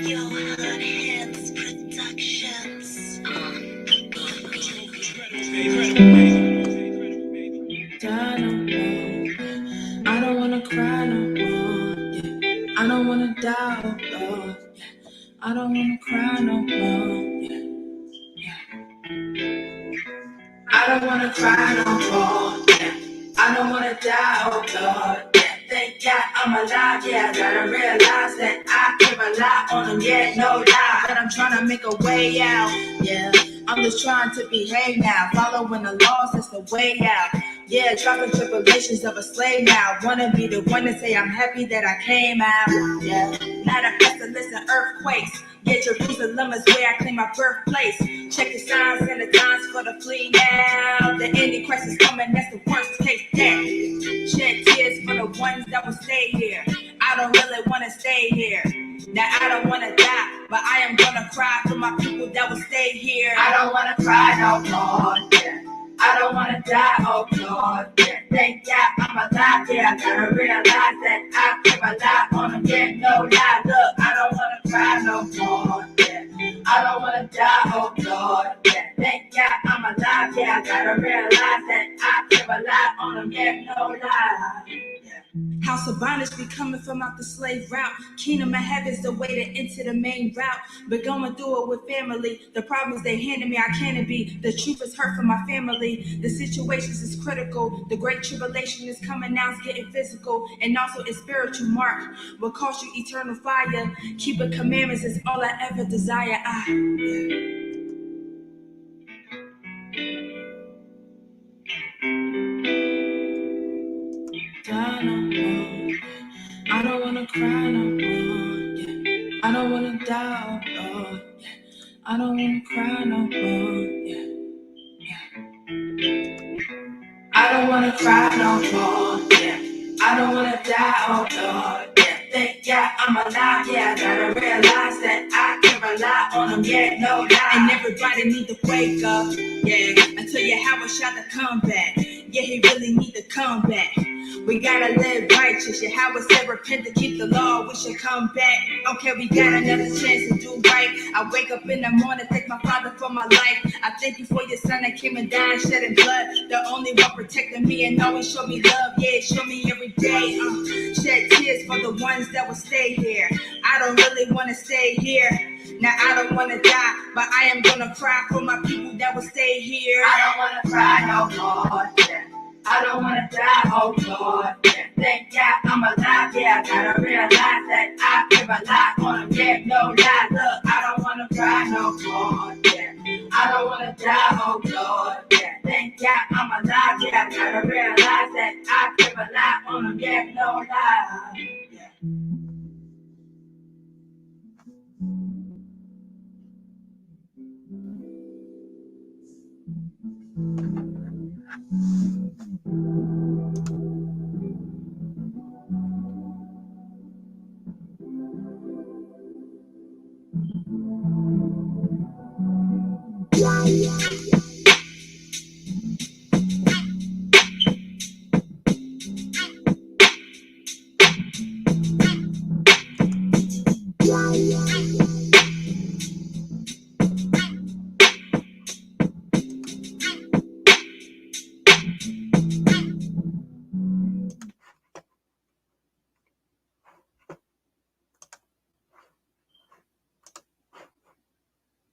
Hands Productions. I don't wanna cry no more. Yeah. I don't wanna die, oh Lord. Yeah. I don't wanna cry no more. Yeah. I don't wanna cry no more. Yeah. I don't wanna die, oh Lord. Yeah. Thank God I'm alive. Yeah, I gotta realize that I can't rely on them yet, no lie. But I'm trying to make a way out. Yeah. I'm just trying to behave now, following the laws, that's the way out. Yeah, dropping tribulations of a slave now. Wanna be the one to say I'm happy that I came out. Yeah, not a pestilence and earthquakes. Yeah, Jerusalem is where I claim my birthplace. Check the signs and the times for the flee now. The Antichrist is coming, that's the worst case. Yeah, shed tears for the ones that will stay here. I don't really wanna stay here. Now I don't wanna die, but I am gonna cry for my people that will stay here. I don't wanna cry no more, yeah. I don't wanna die, oh Lord, yeah. Thank God I'm alive, yeah. I gotta realize that I can't rely on them, yeah, no lie. Look, I don't wanna cry no more, yeah. I don't wanna die, oh Lord, yeah. Thank God I'm alive, yeah. I gotta realize that I can't rely on them, yeah, no lie. House of bondage be coming from out the slave route. Kingdom of heaven's the way to enter the main route. But going through it with family. The problems they handed me, I can't be. The truth is hurt for my family. The situations is critical. The great tribulation is coming now, it's getting physical. And also it's spiritual mark. Will cost you eternal fire. Keeping commandments is all I ever desire. I don't wanna cry no more, yeah. I don't wanna die, oh Lord, yeah. I don't wanna cry no more, yeah. I don't wanna cry no more, yeah. I don't wanna die, oh Lord, yeah. Thank God I'm alive, yeah. I gotta realize that I can't rely on them, yeah, no lie. And everybody need to wake up, yeah. Until Yahweh shot the comeback, yeah, he really need to come back. We gotta live righteous. Yahweh said repent to keep the law, we should come back. Okay, we got another chance to do right. I wake up in the morning, thank my Father for my life. I thank you for your son that came and died, shedding blood. The only one protecting me and always show me love. Yeah, show me every day. Shed tears for the ones that will stay here. I don't really want to stay here. Now I don't want to die, but I am gonna cry for my people that will stay here. I don't want to cry no more. Yeah. I don't wanna die, oh Lord, yeah. Thank God I'm alive, yeah. I gotta realize that I can't rely on them, yeah, no lie. Look, I don't wanna cry no more, yeah. I don't wanna die, oh Lord, yeah. Thank God I'm alive, yeah. I gotta realize that I can't rely on them, yeah, no lie.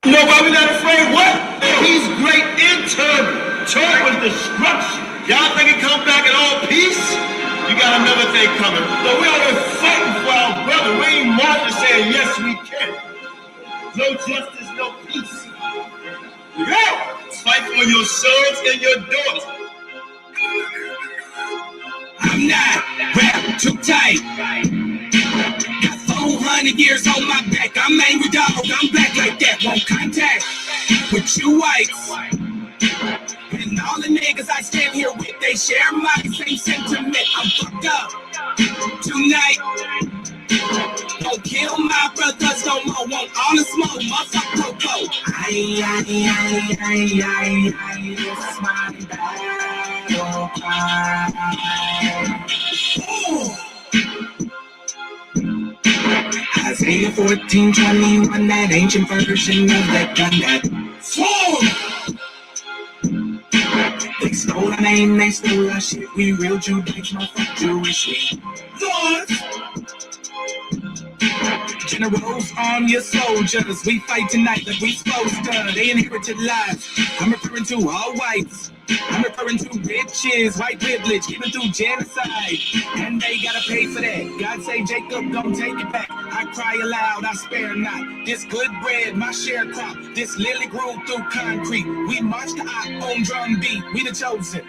You know why we're not afraid? What? He's great internal. Total destruction. Y'all think he come back in all peace? You got another thing coming. So we're always fighting for our brother. We ain't marching saying yes we can. No justice, no peace. Yeah. Fight for your sons and your daughters. I'm not wrapped too tight. Got 400 years on my back. I'm angry dog. I'm black like that. Won't contact with you whites. And all the niggas I stand here with, they share my same sentiment. I'm fucked up tonight. Don't kill my brothers no more. Want all the smoke, motherfucker, go. This is my battle cry. I said Isaiah 14:21, that ancient version of that Qanath. They stole our name, they stole our shit. We real Judaïs, no fuck Jewish. Lord, generals, arm your soldiers. We fight tonight like we supposed to. They inherited lives. I'm referring to all whites. I'm referring to riches, white privilege, given through genocide. And they gotta pay for that. God say, Jacob, don't take it back. I cry aloud, I spare not. This good bread, my sharecrop. This lily grew through concrete. We marched the on drum beat. We the chosen.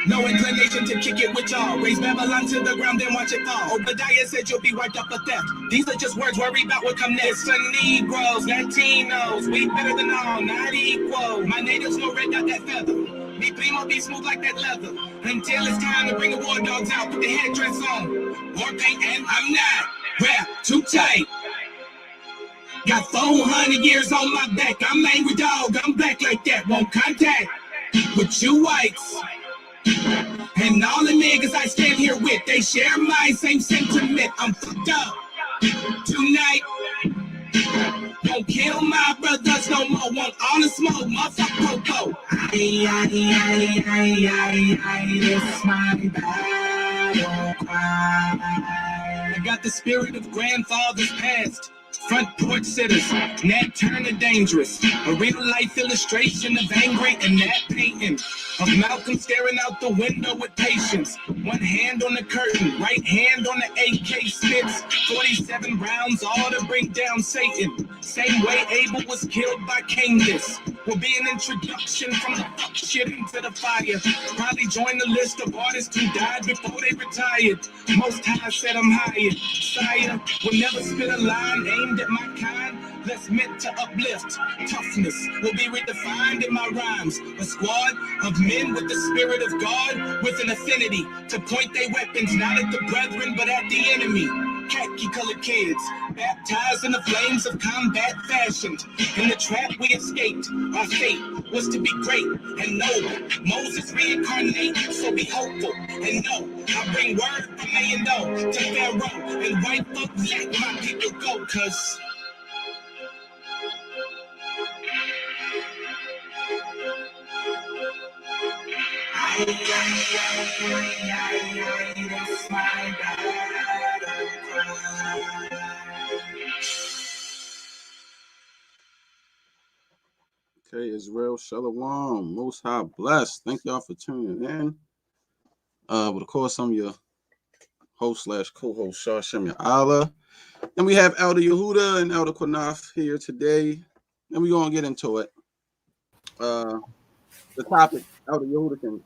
No inclination to kick it with y'all. Raise Babylon to the ground, then watch it fall. Obadiah said you'll be wiped up for theft. These are just words, worry about what come next. For Negroes, Latinos, we better than all, not equal. My natives no red got that feather. Me primo be smooth like that leather. Until it's time to bring the war dogs out, put the headdress on. War paint and I'm not wrapped too tight. Got 400 years on my back. I'm angry dog, I'm black like that. Won't contact with you whites. And all the niggas I stand here with, they share my same sentiment. I'm fucked up tonight. Won't kill my brothers no more. Want all the smoke, motherfucker Popo. This my battle cry. I got the spirit of grandfathers past. Front porch sitters, Nat Turner dangerous. A real life illustration of angry and Nat painting. Of Malcolm staring out the window with patience. One hand on the curtain, right hand on the AK spits. 47 rounds, all to bring down Satan. Same way Abel was killed by Candace. Will be an introduction from the fuck shit into the fire. Probably join the list of artists who died before they retired. Most High said I'm hired. Sire will never spit a line aimed at my kind. Less meant to uplift. Toughness will be redefined in my rhymes. A squad of men with the spirit of God, with an affinity to point their weapons not at the brethren but at the enemy. Khaki colored kids, baptized in the flames of combat fashioned. In the trap we escaped, our fate was to be great and noble. Moses reincarnate, so be hopeful and know. I bring word from A&O to Pharaoh and white folk let my people go, cause that's my battle cry. Okay, Israel Shalom, Most High blessed. Thank y'all for tuning in. But of course, I'm your host / co-host, Shah Shem Allah. And we have Elder Yehuda and Elder Qanath here today. And we're going to get into it. The topic, Elder Yehuda can,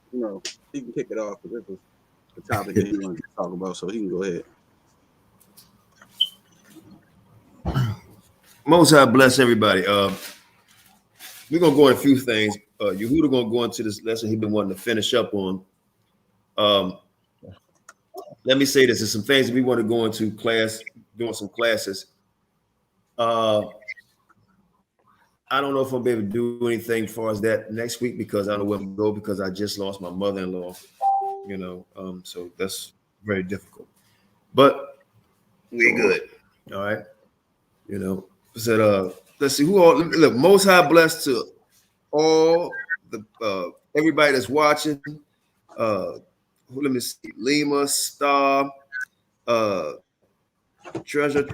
he can kick it off because this was the topic that he wanted to talk about, so he can go ahead. Most High bless everybody. We're going to go in a few things. Yehuda going to go into this lesson he's been wanting to finish up on. Let me say this. There's some things that we want to go into class, doing some classes. I don't know if I'll be able to do anything as far as that next week because I don't know where I'm going to go because I just lost my mother-in-law, so that's very difficult. But we good. All right. Said, let's see who all look. Most High blessed to all the everybody that's watching. Let me see, Lima, Star, Treasure,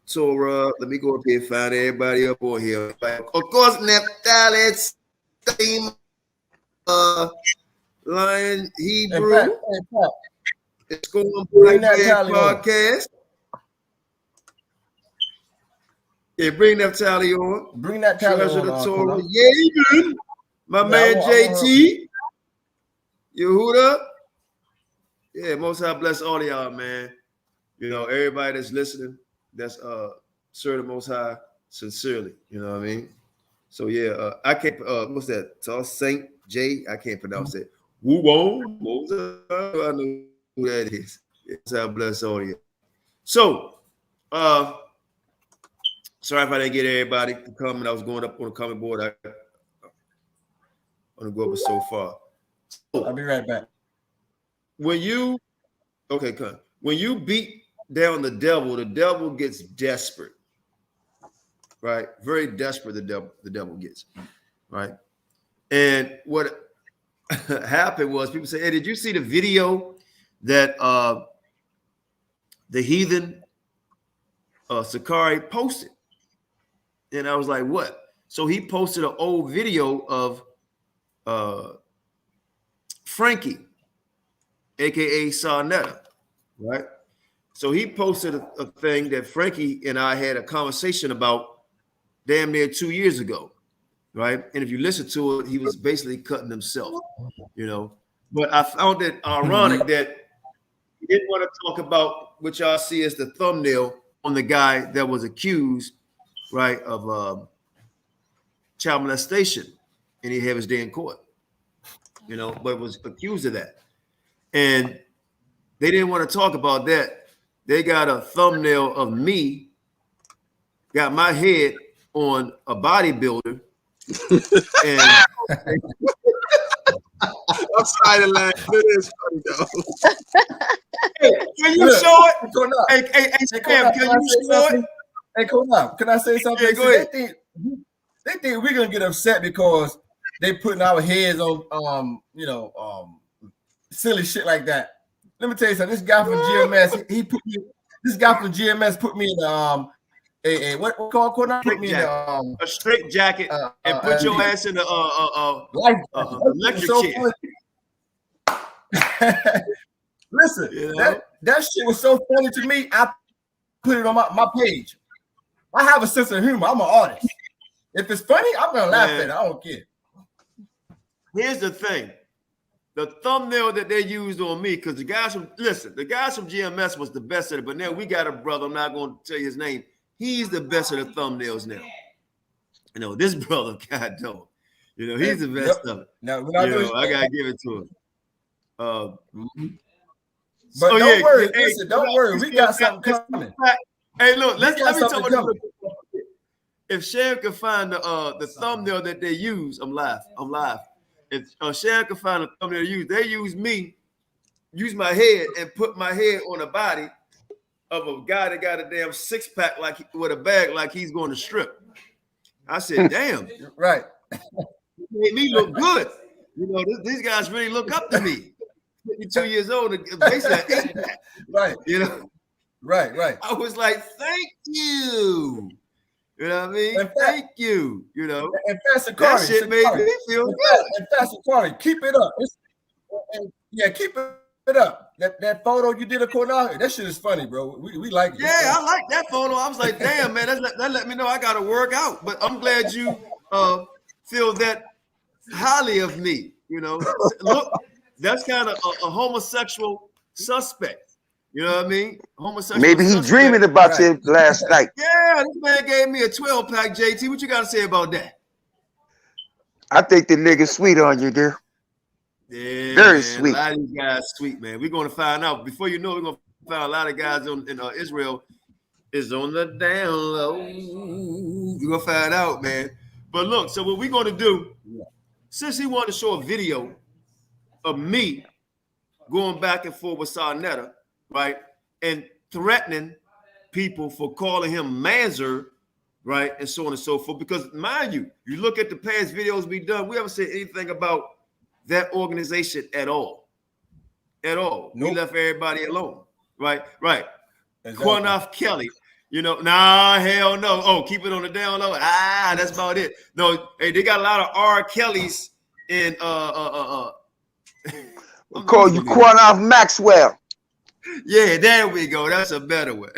Torah. Let me go up here and find everybody up on here. Of course, Naphtali, Steam, Lion, Hebrew. It's going on Black Man Podcast. Yeah, bring that tally on. Bring that tally Treasure on. The Torah. Yeah, man. My man JT. Yehuda. Yeah, Most High bless all of y'all, man. Everybody that's listening, that's serve the Most High sincerely. You know what I mean? So yeah, I can't. What's that? Tall Saint J. I can't pronounce it. Woo wong. I know who that is. Most High bless all of you. So, sorry if I didn't get everybody to come. And I was going up on the comment board. I want to go over so far. I'll be right back. When you beat down the devil gets desperate. right? Very desperate, the devil gets, right? And what happened was people say, hey, did you see the video that the heathen Sacarii posted? And I was like, what? So he posted an old video of Frankie, aka Sarnetta, right? So he posted a thing that Frankie and I had a conversation about damn near 2 years ago, right? And if you listen to it, he was basically cutting himself, you know. But I found it ironic that he didn't want to talk about what y'all see as the thumbnail on the guy that was accused, right, of child molestation, and he had his day in court, you know, but was accused of that. And they didn't want to talk about that. They got a thumbnail of me, got my head on a bodybuilder. And I'm sorry to laugh. It is funny though. Hey, can you show it? Hey, Sam, can you show it? Hey, Qanath, can I say something? Yeah, go ahead. They think we're gonna get upset because they putting our heads on silly shit like that. Let me tell you something. This guy from GMS, he put me. This guy from GMS put me in the what called Qanath? Put me in the a straight jacket and put your ass in the electric so chair. Listen, You know? that shit was so funny to me. I put it on my page. I have a sense of humor. I'm an artist. If it's funny, I'm gonna laugh at it. I don't care. Here's the thing. The thumbnail that they used on me, because the guys from GMS was the best at it, but now we got a brother, I'm not going to tell you his name. He's the best at the thumbnails now. You know, this brother, God don't. You know, he's the best of it. Now, I got to give it to him. But don't worry, listen, don't worry. We got something coming. Hey, look, let me talk about it. If Sharon can find the thumbnail that they use, I'm live. If Sharon can find a thumbnail to use, they use my head and put my head on the body of a guy that got a damn six-pack with a bag like he's going to strip. I said, damn. Right. It made me look good. You know, these guys really look up to me. 52 years old, basically an 8-pack. Right. You know? Right. I was like, thank you. You know what I mean? Thank you. You know, and Sacarii, that shit made me feel good. And Sacarii, keep it up. Keep it up. That photo you did of Qanath, that shit is funny, bro. We like it. Yeah, I like that photo. I was like, damn, man, that let me know I got to work out. But I'm glad you feel that highly of me. You know, look, that's kind of a homosexual suspect. You know what I mean? Homosexual. Maybe he dreaming about you last night. Yeah, this man gave me a 12-pack, JT. What you got to say about that? I think the nigga's sweet on you, dude. Yeah, very man, sweet. A lot of these guys sweet, man. We're going to find out. Before you know it, we're going to find a lot of guys in Israel is on the down low. We're going to find out, man. But look, so what we're going to do, since he wanted to show a video of me going back and forth with Sarnetta, right, and threatening people for calling him Manzer, right, and so on and so forth. Because mind you, you look at the past videos we done, we haven't said anything about that organization at all. Nope. We left everybody alone, right? Exactly. Qanath Kelly, you know, nah, hell no. Oh, keep it on the down low. That's about it. No, hey, they got a lot of R. Kellys in We'll call you Qanath Maxwell. Yeah, there we go. That's a better one.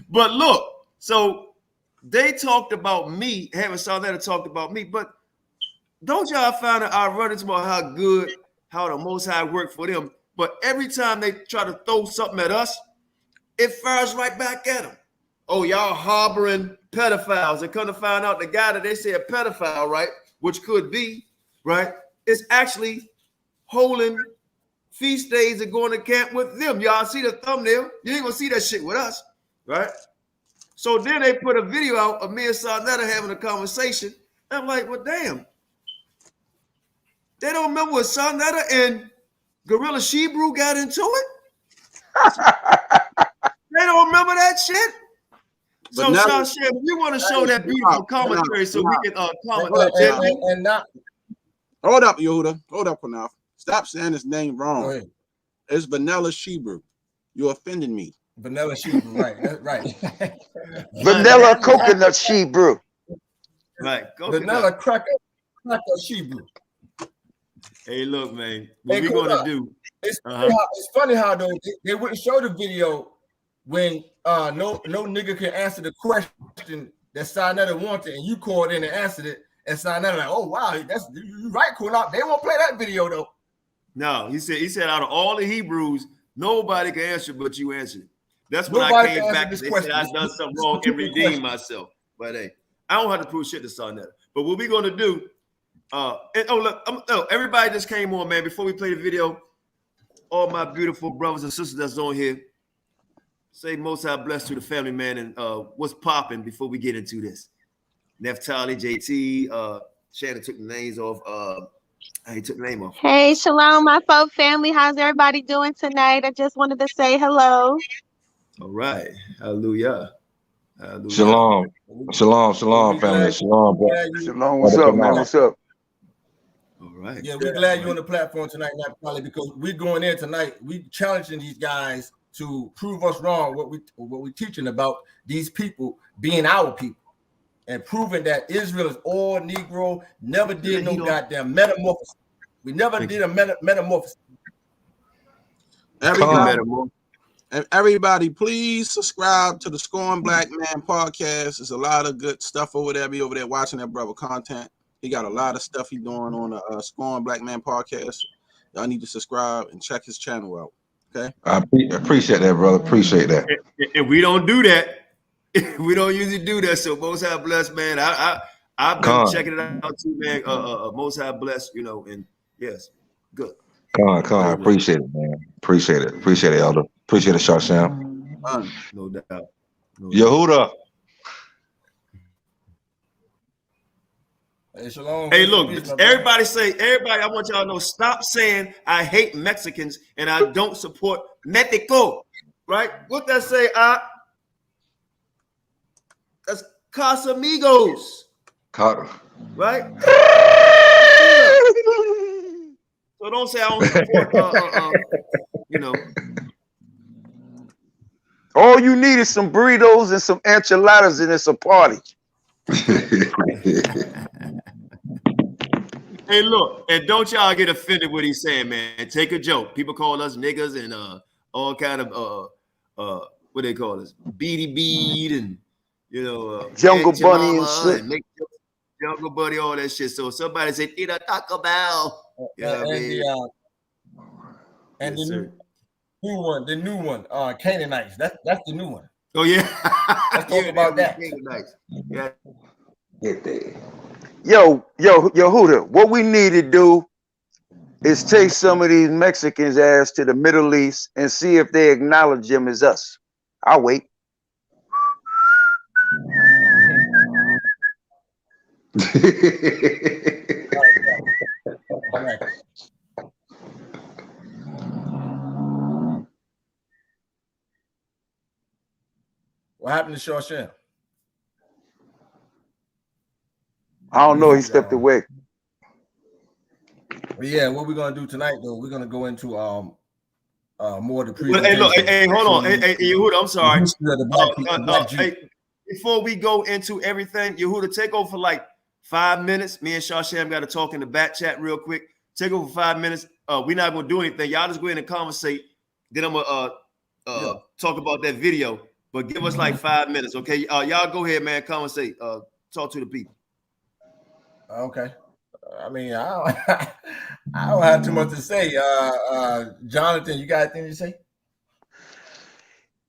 But look, so they talked about me, having Sarnetta talked about me, but don't y'all find it ironic about how the Most High worked for them? But every time they try to throw something at us, it fires right back at them. Oh, y'all harboring pedophiles. And come to find out the guy that they say a pedophile, right, which could be, right, is actually holding feast days and going to camp with them. Y'all see the thumbnail? You ain't gonna see that shit with us, right? So then they put a video out of me and Sarnetta having a conversation. I'm like, well, damn. They don't remember when Sarnetta and Gorilla Shebrew got into it? They don't remember that shit? So, Shashem, we want to show that beautiful commentary so we can comment. And not. Hold up, Yehuda. Hold up, Qanath. Stop saying his name wrong. It's Vanilla Shebrew. You're offending me. Vanilla Shebrew, right? That's right. Vanilla coconut Shebrew. Right. Vanilla cracker Shebrew. Hey, look, man. What we gonna do? It's funny how though they wouldn't show the video when no nigga can answer the question that Sinetta wanted, and you called in and answered it, and Sinetta like, oh wow, that's you right, Qanath. They won't play that video though. No, he said out of all the Hebrews, nobody can answer but you answered it. That's when Nobody I came back and they said I done something wrong and redeemed myself. But hey, I don't have to prove shit to Sinetta. But what we're gonna do? Everybody just came on, man. Before we play the video, all my beautiful brothers and sisters that's on here, say most High bless to the family, man, and what's popping before we get into this. Neftali, JT, Shannon took the names off. He took the name off. Hey, shalom, my Fope family. How's everybody doing tonight? I just wanted to say hello. All right, hallelujah. Shalom, family. Shalom, bro. Shalom, what's up, man? What's up? All right. Yeah, we're glad you're on the platform tonight, Neftali, because we're going in tonight. We challenging these guys to prove us wrong what we're teaching about these people being our people, and proving that Israel is all Negro, never did no goddamn metamorphosis. We never did a metamorphosis. Everybody, please subscribe to the Scorn Black Man podcast. There's a lot of good stuff over there. Be over there watching that brother content. He got a lot of stuff he doing on the Scorn Black Man podcast. Y'all need to subscribe and check his channel out. Okay. I appreciate that, brother. Appreciate that. And we don't do that. We don't usually do that. So most High bless, man. I've been checking it out too, man. Most High bless, and yes, good. I appreciate it, man. Appreciate it, Elder. Appreciate it, Shashem. No doubt. Yehuda. Hey, shalom. Hey, look, everybody, I want y'all to know, stop saying I hate Mexicans and I don't support Mexico, right? What that say? That's Casamigos, right? So don't say I don't support, All you need is some burritos and some enchiladas, and it's a party. Hey, look, and don't y'all get offended what he's saying, man. Take a joke. People call us niggas and all kind of what they call us, beady bead and Jungle Bunny and shit. And Jungle Bunny, all that shit. So somebody say, "Eat Taco Bell." The new one, Canaanites. That's the new one. Oh yeah, let's talk about that. Yeah. Get there. Yo, Huda, what we need to do is take some of these Mexicans' ass to the Middle East and see if they acknowledge them as us. I'll wait. All right. What happened to Shawshan? I don't know. He stepped away. But yeah, what we're gonna do tonight, though, we're gonna go into more of the presentation. Hey, look, hey, hold on, hey, Yehuda, I'm sorry. Before we go into everything, Yehuda, take over for like 5 minutes. Me and Shawshan got to talk in the back chat real quick. Take over for 5 minutes. We're not gonna do anything. Y'all just go ahead and conversate. Then I'm gonna talk about that video. But give us like 5 minutes, okay? Y'all go ahead, man. Conversate. Talk to the people. Okay. I mean, I don't have too much to say. Jonathan, you got anything to say?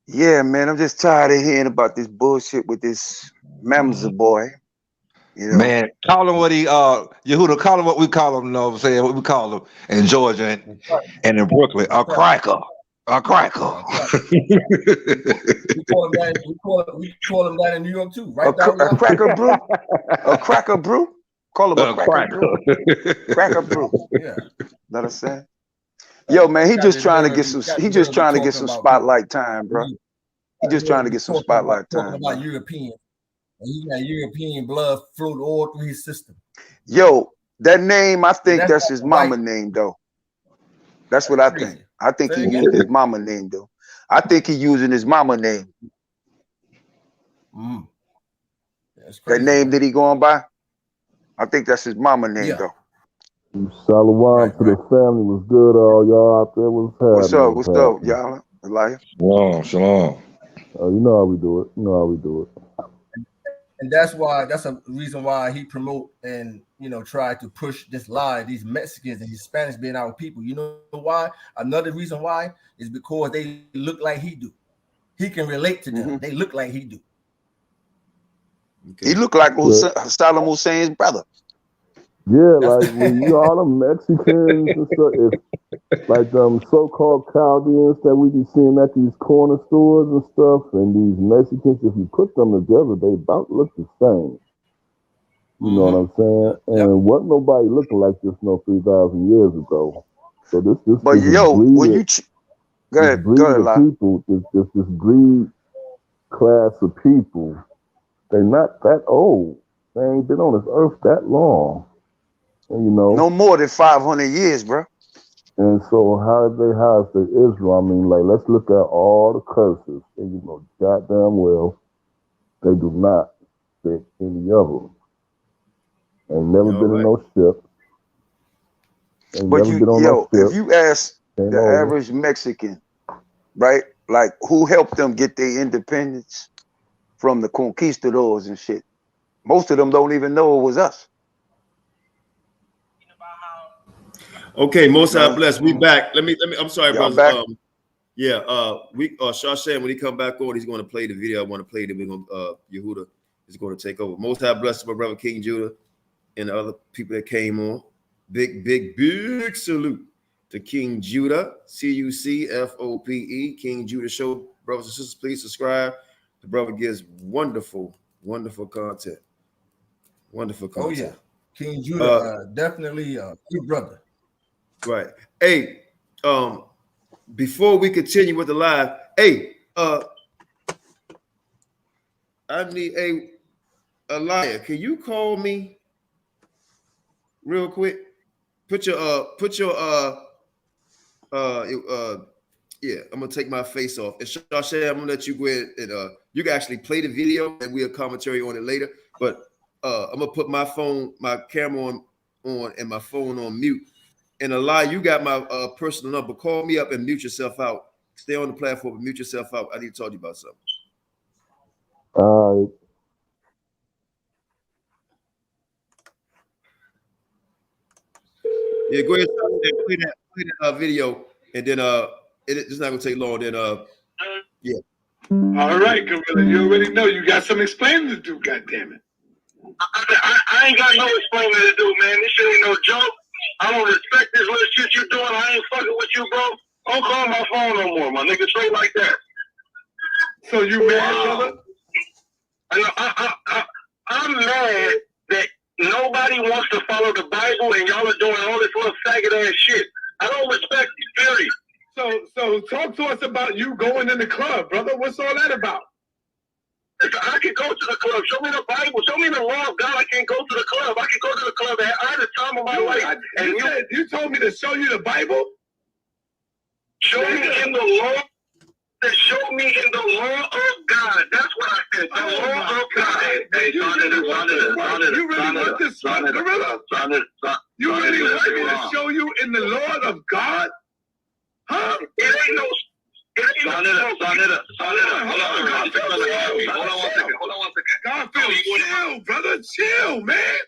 Yeah, man, I'm just tired of hearing about this bullshit with this Mamza boy. Man, call him what Yehuda, call him what we call him, you know what I'm saying? What we call him in Georgia and in Brooklyn, a cracker. A cracker. we call him that in New York too, right? A cracker brew? A cracker brew? Call him a cracker brew. Cracker brew. Yeah. Know what I'm saying? Yo, man, he just trying to get some spotlight time, bro. He's just trying to get some spotlight talking time. about European. And he got European blood flowed all through his system. Yo, that name, I think that's his mama name, though. That's what I think. I think he used his mama name, though. I think he using his mama name. That name that he going by, I think that's his mama name, though. Shalom to the family. Was good, all y'all out there. What's happening? What's up, y'all? Elijah? Shalom. You know how we do it. You know how we do it. And that's a reason why he promote and try to push this lie, these Mexicans and Hispanics being our people. You know why? Another reason why is because they look like he do. He can relate to them. They look like he do. Okay. He look like Saddam Hussein's brother. Yeah, like when you all them Mexicans and stuff, it's like them so-called Chaldeans that we be seeing at these corner stores and stuff, and these Mexicans, if you put them together, they about look the same. You know what I'm saying? And wasn't nobody looking like this 3,000 years ago. So this but yo, when you go ahead, people, this breed class of people, they're not that old. They ain't been on this earth that long. And, no more than 500 years, bro. And so how did they house the Israel? I mean, like, let's look at all the curses. And goddamn well, they do not fit any of them. Ain't never been in no ship. But if you ask the average Mexican, right, like who helped them get their independence from the conquistadors and shit, most of them don't even know it was us. Okay, Most High bless. We back. Let me. I'm sorry, brothers. Back? Shashan, when he come back on, he's going to play the video I want to play. Then we're going Yehuda is going to take over. Most High bless my brother King Judah and the other people that came on. Big salute to King Judah. CUC F.O.P.E. King Judah Show. Brothers and sisters, please subscribe. The brother gives wonderful content. Wonderful content. Oh yeah, King Judah, definitely a good brother. Right. Hey, before we continue with the live, I need a liar. Can you call me real quick? I'm gonna take my face off. And Shashay, I'm gonna let you go ahead and you can actually play the video and we'll commentary on it later. But I'm gonna put my camera on and my phone on mute. And Eli, you got my personal number. Call me up and mute yourself out. Stay on the platform and mute yourself out. I need to talk to you about something. Yeah, go ahead and play that video, and then it's not gonna take long. Then yeah. All right, Gorilla, you already know you got some explaining to do. Goddamn it! I ain't got no explaining to do, man. This shit ain't no joke. I don't respect this little shit you doing. I ain't fucking with you, bro. Don't call my phone no more, my nigga. Straight like that. So you mad, brother? I'm mad that nobody wants to follow the Bible and y'all are doing all this little faggot ass shit. I don't respect you, period. So talk to us about you going in the club, brother. What's all that about? I can go to the club. Show me the Bible. Show me the law of God. I can't go to the club. I can go to the club and I had the time of my life. You told me to show you the Bible? Show me in the law. Show me in the law of God. That's what I said. The law of God. You really want this smoke, Gorilla? You really want me to show you in the Lord of God? Huh? It ain't no. Hold on one second. Garfield, chill, brother. Chill, man.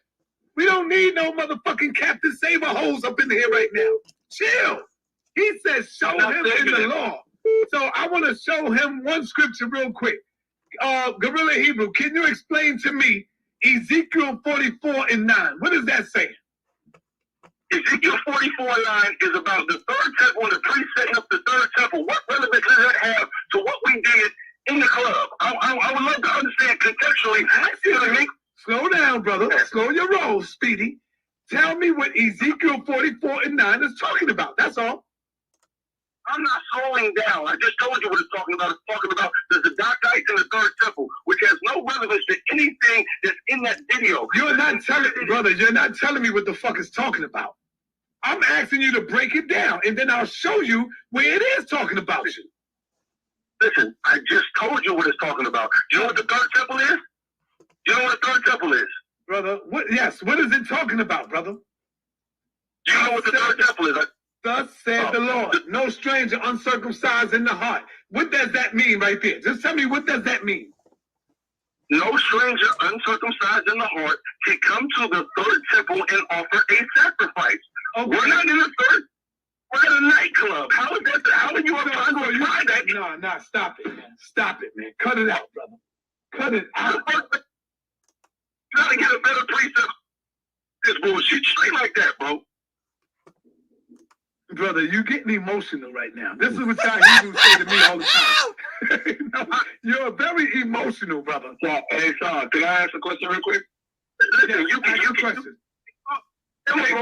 We don't need no motherfucking Captain Saber hoes up in here right now. Chill. He says show him in the law. So I want to show him one scripture real quick. Gorilla Hebrew, can you explain to me Ezekiel 44:9? What is that saying? Ezekiel 44:9 is about the third temple and the priest setting up the third temple. What relevance does that have to what we did in the club? I would love to understand contextually. Slow down, brother. Slow your roll, Speedy. Tell me what Ezekiel 44:9 is talking about. That's all. I'm not slowing down. I just told you what it's talking about. It's talking about the in the third temple, which has no relevance to anything that's in that video. You're not telling me what the fuck it's talking about. I'm asking you to break it down, and then I'll show you where it is talking about you. Listen, I just told you what it's talking about. You know what the third temple is? You know what the third temple is? Brother, what is it talking about, brother? You know what the third temple is? Thus said the Lord, no stranger uncircumcised in the heart. What does that mean right there? Just tell me, what does that mean? No stranger uncircumcised in the heart can come to the third temple and offer a sacrifice. Okay. We're not in the third. We're in a nightclub. How is that? How are you trying to apply that? No, stop it, man. Stop it, man. Cut it out, brother. Cut it out. Trying to get a better precept. This bullshit straight like that, bro. Brother, you're getting emotional right now. This is what y'all Hebrews say to me all the time. You're very emotional, brother. Hey, Sean, can I ask a question real quick? Listen, you can question. Hey,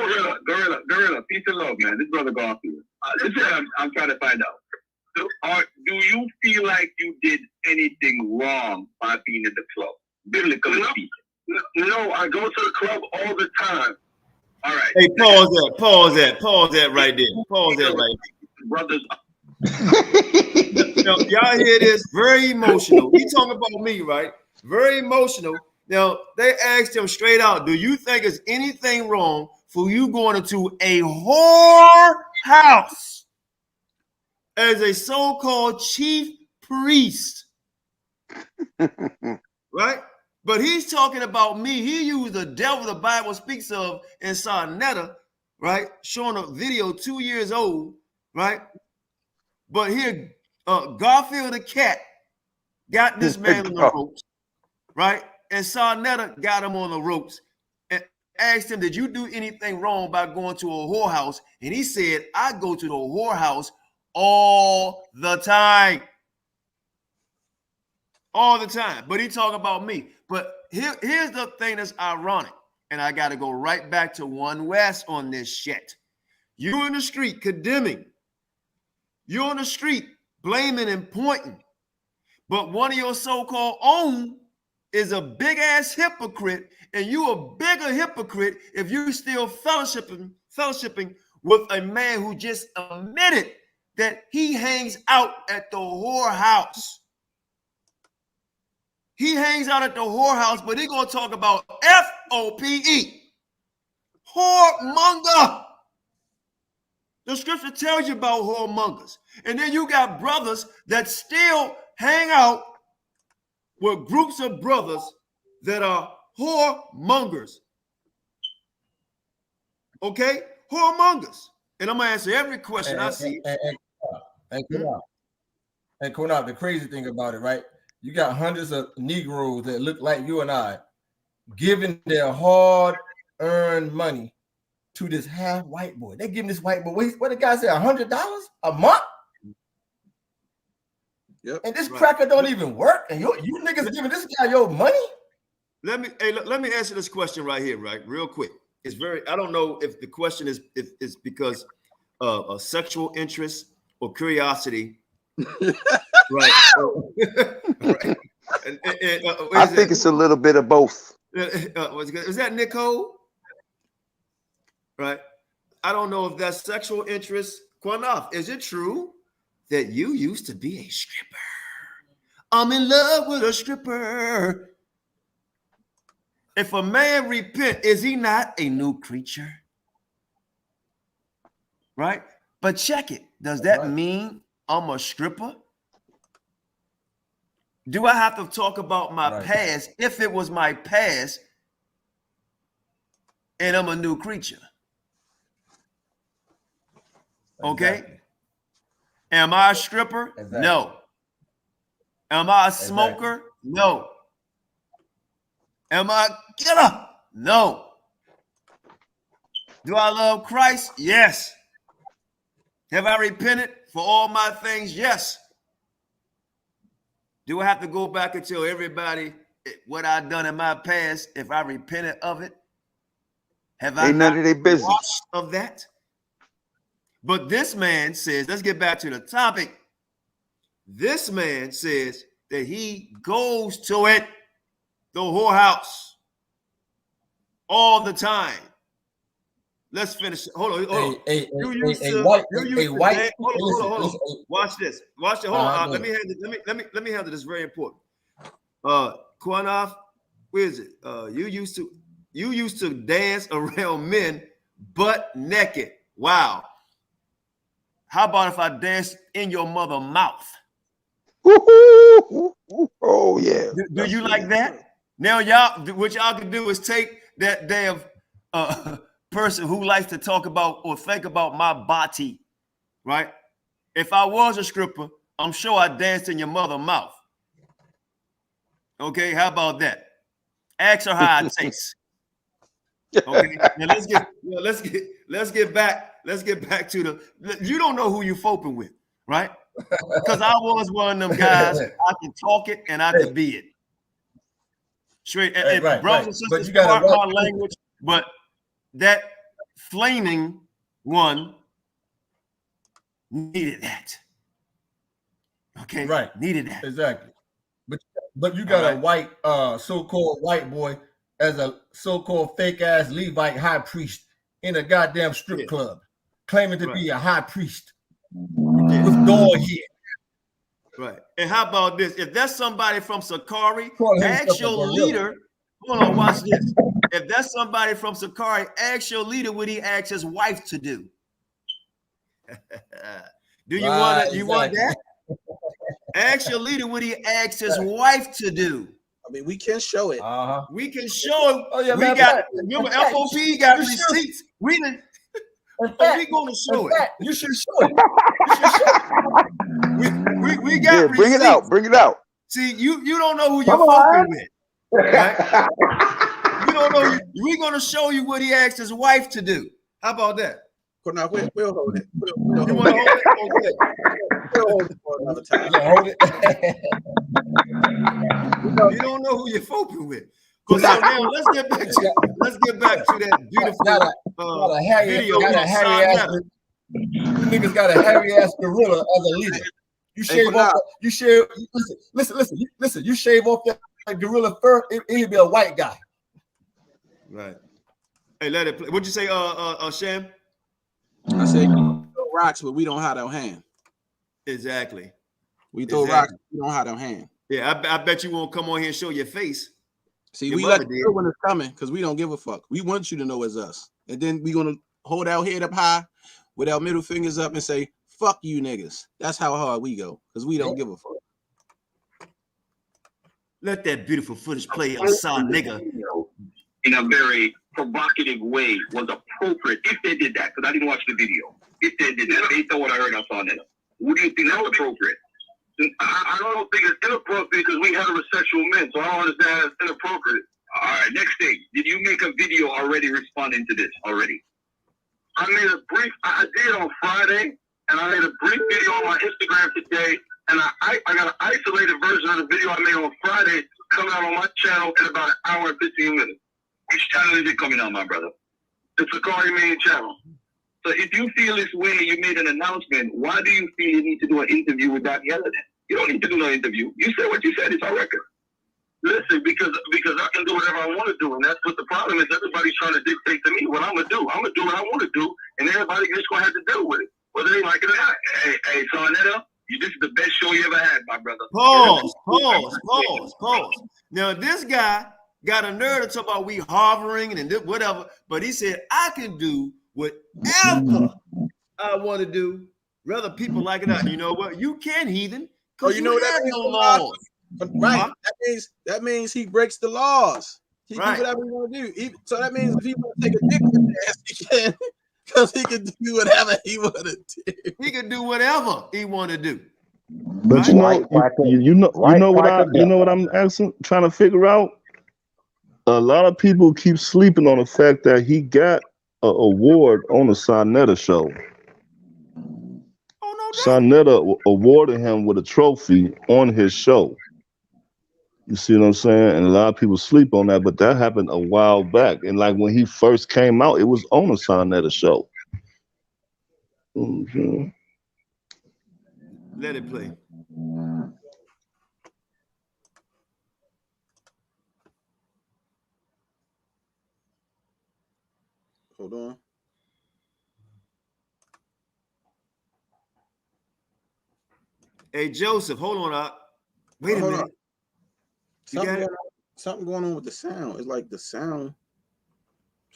Gorilla, peace and love, man. This brother Garfield. This is what I'm trying to find out. Do you feel like you did anything wrong by being in the club? Biblically speaking. No, I go to the club all the time. All right. Hey, pause that right there. Pause that right there. Brothers. Now, y'all hear this? Very emotional. He talking about me, right? Very emotional. Now, they asked him straight out, do you think there's anything wrong for you going into a whore house as a so-called chief priest? Right? But he's talking about me. He used the devil the Bible speaks of in Sacarii, right? Showing a video 2 years old, right? But here, Garfield the cat got this man on the ropes, right? And Sacarii got him on the ropes and asked him, did you do anything wrong by going to a whorehouse? And he said, I go to the whorehouse all the time. All the time. But he talking about me. But here's the thing that's ironic. And I got to go right back to One West on this shit. You in the street condemning. You're on the street blaming and pointing. But one of your so-called own is a big-ass hypocrite. And you a bigger hypocrite if you still fellowshipping with a man who just admitted that he hangs out at the whorehouse. He hangs out at the whorehouse, but he's going to talk about F.O.P.E. Whoremonger. The scripture tells you about whoremongers. And then you got brothers that still hang out with groups of brothers that are whoremongers. Okay? Whoremongers. And I'm going to answer every question I see. And Qanath, the crazy thing about it, right? You got hundreds of Negroes that look like you and I giving their hard-earned money to this half-white boy. They're giving this white boy, what the guy say, $100 a month? Yep. And this cracker don't even work, and you niggas giving this guy your money? Let me answer this question right here, right, real quick. It's very, I don't know if the question is because of a sexual interest or curiosity. Right. Right. I think it's a little bit of both. Is that Nicole? Right. I don't know if that's sexual interest. Qanath, is it true that you used to be a stripper? I'm in love with a stripper. If a man repent, is he not a new creature? Right? But check it. Does that mean I'm a stripper? Do I have to talk about my past if it was my past and I'm a new creature? Okay. Exactly. Am I a stripper? Exactly. No. Am I a smoker? Exactly. No. Am I a killer? No. Do I love Christ? Yes. Have I repented for all my things? Yes. Do I have to go back and tell everybody what I've done in my past if I repented of it? Have I none of their business of that? But this man says, let's get back to the topic. This man says that he goes to it, the whorehouse, all the time. Let's finish. Hold on. Hold on. You used to watch this. Watch it. Hold on. Let me handle this. Very important. Qanath, where is it? You used to dance around men butt naked. Wow. How about if I danced in your mother's mouth? Oh yeah. Do you like that? Now y'all, what y'all can do is take that damn person who likes to talk about or think about my body, right? If I was a stripper, I'm sure I danced in your mother's mouth. Okay, how about that? Ask her how it tastes. Okay, now let's get back to the. You don't know who you're Fope with, right? Because I was one of them guys. I can talk it and I could be it. Straight, brothers and sisters, part my language, but that flaming one needed that. Okay, right? Needed that exactly. But you got a white, so-called white boy as a so-called fake ass Levite high priest in a goddamn strip club, claiming to be a high priest with door here. Right. And how about this? If that's somebody from Sacarii, ask your leader. Hold on, watch this. If that's somebody from Sacarii, ask your leader what he asked his wife to do. Do you want that? Ask your leader what he asked his wife to do. I mean, we can show it. We can show it. Oh, yeah, remember F.O.P.E got receipts. We didn't. We gonna show it. You should show it. We got receipts. Bring it out. See, you don't know who you're fucking with. Right? You don't know. We're gonna show you what he asked his wife to do. How about that? Now, we'll hold it. You want to hold it? Okay. We'll hold it for another time. Hold it. You don't know who you're Fope with. So now let's get back to that beautiful video. You niggas got a hairy ass gorilla as a leader. You shave off. Listen. You shave off that gorilla fur, it'll be a white guy. Right. Hey, let it play. What'd you say, Sham? I say throw rocks, but we don't have our hand. Exactly. We throw rocks, but we don't have our hand. Yeah, I bet you won't come on here and show your face. See, we let you know when it's coming because we don't give a fuck. We want you to know it's us. And then we're going to hold our head up high with our middle fingers up and say, fuck you niggas. That's how hard we go because we don't give a fuck. Let that beautiful footage play outside, nigga. In a very provocative way was appropriate if they did that, because I didn't watch the video. If they did that, based on what I heard on Saw. What do you think that's appropriate? I don't think it's inappropriate because we heterosexual men, so I don't understand it's inappropriate. All right, next thing. Did you make a video already responding to this already? I did on Friday, and I made a brief video on my Instagram today, and I got an isolated version of the video I made on Friday coming out on my channel in about an hour and 15 minutes. Which channel is it coming on, my brother? The Sacarii main channel. So if you feel this way, you made an announcement, why do you feel you need to do an interview with Daniela then? You don't need to do no interview. You said what you said, it's our record. Listen, because I can do whatever I want to do, and that's what the problem is. Everybody's trying to dictate to me what I'm going to do. I'm going to do what I want to do, and everybody just going to have to deal with it. Whether they like it or not. Hey, Sonetta, this is the best show you ever had, my brother. Pause. Now, this guy got a nerve to talk about we hovering and whatever, but he said, I can do whatever I want to do, whether people like it or not. You know what? You can, heathen. Oh, you know what that means? No laws. Right. That means he breaks the laws. He can do whatever he want to do. So that means if he want to take a dick in the ass, he can. Because he can do whatever he want to do. He can do whatever he want to do. But you know what I'm asking, trying to figure out? A lot of people keep sleeping on the fact that he got an award on the Sonetta show. Oh, no, Sonetta awarded him with a trophy on his show. You see what I'm saying? And a lot of people sleep on that, but that happened a while back. And like when he first came out, it was on a Sonetta show. Let it play. Hold on. Hey, Joseph, hold on up. Wait a minute. Something going on with the sound. It's like the sound.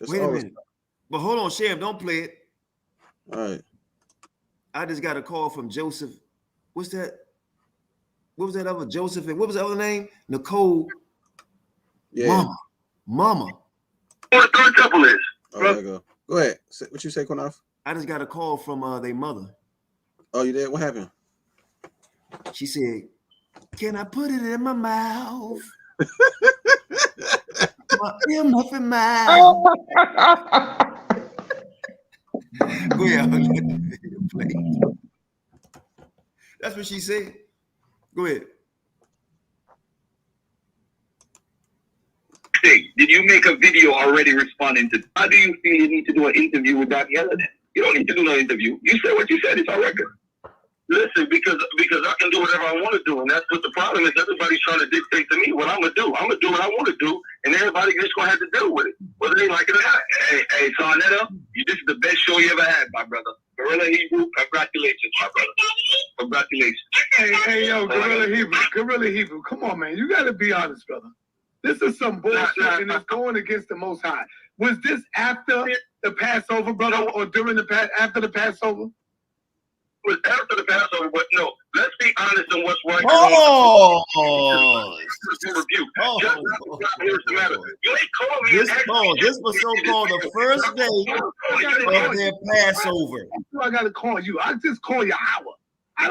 Wait a minute. But hold on, Sham, don't play it. All right. I just got a call from Joseph. What's that? What was that other Joseph? And what was the other name? Nicole. Yeah. Mama. What the third couple is? Oh, there you go. Go ahead. What you say, Qanath? I just got a call from their mother. Oh, you did? What happened? She said, "Can I put it in my mouth? My ear-muffin mouth." Go ahead. That's what she said. Go ahead. Did you make a video already responding to? How do you feel you need to do an interview without yelling it? You don't need to do no interview. You said what you said. It's on record. Listen, because I can do whatever I want to do, and that's what the problem is. Everybody's trying to dictate to me what I'm gonna do. I'm gonna do what I want to do, and everybody just gonna have to deal with it, whether they like it or not. Hey, Sarnetta, this is the best show you ever had, my brother. Gorilla Hebrew, congratulations, my brother. Congratulations. Hey, yo, Gorilla Hebrew. Come on, man. You gotta be honest, brother. This is some bullshit, and it's going against the Most High. Was this after the Passover, brother, or during after the Passover? It was after the Passover, but no. Let's be honest on what's right. This was so-called the first day of their Passover. I gotta call you. I just call Yahweh. I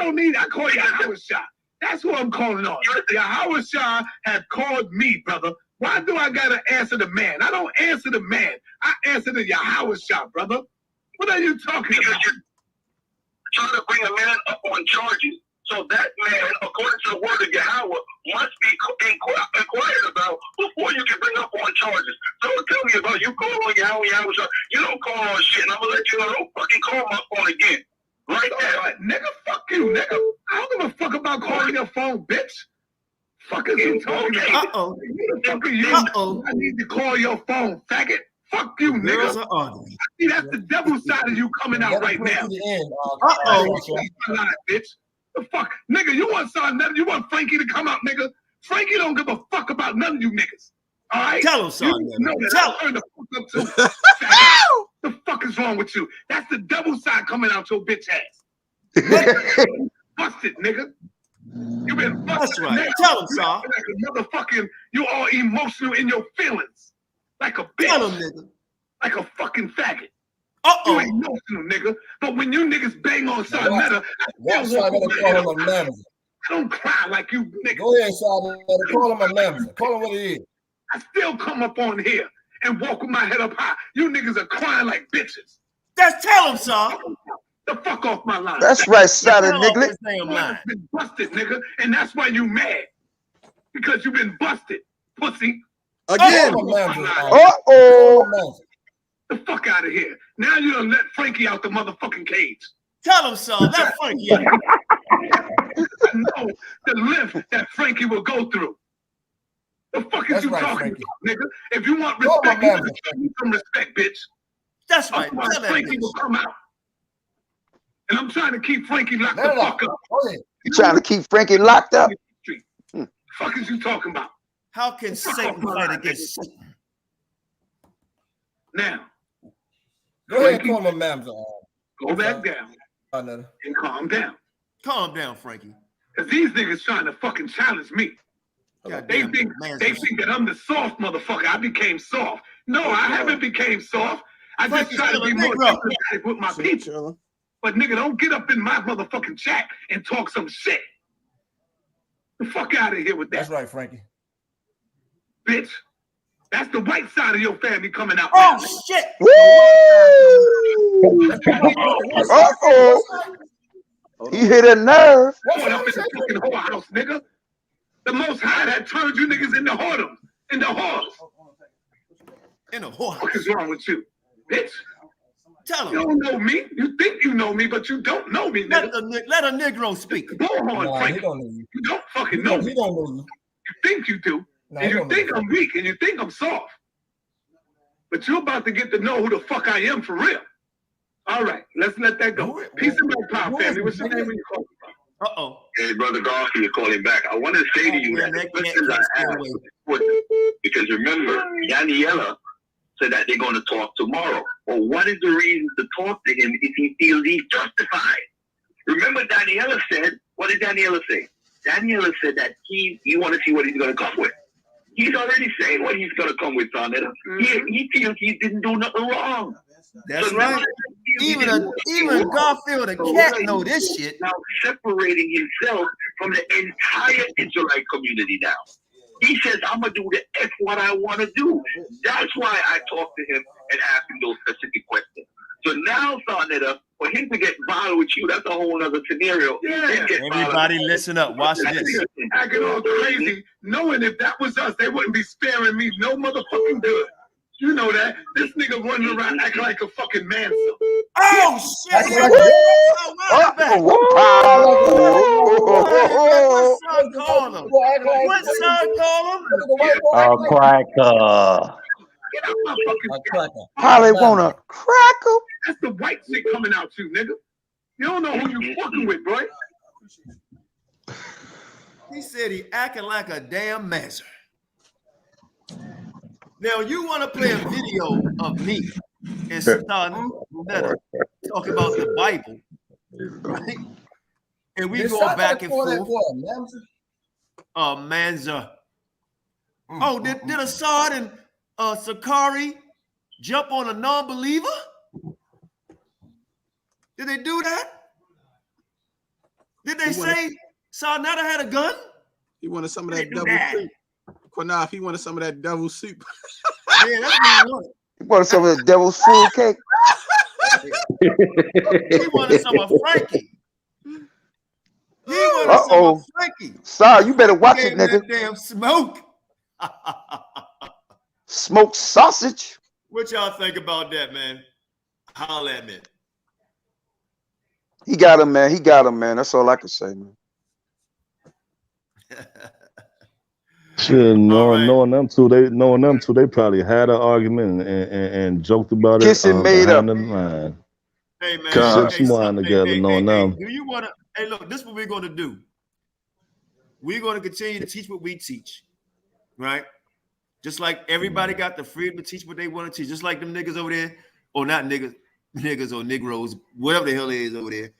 call Yahawashi. That's who I'm calling on. Yahawashi have called me, brother. Why do I gotta answer the man? I don't answer the man. I answer the Yahawashi, brother. What are you talking about? Trying to bring a man up on charges, so that man, according to the word of Yahweh, must be inquired about before you can bring up on charges. Don't tell me about you call on Yahweh. You don't call on shit, and I'm gonna let you know. Don't fucking call my phone again. Right there. Nigga, fuck you, nigga. I don't give a fuck about calling your phone, bitch. Fuck is you talking about? I need to call your phone, faggot. Fuck you, nigga. See, that's the devil side of you coming out right now. Bitch. The fuck? Nigga, you want something? You want Frankie to come out, nigga? Frankie don't give a fuck about none of you niggas. All right? Tell him, son. Tell him. The fuck up too. The fuck is wrong with you? That's the devil side coming out your bitch ass. Busted, nigga. You been busted. That's right. Tell him, son. Like a motherfucking, you all emotional in your feelings. Like a bitch. Tell him, nigga. Like a fucking faggot. You emotional, nigga. But when you niggas bang on Sarnetta, I don't cry like you niggas. Go ahead, Sarnetta. Call him a mammoth. Call him what he is. I still come up on here and walk with my head up high. You niggas are crying like bitches. Just tell him, son. The fuck off my line. That's right, son of nigga. You've been busted, nigga. And that's why you mad. Because you've been busted, pussy. Again. The fuck out of here. Now you done let Frankie out the motherfucking cage. Tell him, son. Let Frankie out. I know the lift that Frankie will go through. The fuck is you talking about, nigga? If you want respect, you gotta show me some respect, bitch. That's right. Frankie will come out. And I'm trying to keep Frankie locked the fuck up. You trying to keep Frankie locked up? The fuck is you talking about? How can Satan fight against Satan? Now, go ahead and call him a mammoth. Go back down and calm down. Calm down, Frankie. Because these niggas trying to fucking challenge me. They think that I'm the soft motherfucker. I became soft. No, I haven't became soft. I just try to be more diplomatic with my people. But nigga, don't get up in my motherfucking chat and talk some shit. The fuck out of here with that. That's right, Frankie. Bitch. That's the white side of your family coming out. Oh, shit. He hit a nerve. Going up in the fucking whorehouse, nigga. The Most High that turned you niggas into whoredoms. Into whores. In a whorehouse. What is wrong with you, bitch? Tell him. You don't know me. You think you know me, but you don't know me, nigga. Let a Negro speak. Bullhorn, Frank. You don't fucking know me. He don't know you. You think you do. And you think I'm weak, and you think I'm soft. but you're about to get to know who the fuck I am for real. All right, let's let that go. Peace and love, Power family. What's your name when you call? Uh-oh. Hey, Brother Garfield calling back. I want to say to you that the questions I asked was important. Because remember, Daniela said that they're going to talk tomorrow. Well, what is the reason to talk to him if he feels he's justified? Remember, Daniela said, what did Daniela say? Daniela said that you want to see what he's going to come with. He's already saying what he's going to come with, son. He feels he didn't do nothing wrong. That's so right. Even Garfield the cat know this shit. Now separating himself from the entire Israelite community now. He says, I'm going to do the F what I want to do. That's why I talked to him and asked him those specific questions. So now, Sarnetta, for him to get violent with you, that's a whole other scenario. Yeah. Everybody listen up. Watch this. Acting all crazy, knowing if that was us, they wouldn't be sparing me no motherfucking good. You know that. This nigga running around acting like a fucking man. Oh, shit. What son call him? A cracker. Get out my fucking Probably want a cracker. That's the white shit coming out too, nigga. You don't know who you fucking with, boy. He said he acting like a damn masser. Now you want to play a video of me and start talk about the Bible, right? And we go back and forth. Manza. Oh, did Assad and Sacarii jump on a non-believer? Did they do that? Did they say Sarnetta had a gun? He wanted some of that double soup. Qanath, he wanted some of that devil soup. Yeah, that's what he wanted. He wanted some of the devil's food cake. He wanted some of Frankie. He wanted some of Frankie. Sorry, you better watch it, nigga. That damn smoke. Smoked sausage. What y'all think about that, man? Holla at me. He got him, man. He got him, man. That's all I can say, man. Shit, knowing them two, they probably had an argument and joked about Kissing made up. Hey man, together, knowing them. Do you want to? Hey, look, this is what we're going to do. We're going to continue to teach what we teach, right? Just like everybody got the freedom to teach what they want to teach, just like them niggas over there, or not niggas or Negroes, whatever the hell it is over there.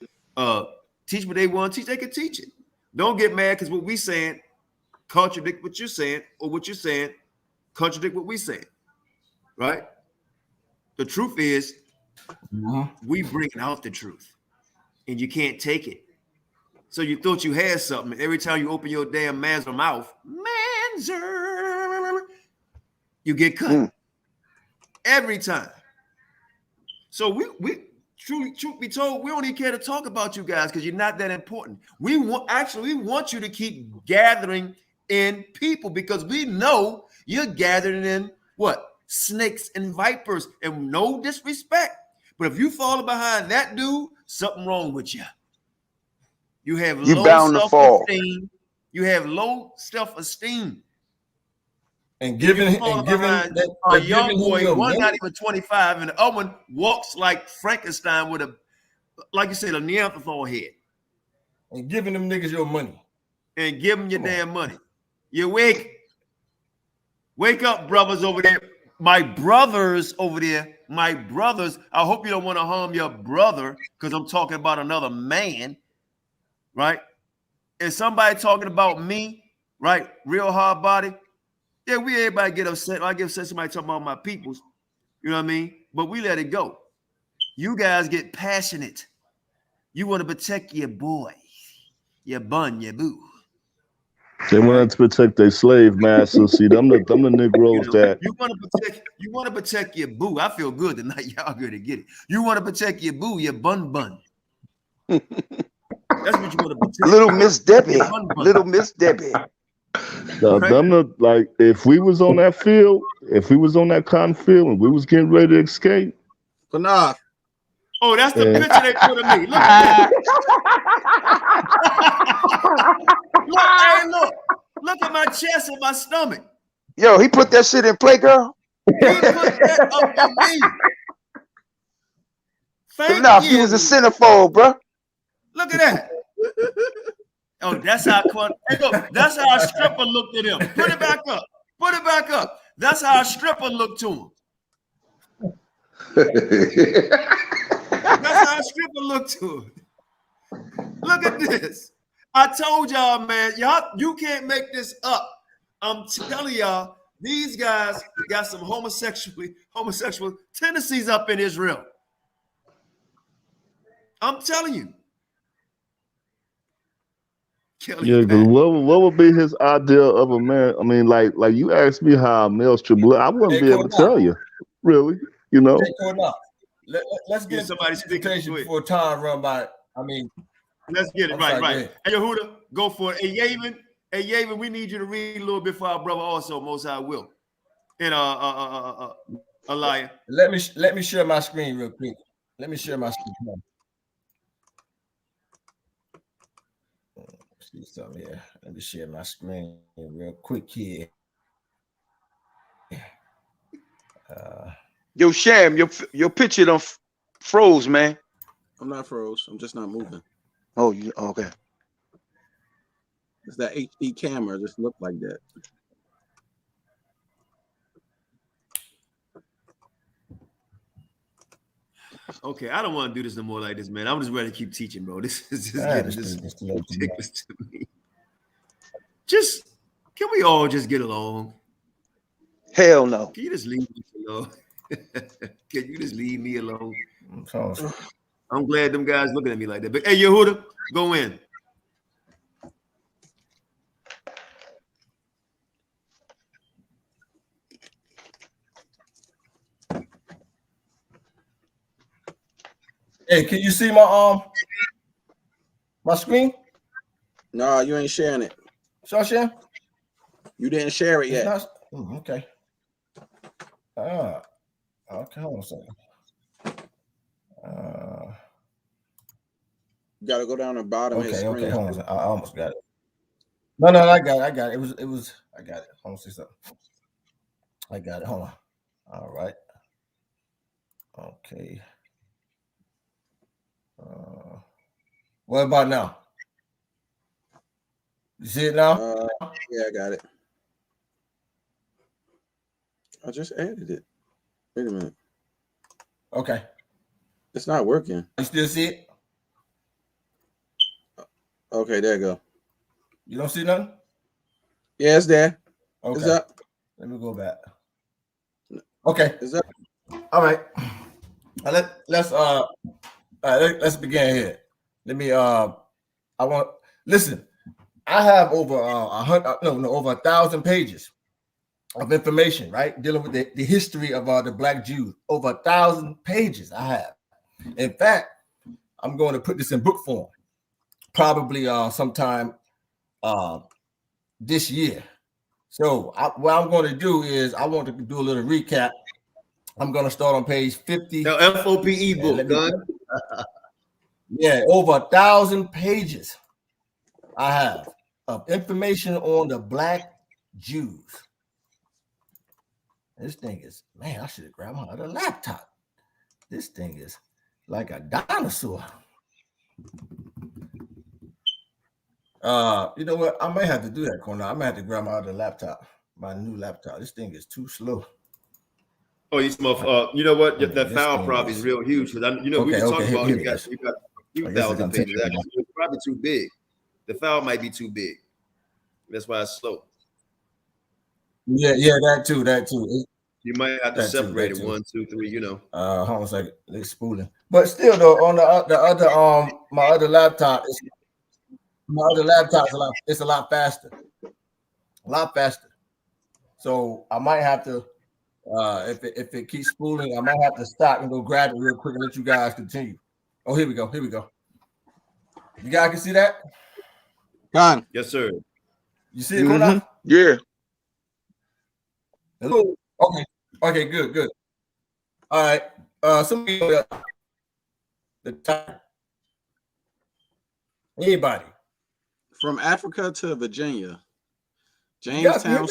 Teach what they want to teach. They can teach it. Don't get mad because what we saying contradict what you're saying, or what you're saying contradict what we saying, right? The truth is, we bringing out the truth, and you can't take it. So you thought you had something. Every time you open your damn manzer mouth, you get cut. Every time. So we truth be told, we don't even care to talk about you guys because you're not that important. We want you to keep gathering in people because we know you're gathering in what? Snakes and vipers, and no disrespect. But if you fall behind that dude, something wrong with you. You have low self-esteem. You have low self-esteem. And giving that a young boy, one not even 25, and the other one walks like Frankenstein with a, like you said, a Neanderthal head. And giving them niggas your money. And give them your damn money. You wake up, brothers over there. My brothers over there, my brothers. I hope you don't want to harm your brother because I'm talking about another man, right? And somebody talking about me, right? Real hard body. Yeah, everybody get upset. I get upset somebody talking about my peoples. You know what I mean? But we let it go. You guys get passionate. You want to protect your boy, your bun, your boo. They wanted to protect their slave masters. See, them the Negroes that you want to protect your boo. I feel good tonight. Y'all good to get it. You want to protect your boo, your bun. That's what you want to protect. Little Miss Debbie. Little Miss Debbie. Like if we was on that field, if we was on that cotton field and we was getting ready to escape. Qanath. Oh, that's the picture they put of me. Look at that. Look at my chest and my stomach. Yo, he put that shit in play, girl. He put that up on me. Thank Qanath, you. you was a centerfold, bro. Look at that. Oh, that's how that's how a stripper looked at him. Put it back up. Put it back up. That's how a stripper looked to him. That's how a stripper looked to him. Look at this. I told y'all, man, you can't make this up. I'm telling y'all, these guys got some homosexual tendencies up in Israel. I'm telling you. Yeah, because what would be his idea of a man? I mean, like you asked me how a male should look. I wouldn't be able to tell you, really. You know. Let's get somebody's expectation before time run by. I mean, let's get it right. Hey, Yehuda, go for it. Hey, Yavin, we need you to read a little bit for our brother also, Most High will. And Elijah. Let me share my screen real quick. Let me share my screen. See something here. Let me share my screen real quick here. Yo, Sham, your picture done froze, man. I'm not froze. I'm just not moving. Oh, okay. It's that HD camera. Just look like that. Okay, I don't want to do this no more like this, man. I'm just ready to keep teaching, bro. This is just getting ridiculous to me. Can we all just get along? Hell no. Can you just leave me alone? Can you just leave me alone? I'm glad them guys looking at me like that. But hey, Yehuda, go in. Hey, can you see my screen? No, you ain't sharing it. Share? You didn't share it yet. Okay. Okay, hold on a second. You gotta go down the bottom of his screen. Okay, hold on. I almost got it. No, I got it. It was I got it. Hold on, see something. I got it. Hold on. All right. Okay. What about now? You see it now? Yeah, I got it. I just added it. Wait a minute. Okay. It's not working. You still see it? Okay, there you go. You don't see nothing? Yeah, it's there. Okay. It's up. Let me go back. Okay. It's up. All right. Let's begin here. Let me listen. I have over 1,000 pages of information, right? Dealing with the history of the Black Jews. Over 1,000 pages I have. In fact, I'm going to put this in book form, probably sometime this year. So what I'm going to do is I want to do a little recap. I'm going to start on page 50. The F.O.P.E book, yeah, over 1,000 pages I have of information on the Black Jews. This thing is, man, I should have grabbed my other laptop. This thing is like a dinosaur. You know what? I may have to do that, Qanath. I may have to grab my other laptop, my new laptop. This thing is too slow. Oh, you know what? That file probably is real huge. Because we were talking about you got a few thousand pages. Actually, it's probably too big. The file might be too big. That's why it's slow. Yeah, that too. You might have to separate it 1, 2, 3. Hold on a second. It's spooling. But still, though, on the other my other laptop, it's a lot faster. A lot faster. So I might have to, if it keeps spooling, I might have to stop and go grab it real quick and let you guys continue. Oh, here we go. You guys can see that? Gone. Yes, sir. You see it, Qanath? Yeah. Hello. Okay, good. All right. Somebody the time. Anybody from Africa to Virginia, Jamestown.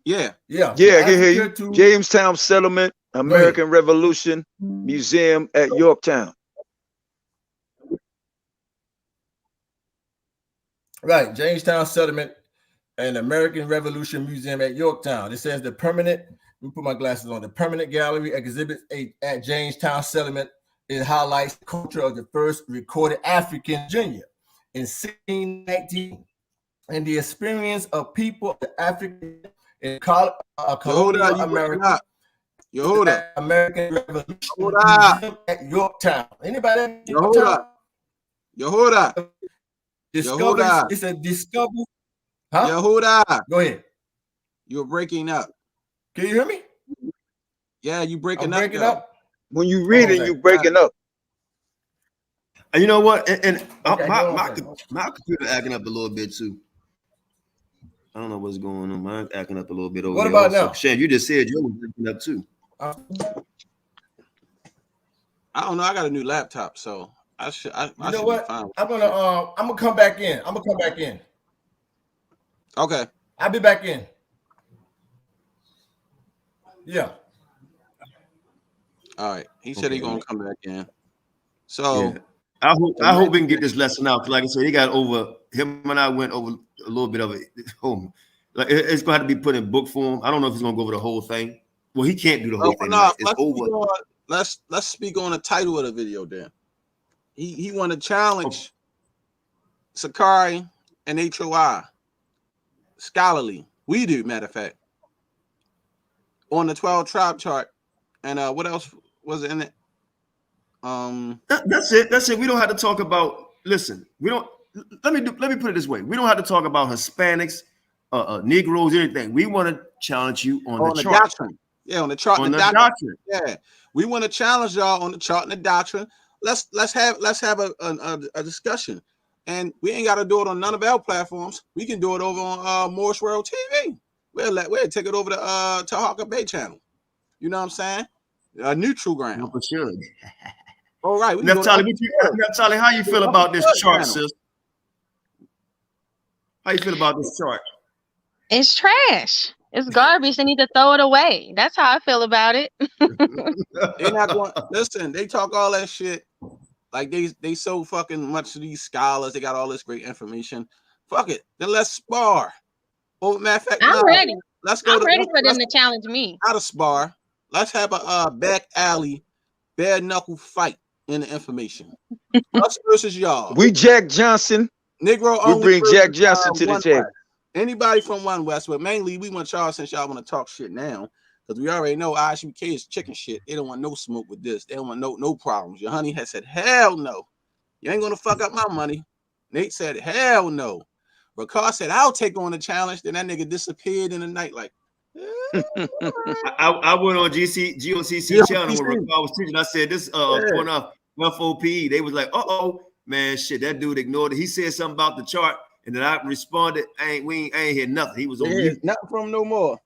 Yeah. I can hear you. Jamestown Settlement, American Revolution Museum at Yorktown. Right, Jamestown Settlement and American Revolution Museum at Yorktown. It says the permanent, let me put my glasses on, the permanent gallery exhibits at Jamestown Settlement. It highlights the culture of the first recorded African Virginia in 1619 and the experience of people of the African in colonial America. American Revolution Museum at Yorktown. Anybody at Yorktown? Yehuda. Discovery. It's a discovery. Huh? Yehuda. Go ahead. You're breaking up. Can you hear me? Yeah, you breaking up. When you read it, you breaking up. And you know what? And my computer acting up a little bit too. I don't know what's going on. Mine's acting up a little bit over What here. about now? Shane, you just said yours was acting up too. I don't know. I got a new laptop, so I should. You know what? I'm gonna come back in. Okay. I'll be back in. Yeah. All right. He said he's gonna come back in. So I hope we can get this lesson out. Like I said, him and I went over a little bit of it. Like it's gonna have to be put in book form. I don't know if he's gonna go over the whole thing. Well, he can't do the whole thing. No, it's over. Let's speak on the title of the video then. He want to challenge Sacarii and HOI scholarly. We do, matter of fact, on the 12 tribe chart. And what else was in it? That's it. We don't have to talk about. Listen, we don't. Let me put it this way. We don't have to talk about Hispanics, Negroes, anything. We want to challenge you on the chart. Doctrine. Yeah, on the chart and the doctrine. Yeah, we want to challenge y'all on the chart and the doctrine. Let's have a discussion, and we ain't got to do it on none of our platforms. We can do it over on Morris World TV. We'll take it over to Hawker Bay channel. You know what I'm saying? A neutral ground. No, for sure. All right. Naftali, how you feel about this chart, sis? How you feel about this chart? It's trash. It's garbage. They need to throw it away. That's how I feel about it. They're not going. Listen, they talk all that shit. Like they so fucking much of these scholars. They got all this great information. Fuck it. Then let's spar. Oh, matter of fact, I'm ready. Let's go. I'm ready for them to challenge me. Not a spar. Let's have a back alley, bare knuckle fight in the information. Us versus y'all. We Jack Johnson. Negro we only bring Jack Johnson to the table. Anybody from One West, but mainly we want y'all, since y'all want to talk shit now, because we already know ISUK is chicken shit. They don't want no smoke with this. They don't want no problems. Your honey has said, hell no. You ain't gonna fuck up my money. Nate said, hell no. Ricard said, I'll take on the challenge. Then that nigga disappeared in the night like. I went on GOCC channel where Ricard was teaching. I said, this F.O.P.E. They was like, man, shit, that dude ignored it. He said something about the chart. And then I responded, I ain't hear nothing. He was on mute. Nothing from no more.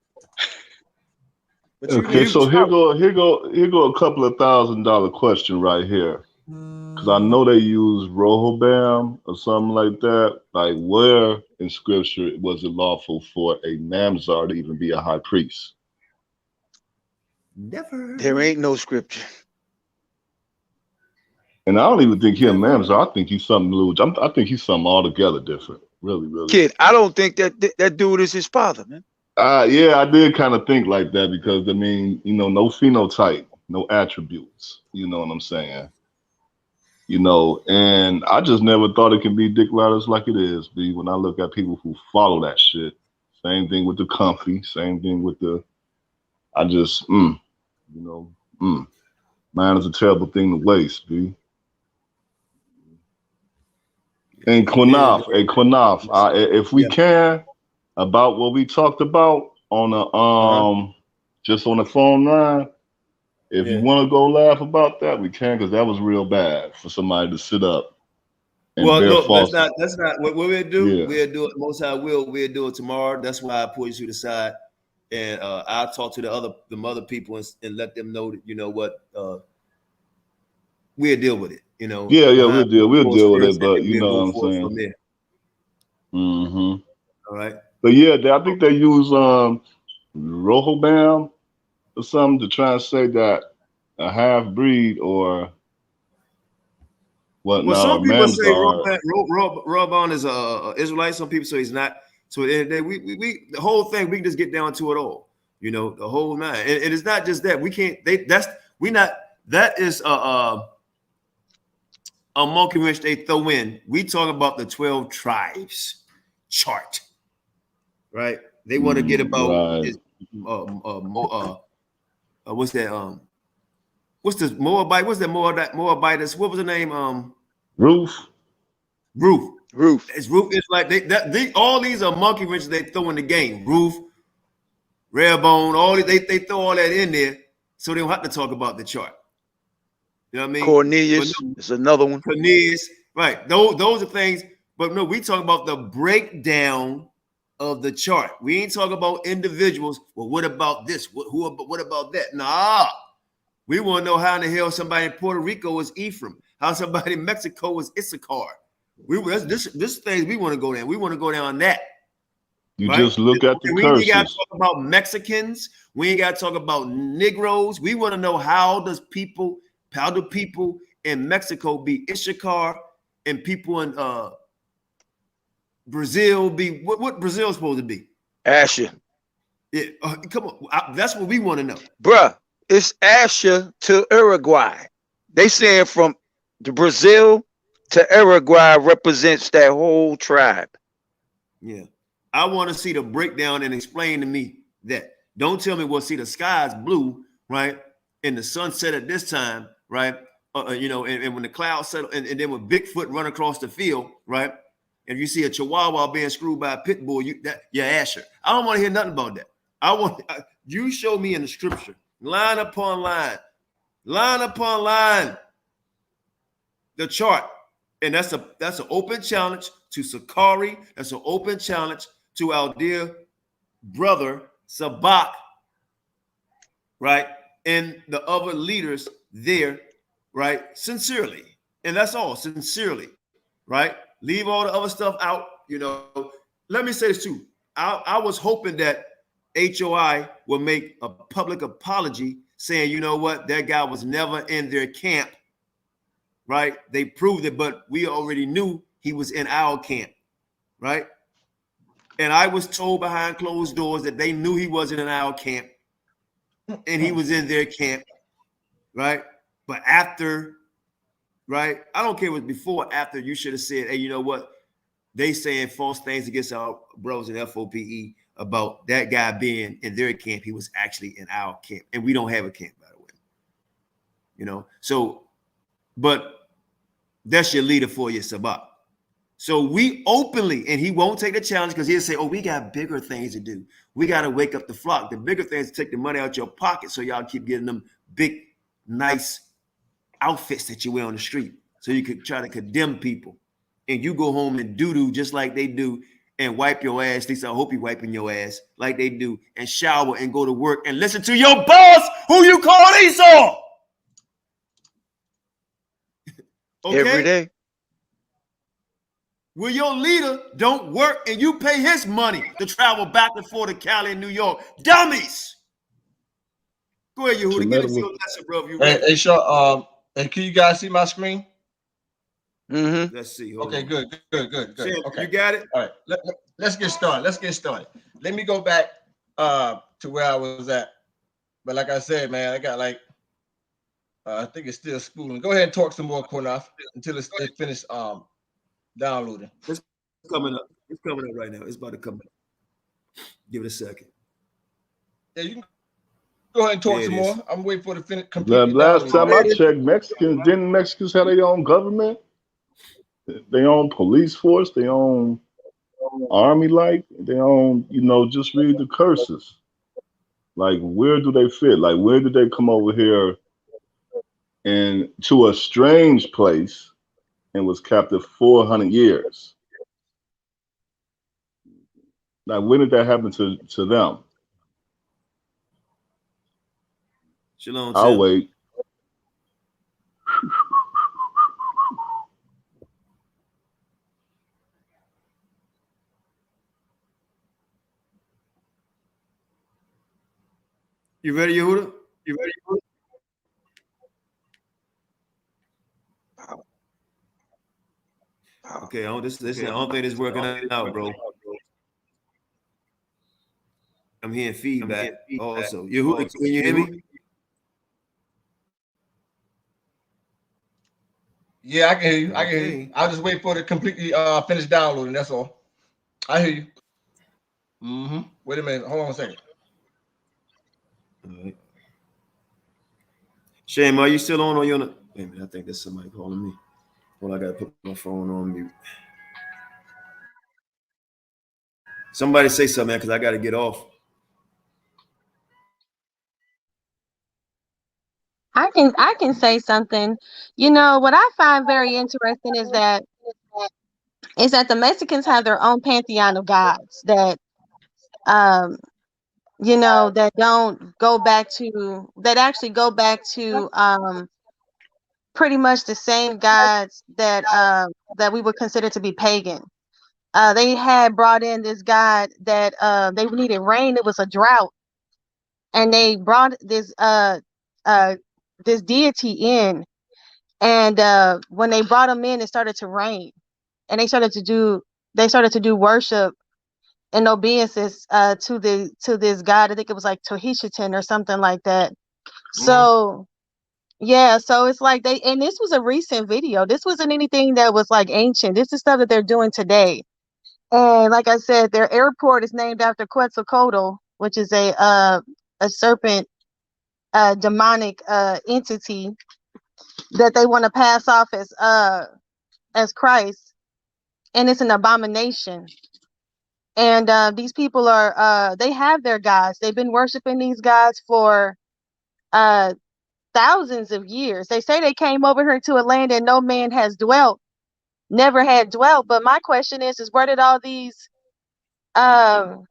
Okay, so here go a couple of $1,000 question right here. Because I know they use Rehoboam or something like that. Like, where in scripture was it lawful for a Namzar to even be a high priest? Never. There ain't no scripture. And I don't even think he's a Namzar. I think he's something I think he's something altogether different. Really, really. Kid, I don't think that dude is his father, man. Yeah, I did kind of think like that because, I mean, no phenotype, no attributes. You know what I'm saying? And I just never thought it can be dick riders like it is, B. When I look at people who follow that shit. Same thing with the comfy. Same thing with man is a terrible thing to waste, B. And Qanath, if we can, about what we talked about on just on the phone line, if you want to go laugh about that, we can, because that was real bad for somebody to sit up. And that's not what we'll do. Yeah. We'll do it. Most High we'll do it tomorrow. That's why I put you to the side, and I'll talk to the other people and let them know that we'll deal with it. We'll deal with it, but you know what I'm saying. From there. Mm-hmm. All right. But yeah, I think they use Rehoboam or something to try and say that a half breed or what? Well, No, some people say Mamzar. Robon is a Israelite. Some people say he's not. So we the whole thing, we can just get down to it all. You know, the whole nine. And it's not just that. We can't. That is a monkey wrench they throw in. We talk about the 12 tribes chart, right? They want to get about Right. what's that? What's this Moabite? What's that Moabitess? What was the name? Ruth. It's Ruth. It's like all these are monkey wrenches they throw in the game. Ruth, Rehoboam, all they throw all that in there so they don't have to talk about the chart. You know what I mean? Cornelius is another one. Cornelius, right? Those are things. But no, we talk about the breakdown of the chart. We ain't talking about individuals. Well, what about this? What about that? Nah. We want to know how in the hell somebody in Puerto Rico is Ephraim, how somebody in Mexico is Issachar. This things we want to go down. We want to go down that. You right? Just look at the we curses. We got to talk about Mexicans. We ain't got to talk about Negroes. We want to know how do people in Mexico be Issachar and people in Brazil be what Brazil is supposed to be? Asher. Yeah, come on. That's what we want to know. Bruh, it's Asher to Uruguay. They saying from the Brazil to Uruguay represents that whole tribe. Yeah. I want to see the breakdown and explain to me that. Don't tell me, well, see, the sky's blue, right? And the sun set at this time, right? You know, and when the clouds settle, and then when Bigfoot run across the field, right? If you see a chihuahua being screwed by a pit bull, you're Asher. I don't want to hear nothing about that. You show me in the scripture, line upon line, the chart. And that's an open challenge to Sacarii. That's an open challenge to our dear brother Sabak, right? And the other leaders there, right? Sincerely. And that's all, sincerely, right? Leave all the other stuff out, you know. Let me say this too. I was hoping that HOI will make a public apology saying, you know what, that guy was never in their camp, right? They proved it, but we already knew he was in our camp, right? And I was told behind closed doors that they knew he wasn't in our camp and he was in their camp, right? But after, right? I don't care if it was before or after, you should have said, hey, you know what? They saying false things against our bros in F.O.P.E about that guy being in their camp. He was actually in our camp. And we don't have a camp, by the way. You know? So, but that's your leader for your Sabak. So we openly, and he won't take the challenge because he'll say, oh, we got bigger things to do. We got to wake up the flock. The bigger things to take the money out your pocket so y'all keep getting them big, nice outfits that you wear on the street so you could try to condemn people. And you go home and doo-doo just like they do and wipe your ass. At least I hope you wiping your ass like they do and shower and go to work and listen to your boss who you call Esau. Okay? Every day. Well, your leader don't work and you pay his money to travel back and forth to Cali and New York. Dummies. Go ahead, Yehuda. Get into your lesson, bro. Hey, Shaw, and can you guys see my screen? Mm-hmm. Let's see. Okay, good. Sam, Okay. you got it? All right. Let's get started. Let me go back to where I was at. But like I said, man, I got I think it's still spooling. Go ahead and talk some more, Qanath, until it's finished downloading. It's coming up. It's coming up right now. It's about to come up. Give it a second. Yeah, you can go ahead and talk some more. I'm waiting for the finish. Last time I checked, didn't Mexicans have their own government? Their own police force, their own army, their own, just read the curses. Like, where do they fit? Like, where did they come over here and to a strange place and was captive 400 years? Like, when did that happen to them? Shalom, I'll wait. You ready, Yehuda? You ready? Okay, I don't think this is working out, bro. I'm hearing feedback also. Yehuda, can you hear me? Yeah, I can hear you. I can hear you. I'll just wait for it to completely finish downloading. That's all. I hear you. Mm-hmm. Wait a minute. Hold on a second. All right. Shame, are you still on or you're not? Wait a minute, I think there's somebody calling me. Well, I gotta put my phone on mute. Somebody say something, man, because I gotta get off. I can say something. You know, what I find very interesting is that the Mexicans have their own pantheon of gods that you know, that don't go back to, that actually go back to pretty much the same gods that that we would consider to be pagan. They had brought in this god that they needed rain. It was a drought, and they brought this deity in, and when they brought him in, it started to rain, and they started to do worship and obeisances to this god. I think it was like Tohishatan or something like that. So yeah, so it's like and this was a recent video. This wasn't anything that was like ancient. This is stuff that they're doing today. And like I said, their airport is named after Quetzalcoatl, which is a serpent, demonic entity that they want to pass off as Christ, and it's an abomination. And these people are they have their gods. They've been worshiping these gods for thousands of years. They say they came over here to a land that no man has never had dwelt. But my question is where did all these ziggurats,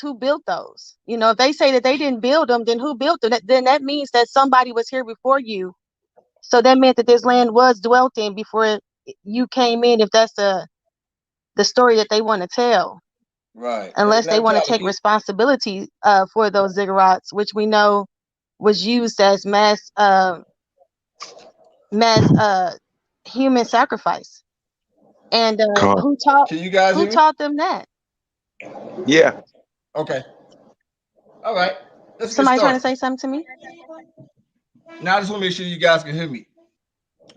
who built those? You know, if they say that they didn't build them, then who built them? Then that means that somebody was here before you. So that meant that this land was dwelt in before you came in, if that's the story that they want to tell. Right. Unless they want to take responsibility for those ziggurats, which we know was used as mass human sacrifice. And who taught them that? Yeah. Okay. All right. Let's Somebody trying to say something to me? Now I just want to make sure you guys can hear me.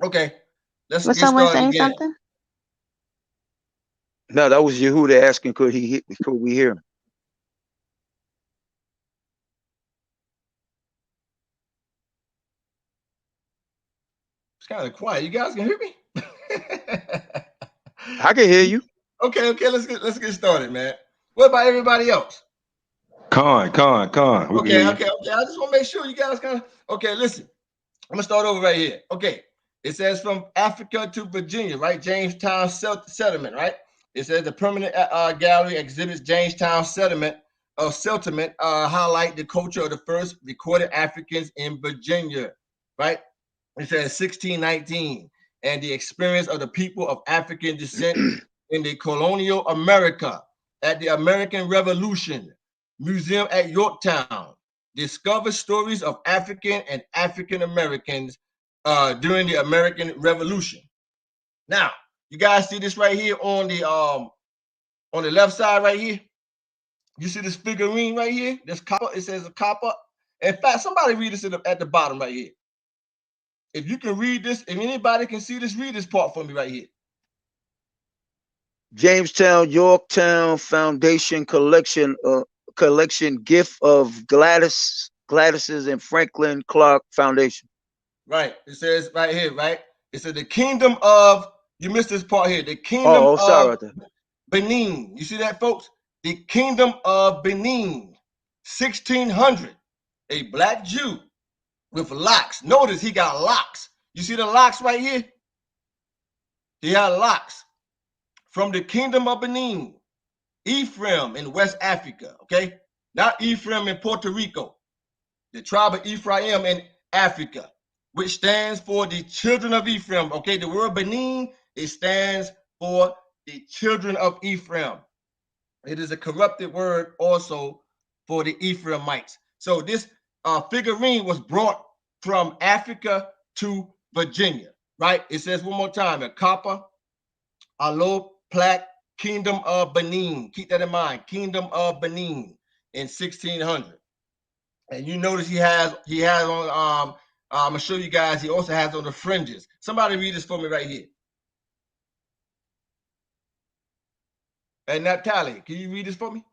Okay. Let's Was get someone started saying again. something? No, that was Yehuda asking, could we hear him? It's kind of quiet. You guys can hear me? I can hear you. Okay, let's get started, man. What about everybody else? Con. Okay. I just want to make sure you guys kind of. Okay, listen. I'm gonna start over right here. Okay, it says from Africa to Virginia, right? Jamestown settlement, right? It says the permanent gallery exhibits Jamestown settlement highlight the culture of the first recorded Africans in Virginia, right? It says 1619 and the experience of the people of African descent in the colonial America at the American Revolution Museum at Yorktown. Discover stories of African and African Americans during the American Revolution. Now, you guys see this right here on the left side right here. You see this figurine right here? This copper. It says a copper. In fact, somebody read this at the bottom right here. If you can read this, if anybody can see this, read this part for me right here. Jamestown, Yorktown Foundation collection gift of Gladys's and Franklin Clark Foundation. Right. It says right here, right? It says the kingdom of, you missed this part here, the kingdom of Benin. You see that, folks? The kingdom of Benin, 1600. A black Jew with locks. Notice he got locks. You see the locks right here? He had locks. From the kingdom of Benin, Ephraim in West Africa, okay? Not Ephraim in Puerto Rico. The tribe of Ephraim in Africa, which stands for the children of Ephraim, okay? The word Benin, it stands for the children of Ephraim. It is a corrupted word also for the Ephraimites. So this figurine was brought from Africa to Virginia, right? It says one more time, a copper, aloe plaque, Kingdom of Benin. Keep that in mind, Kingdom of Benin in 1600. And you notice he has on, I'm gonna show you guys, he also has on the fringes. Somebody read this for me right here. And Natalie, can you read this for me?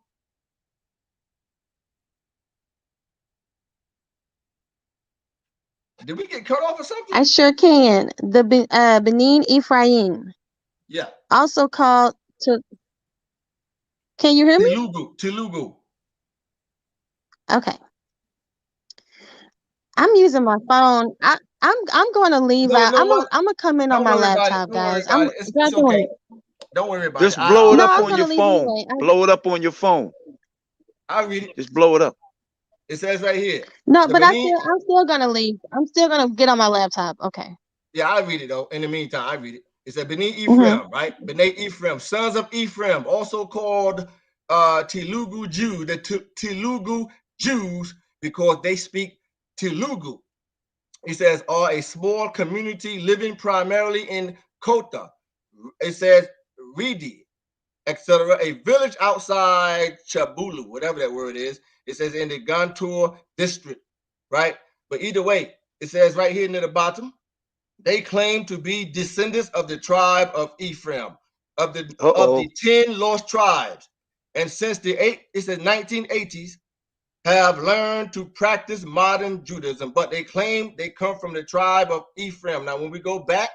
Did we get cut off or something? I sure can. The Benin Ephraim. Yeah. Also called to. Can you hear me? Telugu. Okay. I'm using my phone. I'm going to leave out. I'm gonna come in on my laptop, guys. It's okay. Don't worry about it. Just blow it up on your phone. Blow it up on your phone. I'll read it. Just blow it up. It says right here. No, but I'm still gonna leave. I'm still gonna get on my laptop. Okay. Yeah, I read it though. In the meantime, I read it. It said B'nai Ephraim, right? B'nai Ephraim, sons of Ephraim, also called Telugu Jew, the Telugu Jews, because they speak Telugu. It says are a small community living primarily in Kota. It says Ridi, etc. A village outside Chabulu, whatever that word is. It says in the Gantour district, right? But either way, it says right here near the bottom, they claim to be descendants of the tribe of Ephraim, of the 10 lost tribes. And since the 1980s, have learned to practice modern Judaism, but they claim they come from the tribe of Ephraim. Now, when we go back,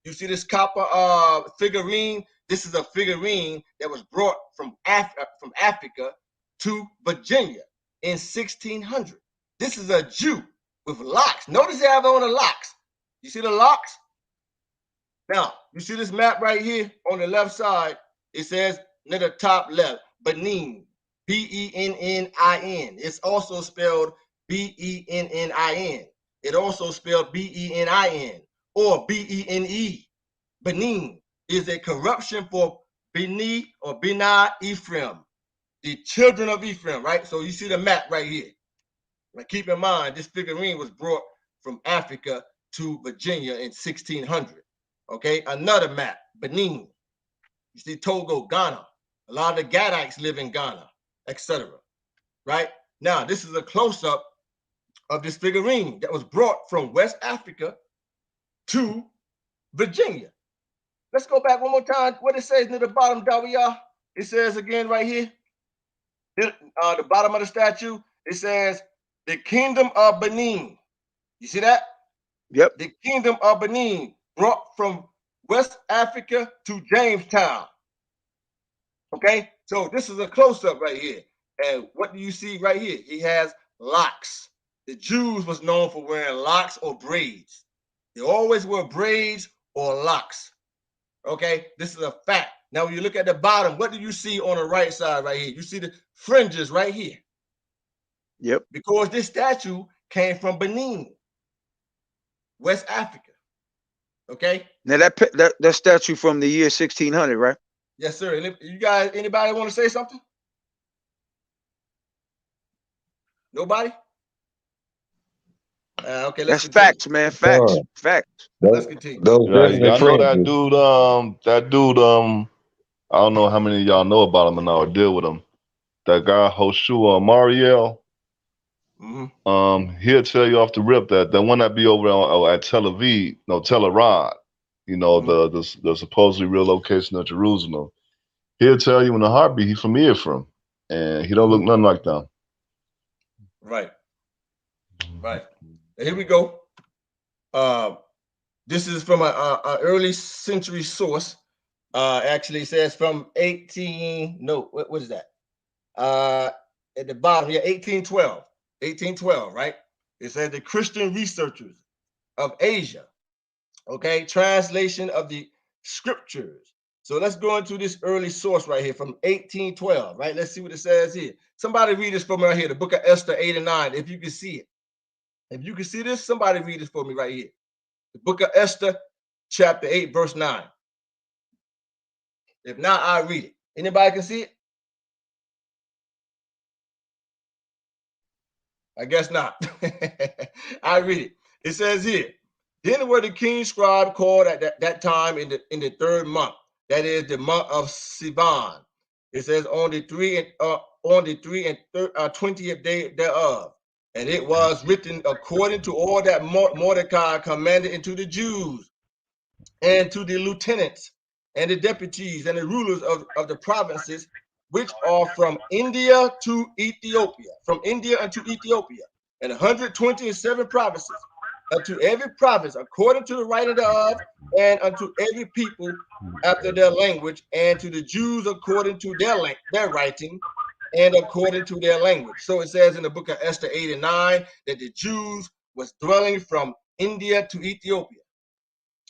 you see this copper figurine. This is a figurine that was brought from Africa to Virginia in 1600. This is a Jew with locks. Notice they have on the locks. You see the locks? Now, you see this map right here on the left side. It says near the top left, Benin, Bennin. It's also spelled Bennin. It also spelled Benin or Bene. Benin is a corruption for Beni or Beni Ephraim, the children of Ephraim, right? So you see the map right here. Now keep in mind, this figurine was brought from Africa to Virginia in 1600. Okay, another map, Benin. You see Togo, Ghana. A lot of the Gadites live in Ghana, etc. Right? Now, this is a close-up of this figurine that was brought from West Africa to Virginia. Let's go back one more time. What it says near the bottom, Dawiyah. It says again right here, the bottom of the statue, it says the Kingdom of Benin. You see that? Yep. The Kingdom of Benin brought from West Africa to Jamestown. Okay, so this is a close-up right here. And what do you see right here? He has locks. The Jews was known for wearing locks or braids. They always wear braids or locks. Okay, this is a fact. Now, when you look at the bottom, what do you see on the right side right here? You see the fringes right here. Yep. Because this statue came from Benin, West Africa. Okay. Now that statue from the year 1600, right? Yes, sir. You guys, anybody want to say something? Nobody? Okay, let's That's facts, man. Facts. Facts. Let's continue. I know that dude, I don't know how many of y'all know about him and or deal with him. That guy, Hoshua Mariel. He'll tell you off the rip that the one that be over at Tel Aviv, Tel Arad, the supposedly real location of Jerusalem. He'll tell you in a heartbeat he's from Ephraim, and he don't look nothing like them. Right. Here we go. This is from an early century source. Actually, it says from what is that? At the bottom, 1812. 1812, right? It said the Christian researchers of Asia. Okay, translation of the scriptures. So let's go into this early source right here from 1812, right? Let's see what it says here. Somebody read this for me right here, the book of Esther 8 and 9, if you can see it. If you can see this, somebody read this for me right here. The book of Esther, chapter 8, verse 9. If not, I'll read it. Anybody can see it? I guess not. I read it. It says here, then were the king's scribe called at that time in the 3rd month, that is the month of Sivan. It says on the 20th day thereof. And it was written according to all that Mordecai commanded unto the Jews, and to the lieutenants, and the deputies, and the rulers of the provinces, which are from India to Ethiopia, and 127 provinces, unto every province according to the writing thereof, and unto every people after their language, and to the Jews according to their writing, and according to their language. So it says in the book of Esther 8 and 9 that the Jews was dwelling from India to Ethiopia.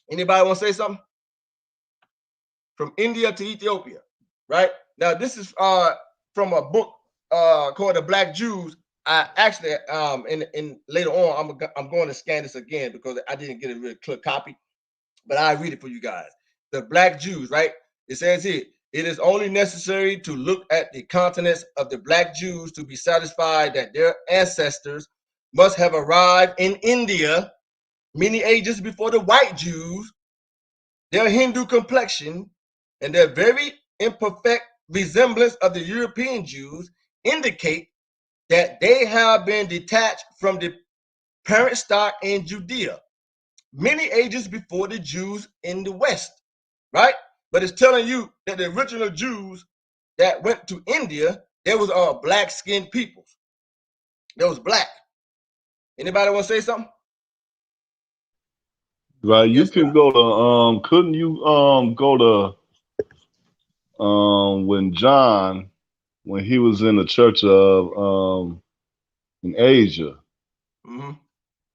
Anybody want to say something? From India to Ethiopia, right? Now this is from a book called The Black Jews. I actually in later on I'm going to scan this again because I didn't get a real clear copy, but I read it for you guys. The Black Jews, right? It says here, it is only necessary to look at the continents of the Black Jews to be satisfied that their ancestors must have arrived in India many ages before the white Jews. Their Hindu complexion and their very imperfect resemblance of the European Jews indicate that they have been detached from the parent stock in Judea many ages before the Jews in the West, right? But it's telling you that the original Jews that went to India, there was all black-skinned peoples. There was black. Anybody want to say something? Right, you can go to couldn't you go to when John, when he was in the church of in Asia,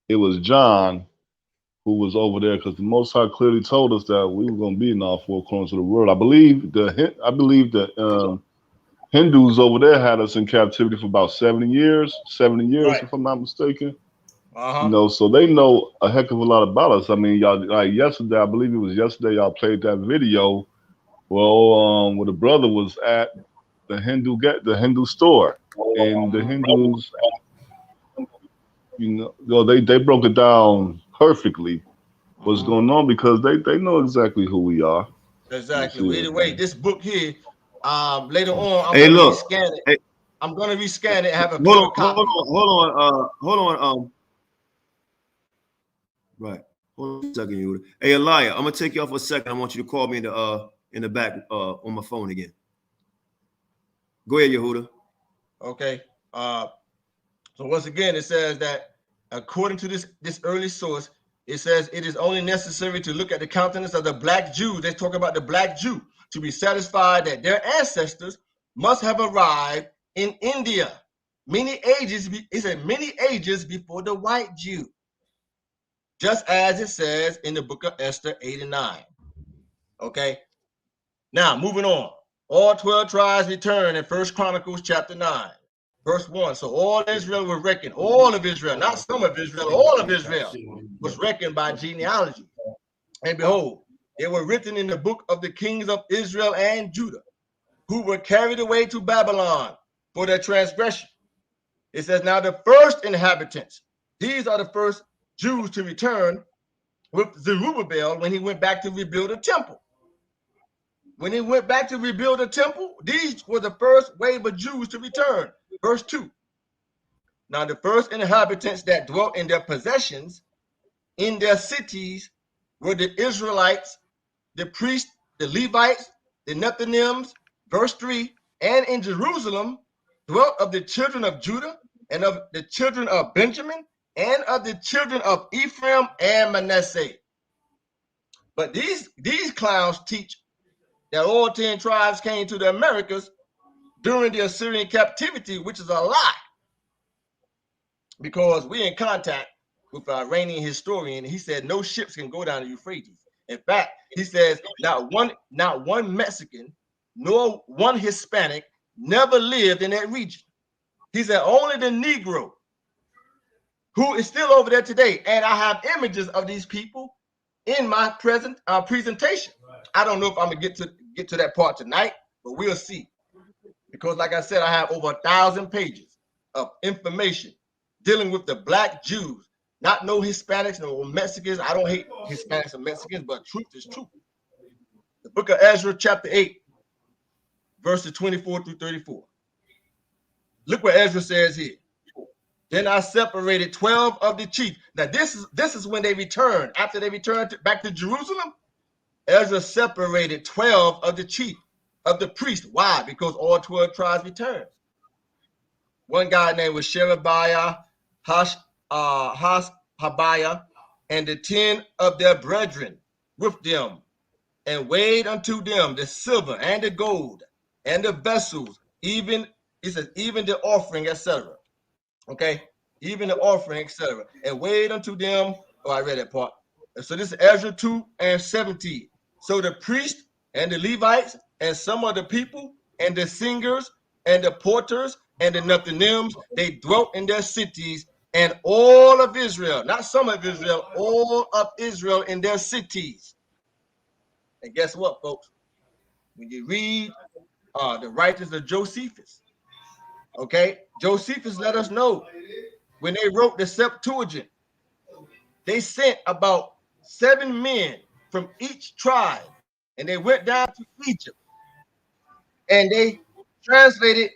it was John who was over there because the Most High clearly told us that we were going to be in all 4 corners of the world. I believe the Hindus over there had us in captivity for about 70 years, right, if I'm not mistaken. You know, so they know a heck of a lot about us. I mean, y'all, like yesterday, I believe it was yesterday, y'all played that video. Well, where the brother was at the Hindu store, and the Hindus, you know, they broke it down perfectly what's going on because they know exactly who we are. Exactly. Well, either way, this book here, later on, I'm going to rescan it. Hey, I'm going to rescan it and have a clear copy. Hold on. Right. Hold on a second, Yehuda. Hey, Elijah, I'm gonna take you off for a second. I want you to call me in the back on my phone again. Go ahead, Yehuda. Okay. So once again, it says that according to this early source, it says it is only necessary to look at the countenance of the black Jews. They talk about the black Jew to be satisfied that their ancestors must have arrived in India many ages. It said many ages before the white Jew, just as it says in the book of Esther 8 and 9. Okay. Now moving on. All 12 tribes return in 1 Chronicles chapter 9. Verse 1. So all Israel were reckoned, all of Israel, not some of Israel, all of Israel was reckoned by genealogy. And behold, they were written in the book of the kings of Israel and Judah, who were carried away to Babylon for their transgression. It says, now the first inhabitants, these are the first Jews to return with Zerubbabel when he went back to rebuild a temple. When he went back to rebuild a temple, these were the first wave of Jews to return. Verse 2. Now the first inhabitants that dwelt in their possessions, in their cities, were the Israelites, the priests, the Levites, the Nethinims. Verse 3. And in Jerusalem dwelt of the children of Judah, and of the children of Benjamin, and of the children of Ephraim and Manasseh. But these clowns teach that all 10 tribes came to the Americas during the Assyrian captivity, which is a lie. Because we're in contact with an Iranian historian, he said no ships can go down the Euphrates. In fact, he says not one Mexican nor one Hispanic never lived in that region. He said only the Negro, who is still over there today. And I have images of these people in my present presentation. I don't know if I'm gonna get to that part tonight, but we'll see. Because like I said, I have over 1,000 pages of information dealing with the black Jews, not no Hispanics, no Mexicans. I don't hate Hispanics and Mexicans, but truth is truth. The book of Ezra, chapter 8, verses 24 through 34. Look what Ezra says here. Then I separated 12 of the chiefs. Now this is when they returned. After they returned back to Jerusalem, Ezra separated 12 of the chief of the priests. Why? Because all 12 tribes returned. One guy named was Sherebiah, Habiah, and the 10 of their brethren with them, and weighed unto them the silver and the gold and the vessels, even it says even the offering, etc. Okay, even the offering, etc. And weighed unto them. Oh, I read that part. So this is Ezra 2 and 17. So the priest and the Levites and some of the people and the singers and the porters and the Nethinims, they dwelt in their cities, and all of Israel, not some of Israel, all of Israel in their cities. And guess what, folks? When you read the writings of Josephus, okay, Josephus let us know when they wrote the Septuagint, they sent about 7 men from each tribe, and they went down to Egypt, and they translated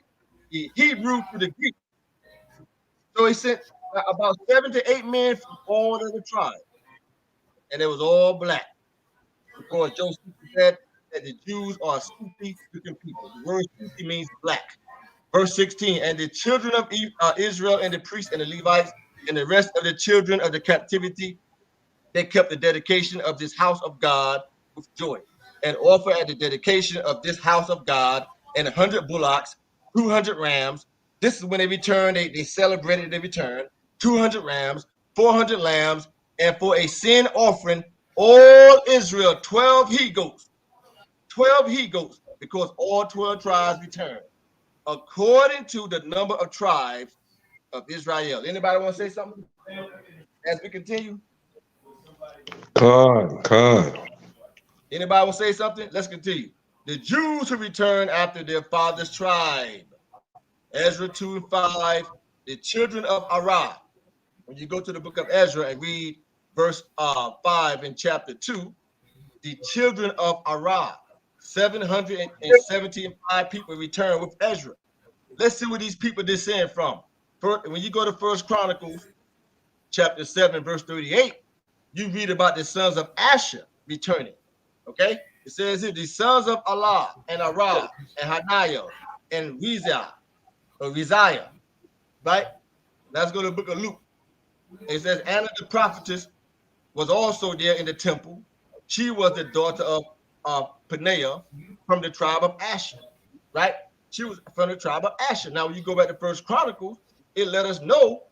the Hebrew to the Greek. So he sent about 7 to 8 men from all of the tribes, and it was all black. Because Joseph said that the Jews are Sufi-looking people. The word Sufi means black. Verse 16, and the children of Israel and the priests and the Levites and the rest of the children of the captivity, they kept the dedication of this house of God with joy, and offer at the dedication of this house of God 100 bullocks, 200 rams. This is when they returned. They celebrated their return. 200 rams, 400 lambs, and for a sin offering, all Israel 12 he-goats. 12 he-goats, because all 12 tribes returned, according to the number of tribes of Israel. Anybody want to say something as we continue? God. Anybody will say something? Let's continue. The Jews who returned after their father's tribe. Ezra 2 and 5. The children of Arad. When you go to the book of Ezra and read verse 5 in chapter 2, the children of Arad, 775 people returned with Ezra. Let's see where these people descend from. First, when you go to 1 Chronicles chapter 7, verse 38, you read about the sons of Asher returning. Okay, it says here the sons of Allah and Arad and Hananiah and Rizaiah, right? Let's go to the book of Luke. It says Anna the prophetess was also there in the temple. She was the daughter of Peninnah from the tribe of Asher, right? She was from the tribe of Asher. Now, when you go back to 1 Chronicles, it let us know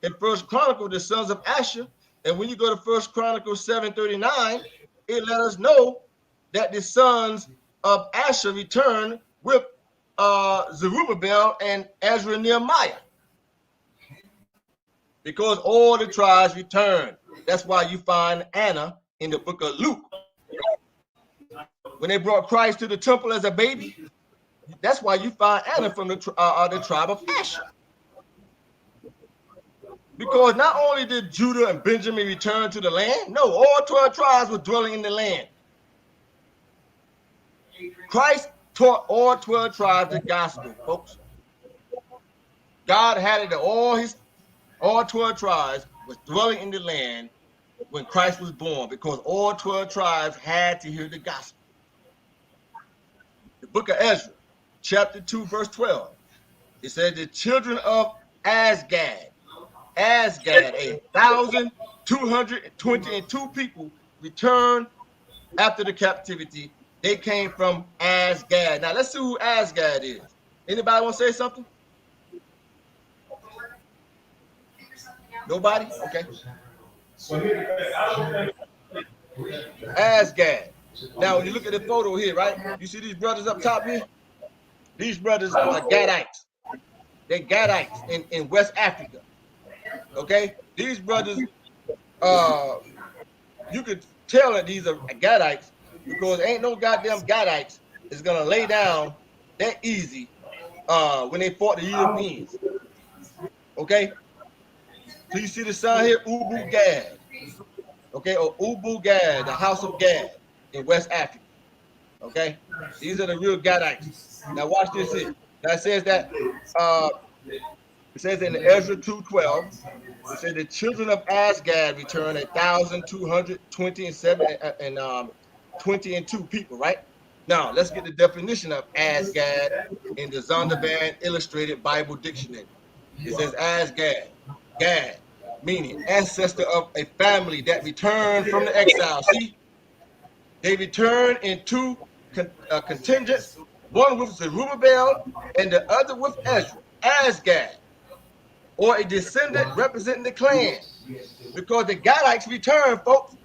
in 1 Chronicles the sons of Asher, and when you go to 1 Chronicles 7:39, it let us know that the sons of Asher returned with Zerubbabel and Ezra and Nehemiah, because all the tribes returned. That's why you find Anna in the book of Luke. When they brought Christ to the temple as a baby, that's why you find Anna from the tribe of Asher. Because not only did Judah and Benjamin return to the land, no, all 12 tribes were dwelling in the land. Christ taught all 12 tribes the gospel, folks. God had it that all 12 tribes was dwelling in the land when Christ was born, because all 12 tribes had to hear the gospel. The book of Ezra, chapter 2, verse 12, it says the children of Asgad, 1,222 people returned after the captivity. They came from Asgad. Now let's see who Asgad is. Anybody want to say something? Nobody? Okay. Asgad. Now when you look at the photo here, right? You see these brothers up top here? These brothers are Gadites. They're Gadites in West Africa. Okay? These brothers, you could tell that these are Gadites, because ain't no goddamn Gadites is gonna lay down that easy when they fought the Europeans. Okay? So you see the sign here, Ubu Gad. Okay, or Ubu Gad, the house of Gad in West Africa. Okay, these are the real Gadites. Now watch this here. Now it says that it says in Ezra 2:12, it says the children of Asgad returned 1,227 and 20 and 2 people, right? Now let's get the definition of Asgad in the Zondervan Illustrated Bible Dictionary. It says Asgad, Gad, meaning ancestor of a family that returned from the exile. See, they returned in 2 contingents, one with Zerubbabel and the other with Ezra, Asgad, or a descendant representing the clan, because the Gadites returned, folks,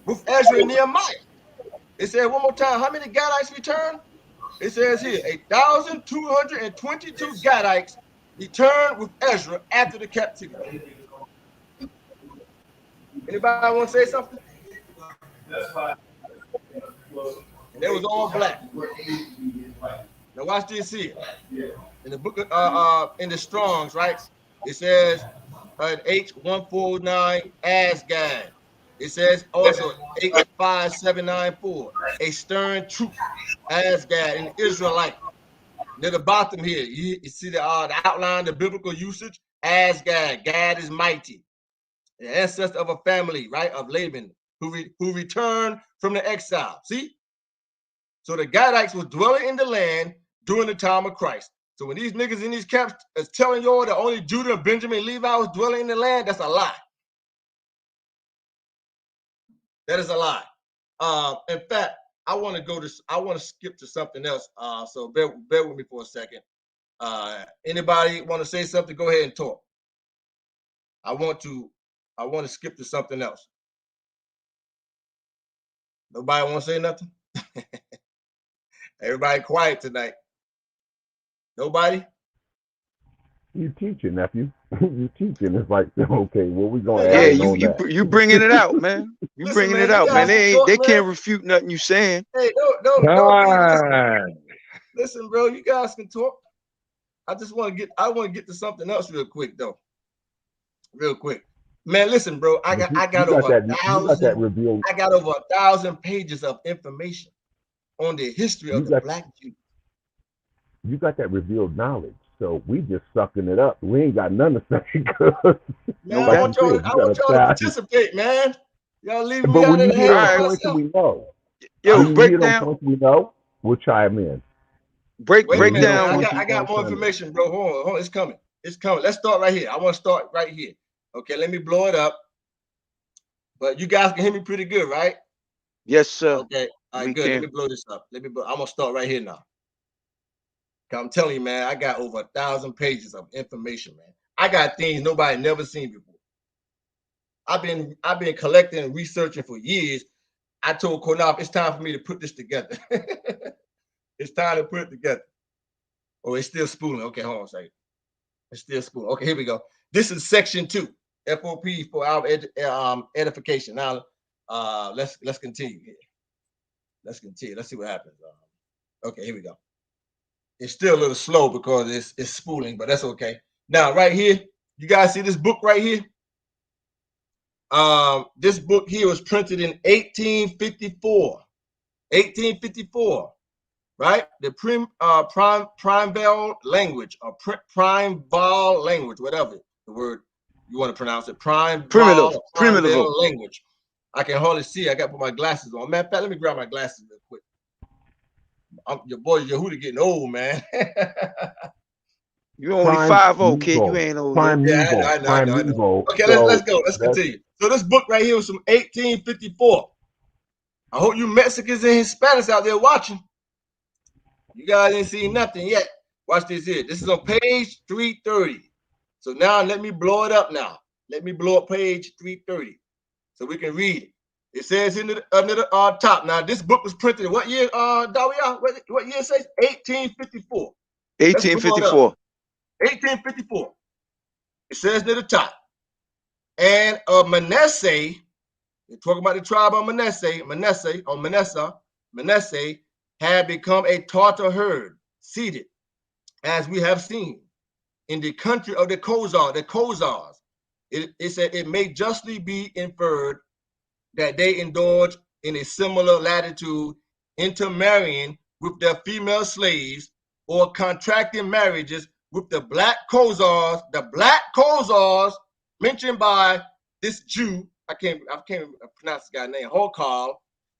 with Ezra and Nehemiah. It said one more time, how many Gadites returned? It says here, 1,222 Gadites returned with Ezra after the captivity. Anybody want to say something? And they was all black. Now watch this here. In the book of in the Strongs, right? It says H1409 Asgad. It says also 85794, a stern troop, Asgad, an Israelite. Near the bottom here, you see the outline, the biblical usage. Asgad, Gad is mighty, the ancestor of a family, right, of Laban, who returned from the exile. See, so the Gadites was dwelling in the land during the time of Christ. So when these niggas in these camps is telling y'all that only Judah, Benjamin, and Levi was dwelling in the land, that's a lie. That is a lie. In fact, I want to skip to something else. So bear with me for a second. Anybody want to say something? Go ahead and talk. I want to skip to something else. Nobody want to say nothing? Everybody quiet tonight. Nobody? You teaching, nephew. You teaching. It's like, okay, well, we going to you bringing it out, man. You Listen, bringing man, it out, man. They man. can't refute nothing you saying. Hey, don't listen, bro. You guys can talk. I want to get to something else real quick, though. Real quick, man. Listen, bro. I got over 1,000 pages of information on the history of the Black Jews. You got that revealed knowledge, so we just sucking it up. We ain't got none to say. Man, I want y'all to participate, man. Y'all leave me out of the hands. We know. Yo, break down. We know. We'll chime in. Break down. I got more information, bro. Hold on. It's coming. Let's start right here. I want to start right here. Okay, let me blow it up. But you guys can hear me pretty good, right? Yes, sir. Okay. All right, good. Let me blow this up. I'm gonna start right here now. I'm telling you, man, I got over 1,000 pages of information, man. I got things nobody never seen before. I've been collecting and researching for years. I told Qanath, it's time for me to put this together. It's time to put it together. Oh, it's still spooling. Okay, hold on a second. It's still spooling. Okay, here we go. This is section 2, F.O.P.E for our edification. Now, let's continue here. Let's continue. Let's see what happens. Okay, here we go. It's still a little slow because it's spooling, but that's okay. Now, right here, you guys see this book right here? This book here was printed in 1854. 1854, right? The Primeval language, or Primeval language, whatever the word you want to pronounce it. Primitive language. I can hardly see. I got to put my glasses on. Matter of fact, let me grab my glasses real quick. Your boy Yehuda getting old, man. You only 5'0", kid. You ain't old yet. Yeah, I know. Okay, let's go. Let's continue. So this book right here was from 1854. I hope you Mexicans and Hispanics out there watching. You guys ain't seen nothing yet. Watch this here. This is on page 330. So now let me blow it up now. Let me blow up page 330 so we can read it. It says in the top. Now, this book was printed in what year, Dawiyah? What year it says? 1854. 1854. 1854. It says near the top. And Manasseh, they talk about the tribe of Manasseh had become a Tartar herd, seated, as we have seen, in the country of the Khazars. It said it may justly be inferred that they indulge in a similar latitude, intermarrying with their female slaves or contracting marriages with the black Khazars mentioned by this Jew. I can't pronounce this guy's name. Hokal,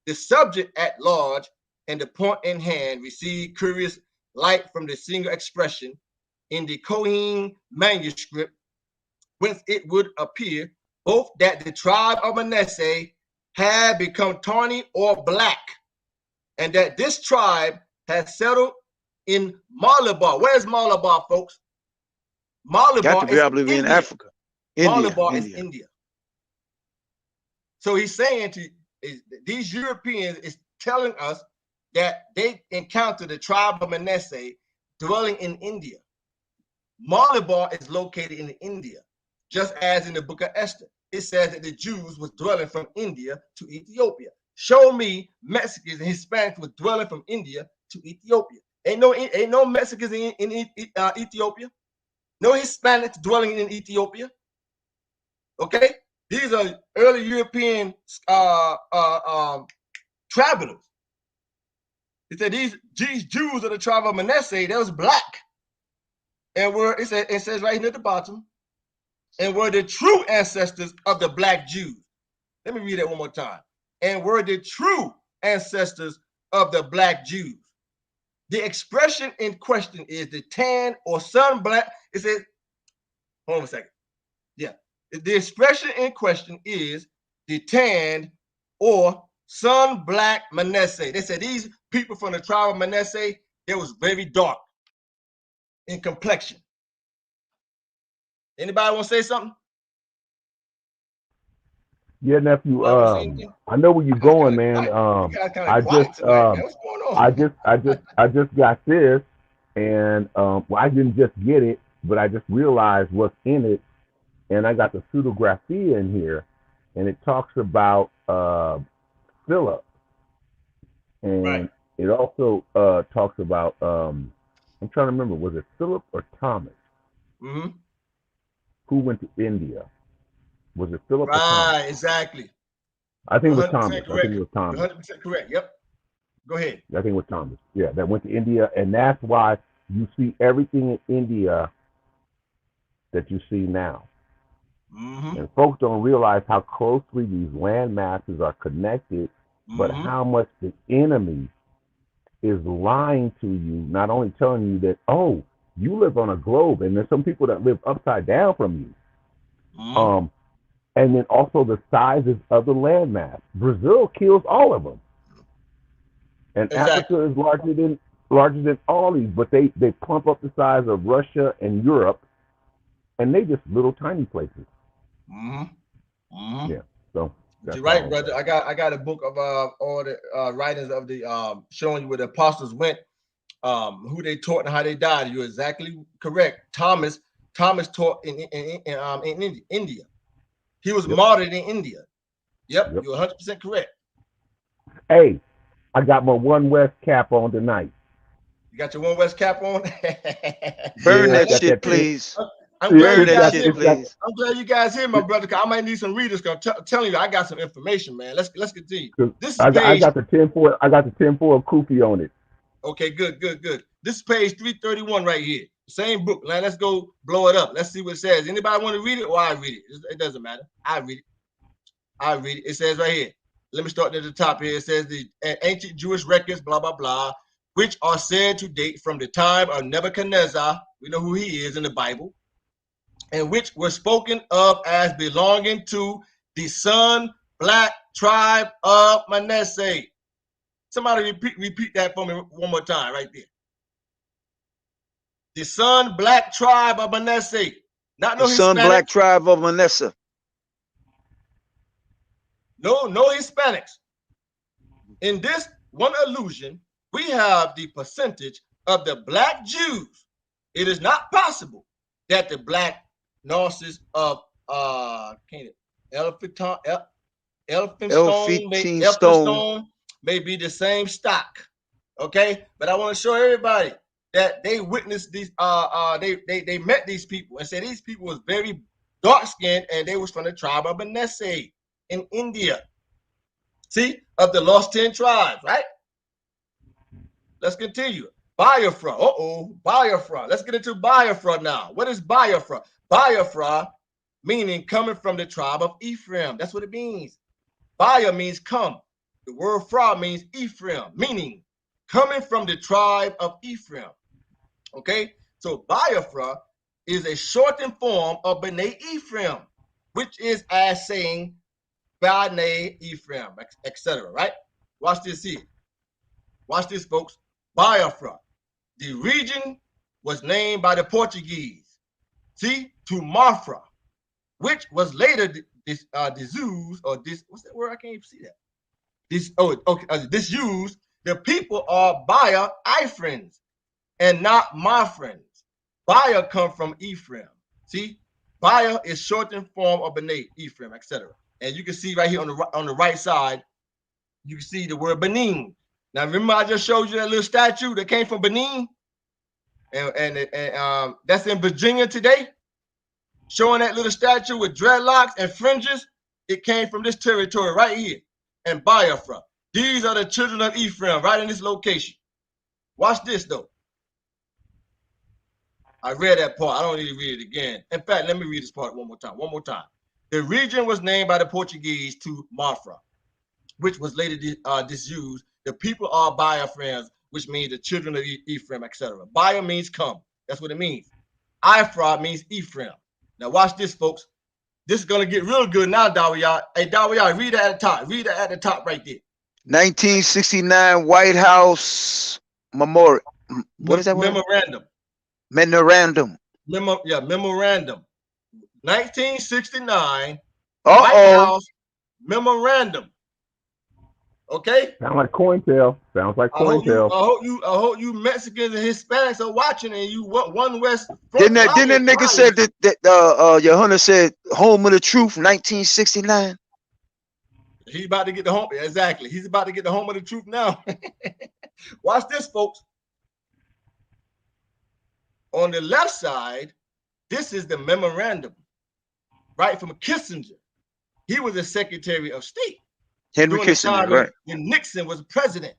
the subject at large and the point in hand received curious light from the single expression in the Kohen manuscript, whence it would appear both that the tribe of Manasseh had become tawny or black, and that this tribe has settled in Malabar. Where's Malabar, folks? Malabar is India. In Africa. Malabar is India. So he's saying to these Europeans is telling us that they encountered the tribe of Manasseh dwelling in India. Malabar is located in India, just as in the book of Esther. It says that the Jews was dwelling from India to Ethiopia. Show me Mexicans and Hispanics was dwelling from India to Ethiopia. Ain't no Mexicans in Ethiopia. No Hispanics dwelling in Ethiopia. Okay, these are early European travelers. It said these Jews of the tribe of Manasseh, they was black, and it says right here at the bottom, and were the true ancestors of the black Jews. Let me read that one more time. And were the true ancestors of the black Jews. The expression in question is the tan or sun black. It says, hold on a second. Yeah. The expression in question is the tanned or sun black Manasseh. They said these people from the tribe of Manasseh, they was very dark in complexion. Anybody want to say something? Yeah, nephew. I know where you're going, man. I just got this, and well, I didn't just get it, but I just realized what's in it, and I got the pseudographia in here, and it talks about Philip, and it also talks about I'm trying to remember, was it Philip or Thomas? Mm-hmm. Who went to India? Was it Philip? Right, exactly. I think it was Thomas. Correct. I think it was Thomas. 100% correct. Yep. Go ahead. I think it was Thomas. Yeah, that went to India, and that's why you see everything in India that you see now. Mm-hmm. And folks don't realize how closely these land masses are connected, but how much the enemy is lying to you, not only telling you that, oh, you live on a globe, and there's some people that live upside down from you. And then also the sizes of the landmass. Brazil kills all of them, and Africa is larger than all these. But they plump up the size of Russia and Europe, and they just little tiny places. Yeah. So you're right, brother. I got a book of all the writings of the showing you where the apostles went, who they taught and how they died. You're exactly correct. Thomas taught in India. He was martyred in India. Yep. You're 100% correct. Hey, I got my One West cap on tonight. You got your One West cap on? Burn that shit, please. I'm glad you guys here, my brother. I might need some readers. I'm telling you, I got some information, man. Let's continue. This is I got the 10-4. I got the 10-4 of Kufi on it. Okay, good. This is page 331 right here. Same book. Now let's go blow it up. Let's see what it says. Anybody want to read it, or I read it? It doesn't matter. I read it. It says right here. Let me start at the top here. It says the ancient Jewish records, blah blah blah, which are said to date from the time of Nebuchadnezzar. We know who he is in the Bible, and which were spoken of as belonging to the sun black tribe of Manasseh. Somebody repeat that for me one more time, right there. The sun black tribe of Manasseh. Not no Hispanic. Sun black tribe of Manasseh. No Hispanics. In this one allusion, we have the percentage of the black Jews. It is not possible that the black nurses of Elphinstone may be the same stock. Okay, but I want to show everybody that they witnessed these. They met these people and said these people was very dark skinned, and they was from the tribe of Manasseh in India. See, of the lost 10 tribes, right? Let's continue. Biafra. Biafra. Let's get into Biafra now. What is Biafra? Biafra meaning coming from the tribe of Ephraim. That's what it means. Bia means come. The word fra means Ephraim, meaning coming from the tribe of Ephraim. Okay, so Biafra is a shortened form of B'nai Ephraim, which is as saying B'nai Ephraim, etc. Right? Watch this here. Watch this, folks. Biafra. The region was named by the Portuguese. See, to Marfra, which was later disused, or this, what's that word? I can't even see that. Disused. The people are Bia Ephraim and not my friends. Bia come from Ephraim. See, Bia is shortened form of B'nai Ephraim, etc. And you can see right here on the right side, you can see the word Benin. Now remember, I just showed you that little statue that came from Benin, and that's in Virginia today. Showing that little statue with dreadlocks and fringes, it came from this territory right here, and Biafra. These are the children of Ephraim, right in this location. Watch this though. I read that part. I don't need to read it again. In fact, let me read this part one more time. The region was named by the Portuguese to Marfra, which was later disused. The people are Biafrans, which means the children of Ephraim, etc. Bia means come. That's what it means. Ephra means Ephraim. Now watch this, folks. This is going to get real good now, Dawiyah. Hey, Dawiyah, read that at the top. Read that at the top right there. 1969 White House Memorial. What is that word? Memorandum. Memorandum. 1969 White House Memorandum. Okay. Sounds like COINTEL. I hope you Mexicans and Hispanics are watching, and you one West. Didn't that nigga said that your hunter said home of the truth 1969? He's about to get the home. Exactly. He's about to get the home of the truth now. Watch this, folks. On the left side, this is the memorandum, right, from Kissinger. He was the Secretary of State. Henry Kissinger, right? When Nixon was president.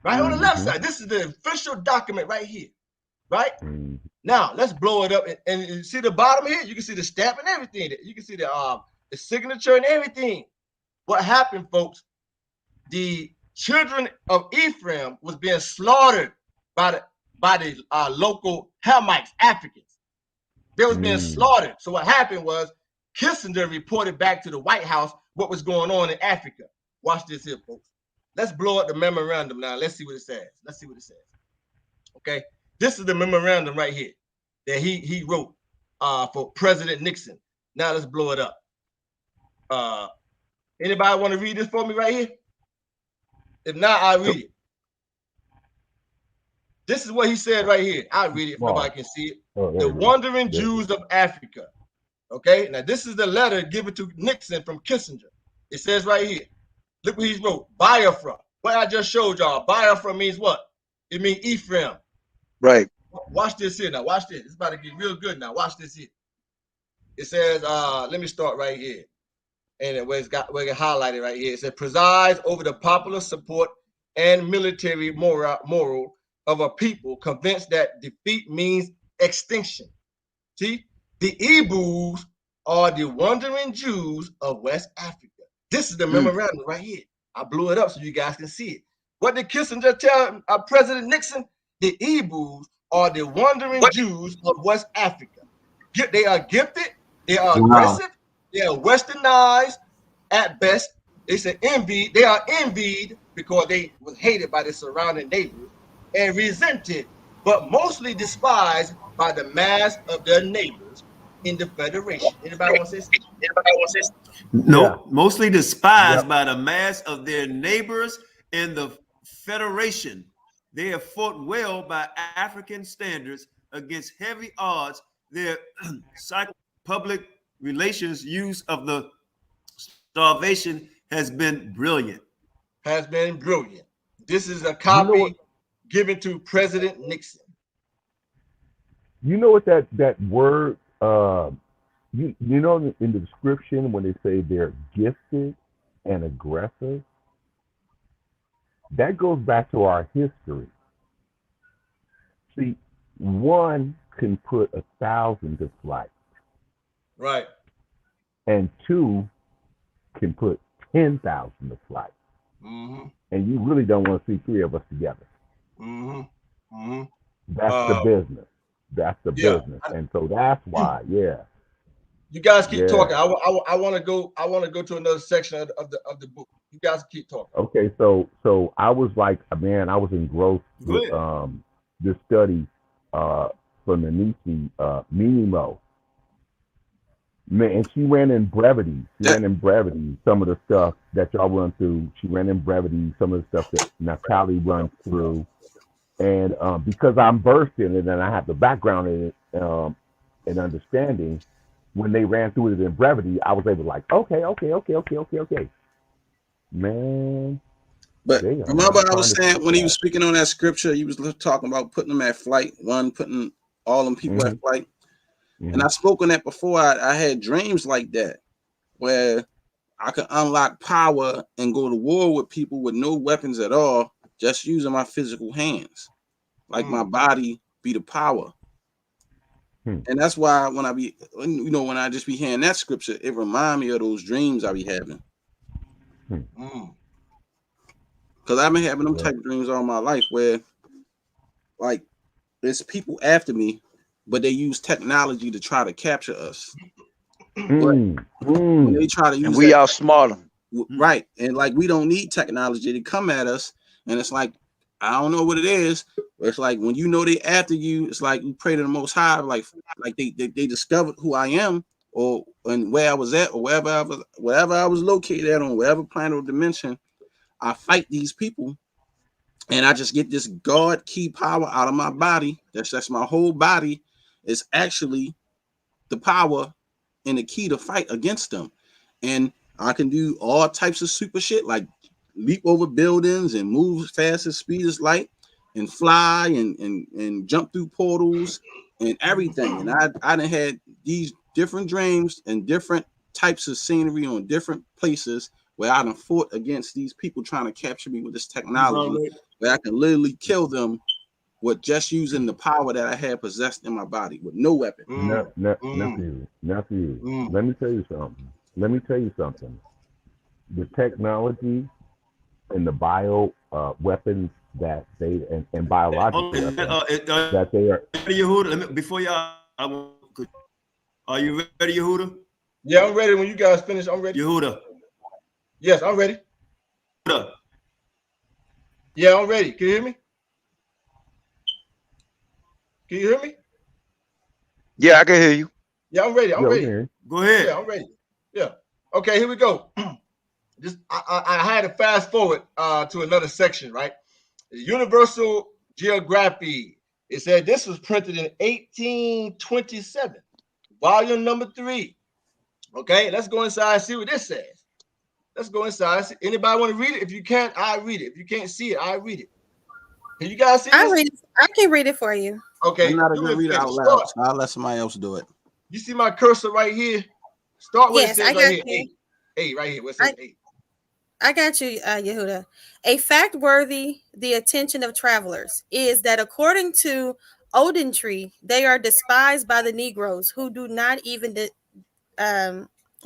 Right on the left side. This is the official document right here. Right? Now, let's blow it up. And you see the bottom here? You can see the stamp and everything. You can see the signature and everything. What happened, folks? The children of Ephraim was being slaughtered by the local Hamites, Africans. They was being slaughtered. So what happened was Kissinger reported back to the White House what was going on in Africa. Watch this here, folks. Let's blow up the memorandum now. Let's see what it says. Okay, this is the memorandum right here that he wrote for President Nixon. Now let's blow it up. Anybody want to read this for me right here? If not, I'll read it. This is what he said right here. I'll read it if nobody can see it. The wandering Jews of Africa. Okay, now this is the letter given to Nixon from Kissinger. It says right here. Look what he wrote. Biafra. What I just showed y'all. Biafra means what? It means Ephraim. Right. Watch this here now. Watch this. It's about to get real good now. Watch this here. It says, let me start right here. And where it highlighted right here. It says, presides over the popular support and military moral of a people convinced that defeat means extinction. See? The Ebus are the wandering Jews of West Africa. This is the memorandum right here. I blew it up so you guys can see it. What did Kissinger tell President Nixon? The Ebus are the wandering Jews of West Africa. They are gifted. They are aggressive. They are westernized at best. They said envied. They are envied because they was hated by the surrounding neighbors and resented, but mostly despised by the mass of their neighbors in the Federation. Anybody want to say something? No, mostly despised by the mass of their neighbors in the Federation. They have fought well by African standards against heavy odds. Their public relations use of the starvation has been brilliant. This is a copy given to President Nixon. You know what that word You know, in the description when they say they're gifted and aggressive, that goes back to our history. See, one can put 1,000 to flight, Right. and two can put 10,000 to flight. Mm-hmm. And you really don't want to see three of us together. Mm-hmm. Mm-hmm. That's the business. That's the business, and so that's why, You guys keep talking. I want to go. I want to go to another section of the book. You guys keep talking. Okay, so I was like, man, I was engrossed with this study from the Nisi Minimo. Man, and she ran in brevity. Some of the stuff that y'all run through. She ran in brevity. Some of the stuff that Natalie runs through. And because I'm versed in it and I have the background in it and understanding, when they ran through it in brevity, I was able to like, okay. Man. But remember I was saying when he was speaking on that scripture, he was talking about putting them at flight, putting all them people at flight. And I spoke on that before. I had dreams like that where I could unlock power and go to war with people with no weapons at all, just using my physical hands. Like my body be the power. And that's why when I just be hearing that scripture, it remind me of those dreams I be having. Because I've been having them type of dreams all my life where like there's people after me, but they use technology to try to capture us. When they try to use and we outsmart them. Right. And like we don't need technology to come at us. And it's like, I don't know what it is. But it's like when you know they after you, it's like you pray to the Most High, like they discovered who I am and where I was at or wherever I was located at on whatever planet or dimension. I fight these people and I just get this God key power out of my body. That's my whole body is actually the power and the key to fight against them. And I can do all types of super shit like leap over buildings and move fast as speed as light and fly and jump through portals and everything. And I done had these different dreams and different types of scenery on different places where I done fought against these people trying to capture me with this technology where I can literally kill them with just using the power that I had possessed in my body with no weapon. Nephew, let me tell you something. The technology and the bio weapons that they and biological weapons that they are. Yehuda, before y'all, are you ready, Yehuda? Yeah, I'm ready. When you guys finish, I'm ready. Yehuda. Yes, I'm ready. Yehuda. Yeah, I'm ready. Can you hear me? Can you hear me? Yeah, I can hear you. Yeah, I'm ready. I'm ready. Go ahead. Yeah, I'm ready. Yeah. Okay, here we go. I had to fast forward to another section, right? The Universal Geography. It said this was printed in 1827, volume number 3. Okay, let's go inside and see what this says. Let's go inside. Anybody want to read it? If you can't, I'll read it. If you can't see it, I'll read it. Can you guys see this? I can read it for you. Okay. I'm not a good reader out loud, so I'll let somebody else do it. You see my cursor right here? Start with it says right here. You. 8 right here. What's it? 8. I got you, Yehuda. A fact worthy the attention of travelers is that according to Odentree, they are despised by the Negroes who do not even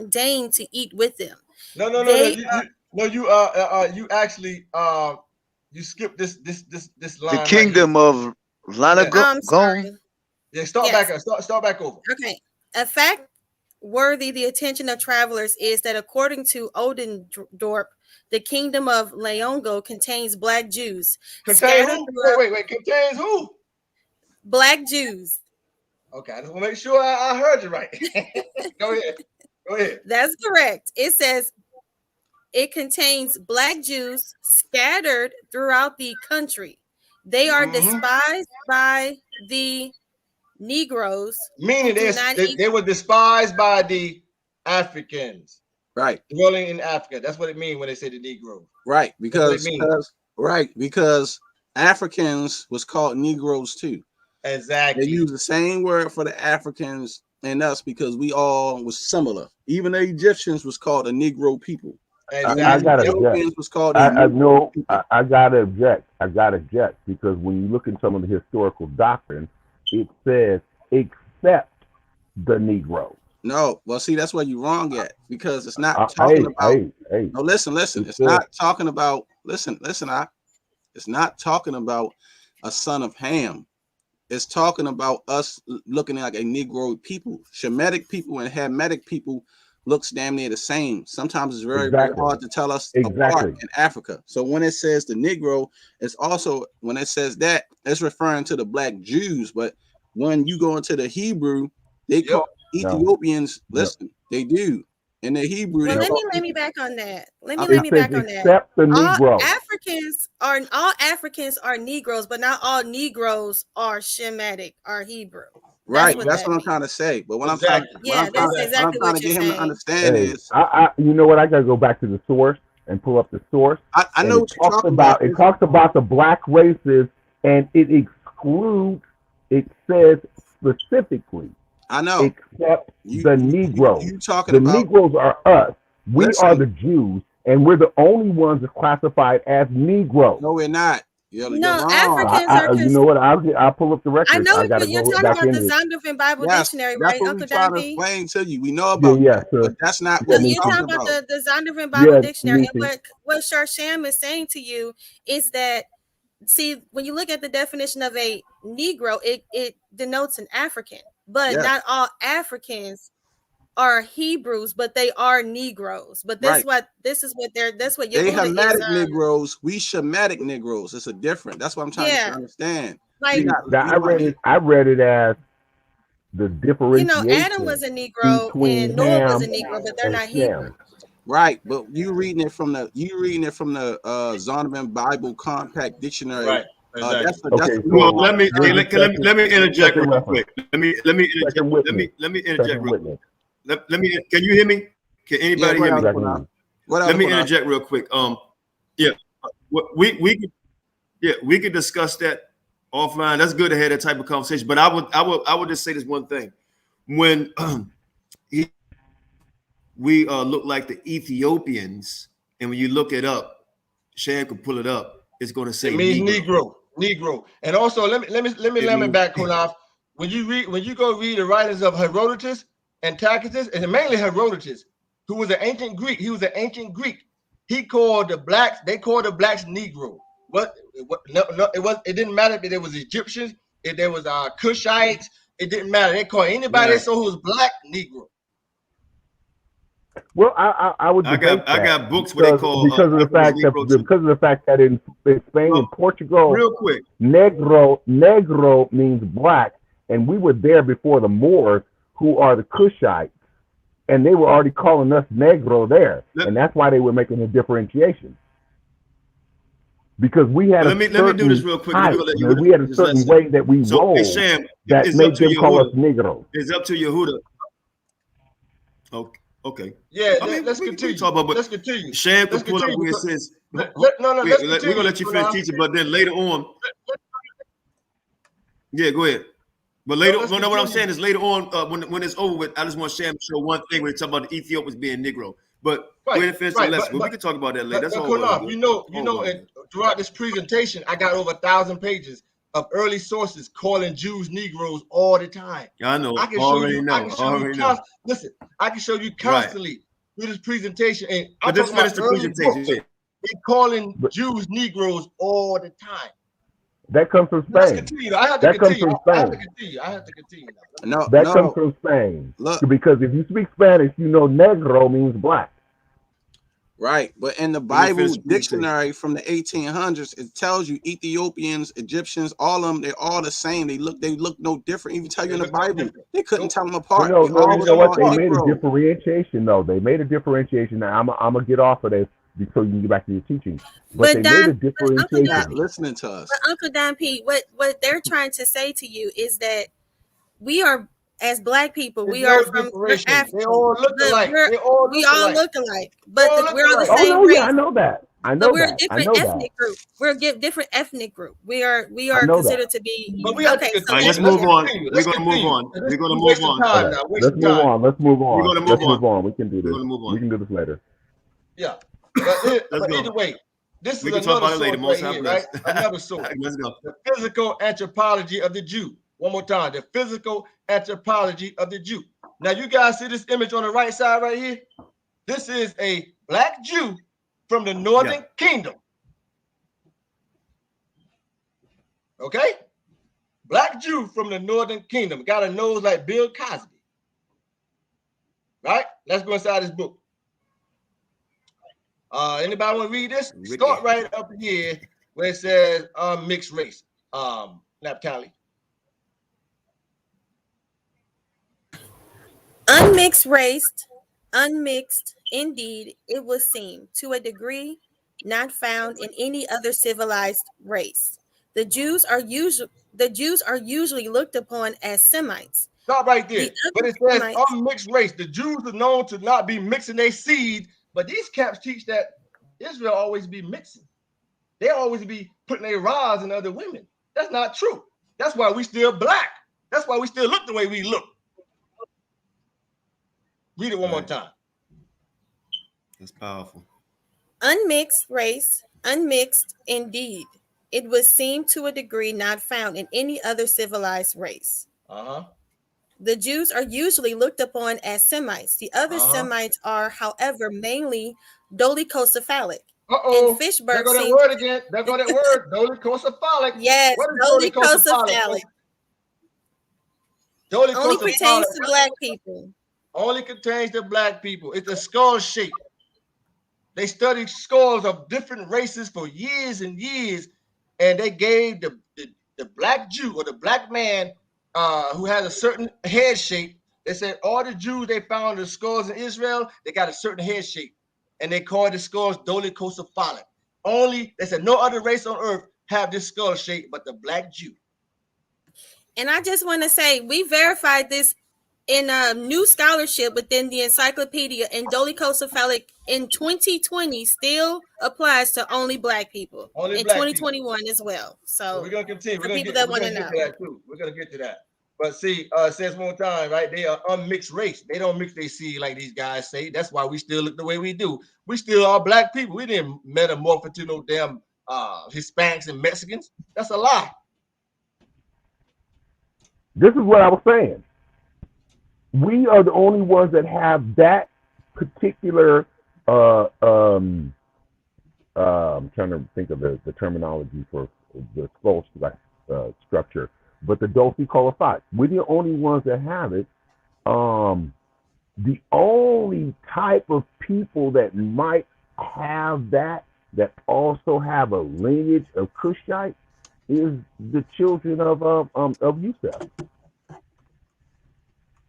deign to eat with them. No. You actually you skipped this line. The kingdom of Lana Gone. Yeah, start back up. Start back over. Okay. A fact worthy the attention of travelers is that according to Odendorp, the kingdom of Leongo contains black Jews. Contains who? Wait. Contains who? Black Jews. Okay, I just want to make sure I heard you right. Go ahead. That's correct. It says it contains black Jews scattered throughout the country. They are despised by the Negroes. Meaning they were despised by the Africans. Right. Dwelling in Africa. That's what it means when they say the Negroes. Right. Because Africans was called Negroes too. Exactly. They use the same word for the Africans and us because we all was similar. Even the Egyptians was called a Negro people. I gotta object. Was called I gotta object. I gotta object because when you look at some of the historical doctrine, it says except the Negro. No, well, see, that's where you're wrong at because it's not talking about. No, listen. It's not talking about. Listen. It's not talking about a son of Ham. It's talking about us looking like a Negro people. Shemitic people and Hamitic people looks damn near the same. Sometimes it's very hard to tell us apart in Africa. So when it says the Negro, it's also when it says that it's referring to the black Jews. But when you go into the Hebrew, they call Ethiopians. Listen, they do. In the Hebrew, well, let me back on that. Let me back on that. Except the Negro. All Africans are Negroes, but not all Negroes are Shemitic or Hebrew. Right, that's what I'm trying to say. But what I'm trying to get him to understand is, you know what? I gotta go back to the source and pull up the source. I know what you're talking about. It talks about the black races, and it excludes. It says specifically. I know. Except the Negroes. The Negroes are us. We are the Jews, and we're the only ones that's classified as Negroes. No, we're not. No, Africans are. You know what? I'll pull up the record. I know, but you're talking about the Zondervan Bible Dictionary, right, Uncle Dampy? Explain to you. We know about that, but that's not what you're talking about. The Zondervan Bible Dictionary, and what Sharsham is saying to you is that, see, when you look at the definition of a Negro, it denotes an African, but not all Africans are Hebrews, but they are Negroes. But that's what you're. They Hamitic Negroes. We Shemitic Negroes. It's a different. That's what I'm trying to understand. Like I read it as the differentiation. Adam was a Negro and Noah was a Negro, but they're not Hebrew. Right, but you reading it from the Zondervan Bible Compact Dictionary. Right. Exactly. Well, let me interject real quick. Let me interject real quick. Let me. Can you hear me? Can anybody hear me? Let me interject real quick. We could discuss that offline. That's good to have that type of conversation. But I would just say this one thing: when we look like the Ethiopians, and when you look it up, Shan could pull it up. It's going to say it means Negro. And also, let me back, Qanath. When you go read the writings of Herodotus and Tacitus, and mainly Herodotus, who was an ancient Greek. He was an ancient Greek. He called the blacks. They called the blacks Negro. It didn't matter if there was Egyptians, if there was Cushites. It didn't matter. They called anybody who was black Negro. Well, I would. I got books where they call because of the fact that in Spain and Portugal, real quick, negro means black, and we were there before the Moors, who are the Cushites, and they were already calling us negro there, and that's why they were making a differentiation. Because we had let me do this real quick. We had a certain way that we roll that made them call us negro. It's up to Yehuda. Okay. Yeah, let's continue. Let's continue. Sham can pull up where it says. We're gonna let you finish teaching, but then later on. Yeah, go ahead. But later, what I'm saying is later on, when it's over with, I just want Sham to show one thing when it's talking about the Ethiopians being Negro. But we're gonna finish the lesson. We can talk about that later. That's all. And throughout this presentation, I got over 1,000 pages of early sources calling Jews Negroes all the time. I know. I can show you. Listen, I can show you constantly through this presentation. And but just finish the presentation. They're calling Jews Negroes all the time. That comes from Spain. Let's continue. I have to continue. That comes from Spain. Look, because if you speak Spanish, you know negro means black. Right, but in the Bible dictionary from the 1800s, it tells you Ethiopians, Egyptians, all of them, they're all the same. They look no different. Even tell you in the Bible, they couldn't tell them apart. You know what? They made a differentiation, though. They made a differentiation. Now I'm gonna get off of this so you can get back to your teaching. But they made a differentiation. Not listening to us. But Uncle Don P, what they're trying to say to you is that we are, as black people, we are from Africa. They all look alike. We all look alike, but we're all the same race. I know that. I know we're that. a different ethnic group. We're a different ethnic group. We are considered to be. But we have okay. to All right, let's move on. We're gonna move on. We're gonna move on. Okay. Let's move on. Let's move on. We're gonna Let's move move on. on. We can do this. We're gonna move on. We can do this later. Yeah. Let's But go. either way, this We is can talk another about it later. source Most right here, bless. right? Another source. Let's go. The physical anthropology of the Jew. One more time. The physical anthropology of the Jew. Now, you guys see this image on the right side right here? This is a black Jew from the Northern Kingdom. Okay? Black Jew from the Northern Kingdom. Got a nose like Bill Cosby. Right? Let's go inside this book. Anybody want to read this? Start right up here where it says mixed race. Naphtali. Unmixed race, unmixed, indeed, it would seem, to a degree not found in any other civilized race. The Jews are usually looked upon as Semites. Stop right there. But it says unmixed race. The Jews are known to not be mixing their seed, but these camps teach that Israel always be mixing. They always be putting their rods in other women. That's not true. That's why we still black. That's why we still look the way we look. Read it one more time. That's powerful. Unmixed race, unmixed indeed. It would seem to a degree not found in any other civilized race. The Jews are usually looked upon as Semites. The other Semites are, however, mainly dolichocephalic. And Fishberg there go that word again. There go that word. Dolichocephalic. Yes, dolichocephalic. Only pertains to black people. Only contains the black people. It's a skull shape. They studied skulls of different races for years and years, and they gave the black Jew or the black man who has a certain head shape. They said all the Jews they found the skulls in Israel, they got a certain head shape, and they called the skulls dolichocephalic. Only they said no other race on earth have this skull shape but the black Jew. And I just want to say we verified this in a new scholarship within the encyclopedia, and dolichocephalic in 2020 still applies to only black people. Only in black 2021 people. As well. So we're gonna continue. We're gonna get to that too. We're gonna get to that. But see, it says one more time, right? They are unmixed race. They don't mix their seed like these guys say. That's why we still look the way we do. We still are black people. We didn't metamorph into no damn Hispanics and Mexicans. That's a lie. This is what I was saying. We are the only ones that have that particular I'm trying to think of the terminology for the skull structure, but the dolichocephalic. We're the only ones that have it. The only type of people that might have that also have a lineage of Cushite is the children of Yusef.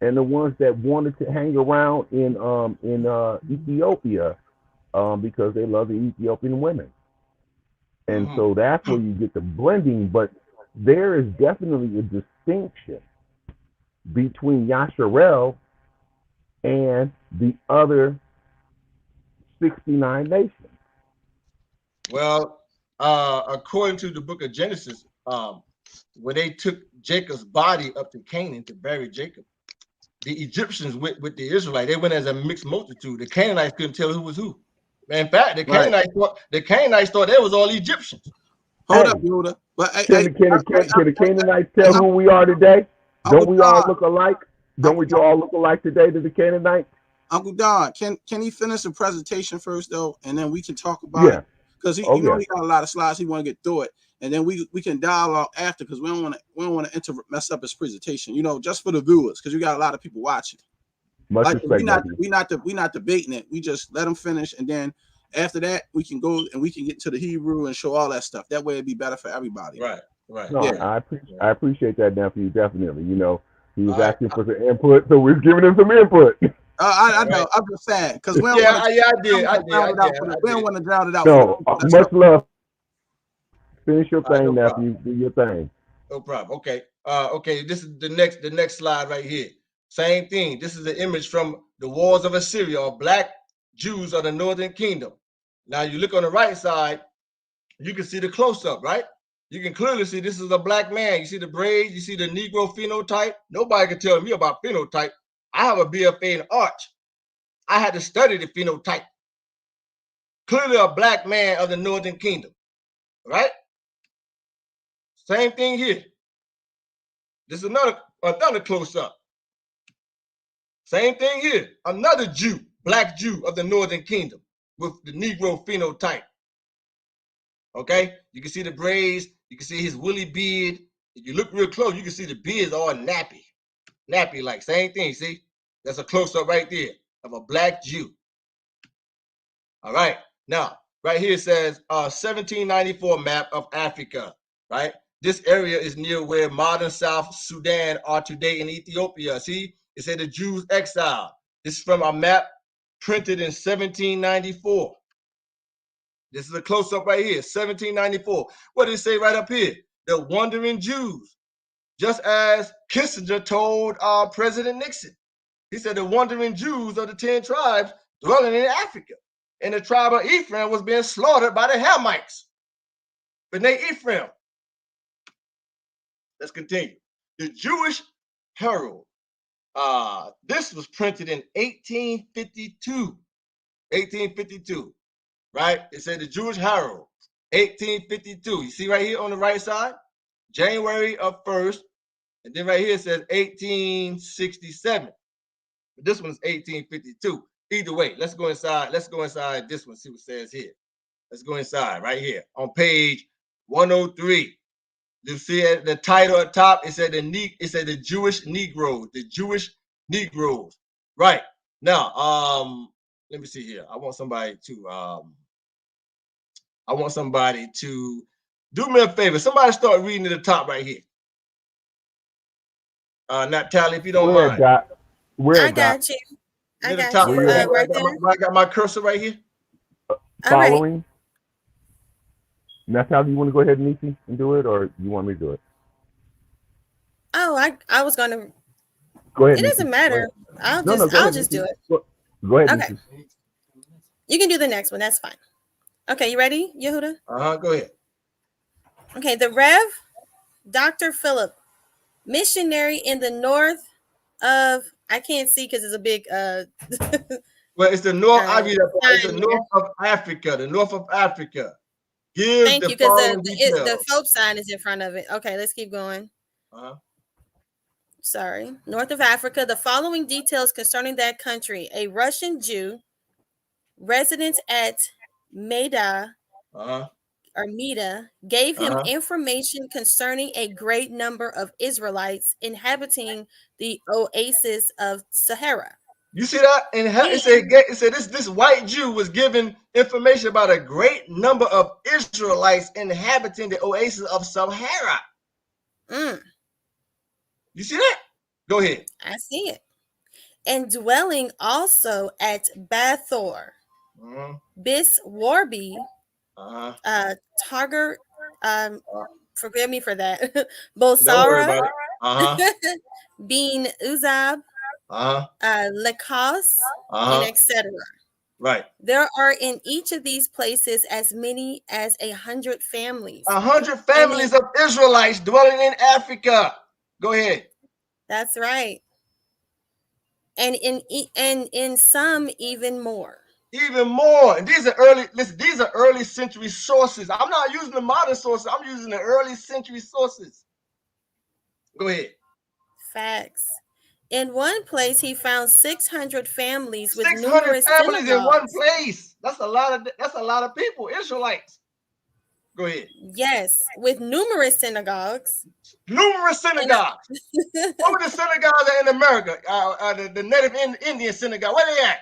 And the ones that wanted to hang around in Ethiopia because they love the Ethiopian women. And so that's where you get the blending. But there is definitely a distinction between Yasharel and the other 69 nations. Well, according to the book of Genesis, when they took Jacob's body up to Canaan to bury Jacob, the Egyptians went with the Israelites. They went as a mixed multitude. The Canaanites couldn't tell who was who. In fact, the Canaanites thought they was all Egyptians. Hold up, Yoda. But can the Canaanites tell who we are today? Don't we all look alike? Don't we all look alike today to the Canaanites? Uncle Don, can he finish the presentation first though, and then we can talk about it? Because he got a lot of slides. He want to get through it, and then we can dialogue after, because we don't want to mess up his presentation. Just for the viewers, because we got a lot of people watching. Much respect, we not debating it. We just let him finish, and then after that we can go and we can get to the Hebrew and show all that stuff. That way it'd be better for everybody. Right. No, yeah. I appreciate that, nephew. Definitely. He was asking for some input, so we're giving him some input. I know. I'm just saying, because we don't want to drown it out. No, much love. Finish your thing, nephew. Do your thing. No problem. Okay. Okay. This is the next slide right here. Same thing. This is an image from the wars of Assyria, or black Jews of the Northern Kingdom. Now you look on the right side, you can see the close-up, right? You can clearly see this is a black man. You see the braids, you see the Negro phenotype. Nobody can tell me about phenotype. I have a BFA in arts. I had to study the phenotype. Clearly a black man of the Northern Kingdom, right? Same thing here. This is another close-up. Same thing here. Another Jew, black Jew of the Northern Kingdom with the Negro phenotype. Okay? You can see the braids. You can see his woolly beard. If you look real close, you can see the beard's all nappy. Nappy-like. Same thing, see? That's a close-up right there of a black Jew. All right. Now, right here it says 1794 map of Africa, right? This area is near where modern South Sudan are today in Ethiopia. See, it said the Jews exiled. This is from a map printed in 1794. This is a close-up right here, 1794. What did it say right up here? The wandering Jews, just as Kissinger told President Nixon. He said the wandering Jews of the 10 tribes dwelling in Africa. And the tribe of Ephraim was being slaughtered by the Hamites. B'nai Ephraim. Let's continue. The Jewish Herald. This was printed in 1852. 1852, right? It said the Jewish Herald, 1852. You see right here on the right side? January 1st. And then right here it says 1867. But this one's 1852. Either way, let's go inside. Let's go inside this one, see what it says here. Let's go inside right here on page 103. You see at the title at top, it said the Jewish Negroes, the Jewish Negroes. Right. Now, let me see here. I want somebody to do me a favor. Somebody start reading at the top right here. Not Tally, if you don't mind. I got you. I got you. Right there. I got my cursor right here. Following. Right. Natalie, you want to go ahead, Nisi, and do it, or you want me to do it? Oh, I was going to. Go ahead. It doesn't matter. I'll just do it. Go ahead. Okay. Nisi. You can do the next one. That's fine. Okay, you ready, Yehuda? Go ahead. Okay, the Rev. Dr. Philip, missionary in the north of, I can't see because it's a big well, it's the north. I read that. It's the north of Africa. The north of Africa. Thank you, because the Fope sign is in front of it. Okay, let's keep going. Sorry. North of Africa. The following details concerning that country: a Russian Jew, resident at Meda, or Meda, gave him information concerning a great number of Israelites inhabiting the oasis of Sahara. You see that? And it said this white Jew was given information about a great number of Israelites inhabiting the oasis of Sahara. You see that? Go ahead. I see it. And dwelling also at Bathor, Bis Warby, Targar, forgive me for that, Bosara, Bean Uzab, Lekos, and etc. Right. There are in each of these places as many as 100 families. 100 families of Israelites dwelling in Africa. Go ahead. That's right. And in some even more. Even more. And these are early century sources. I'm not using the modern sources. I'm using the early century sources. Go ahead. Facts. In one place, he found 600 families with 600 numerous families synagogues. in one place. That's a lot of people, Israelites. Go ahead. Yes, with numerous synagogues. Numerous synagogues. What were the synagogues in America? The Native Indian synagogue. Where they at?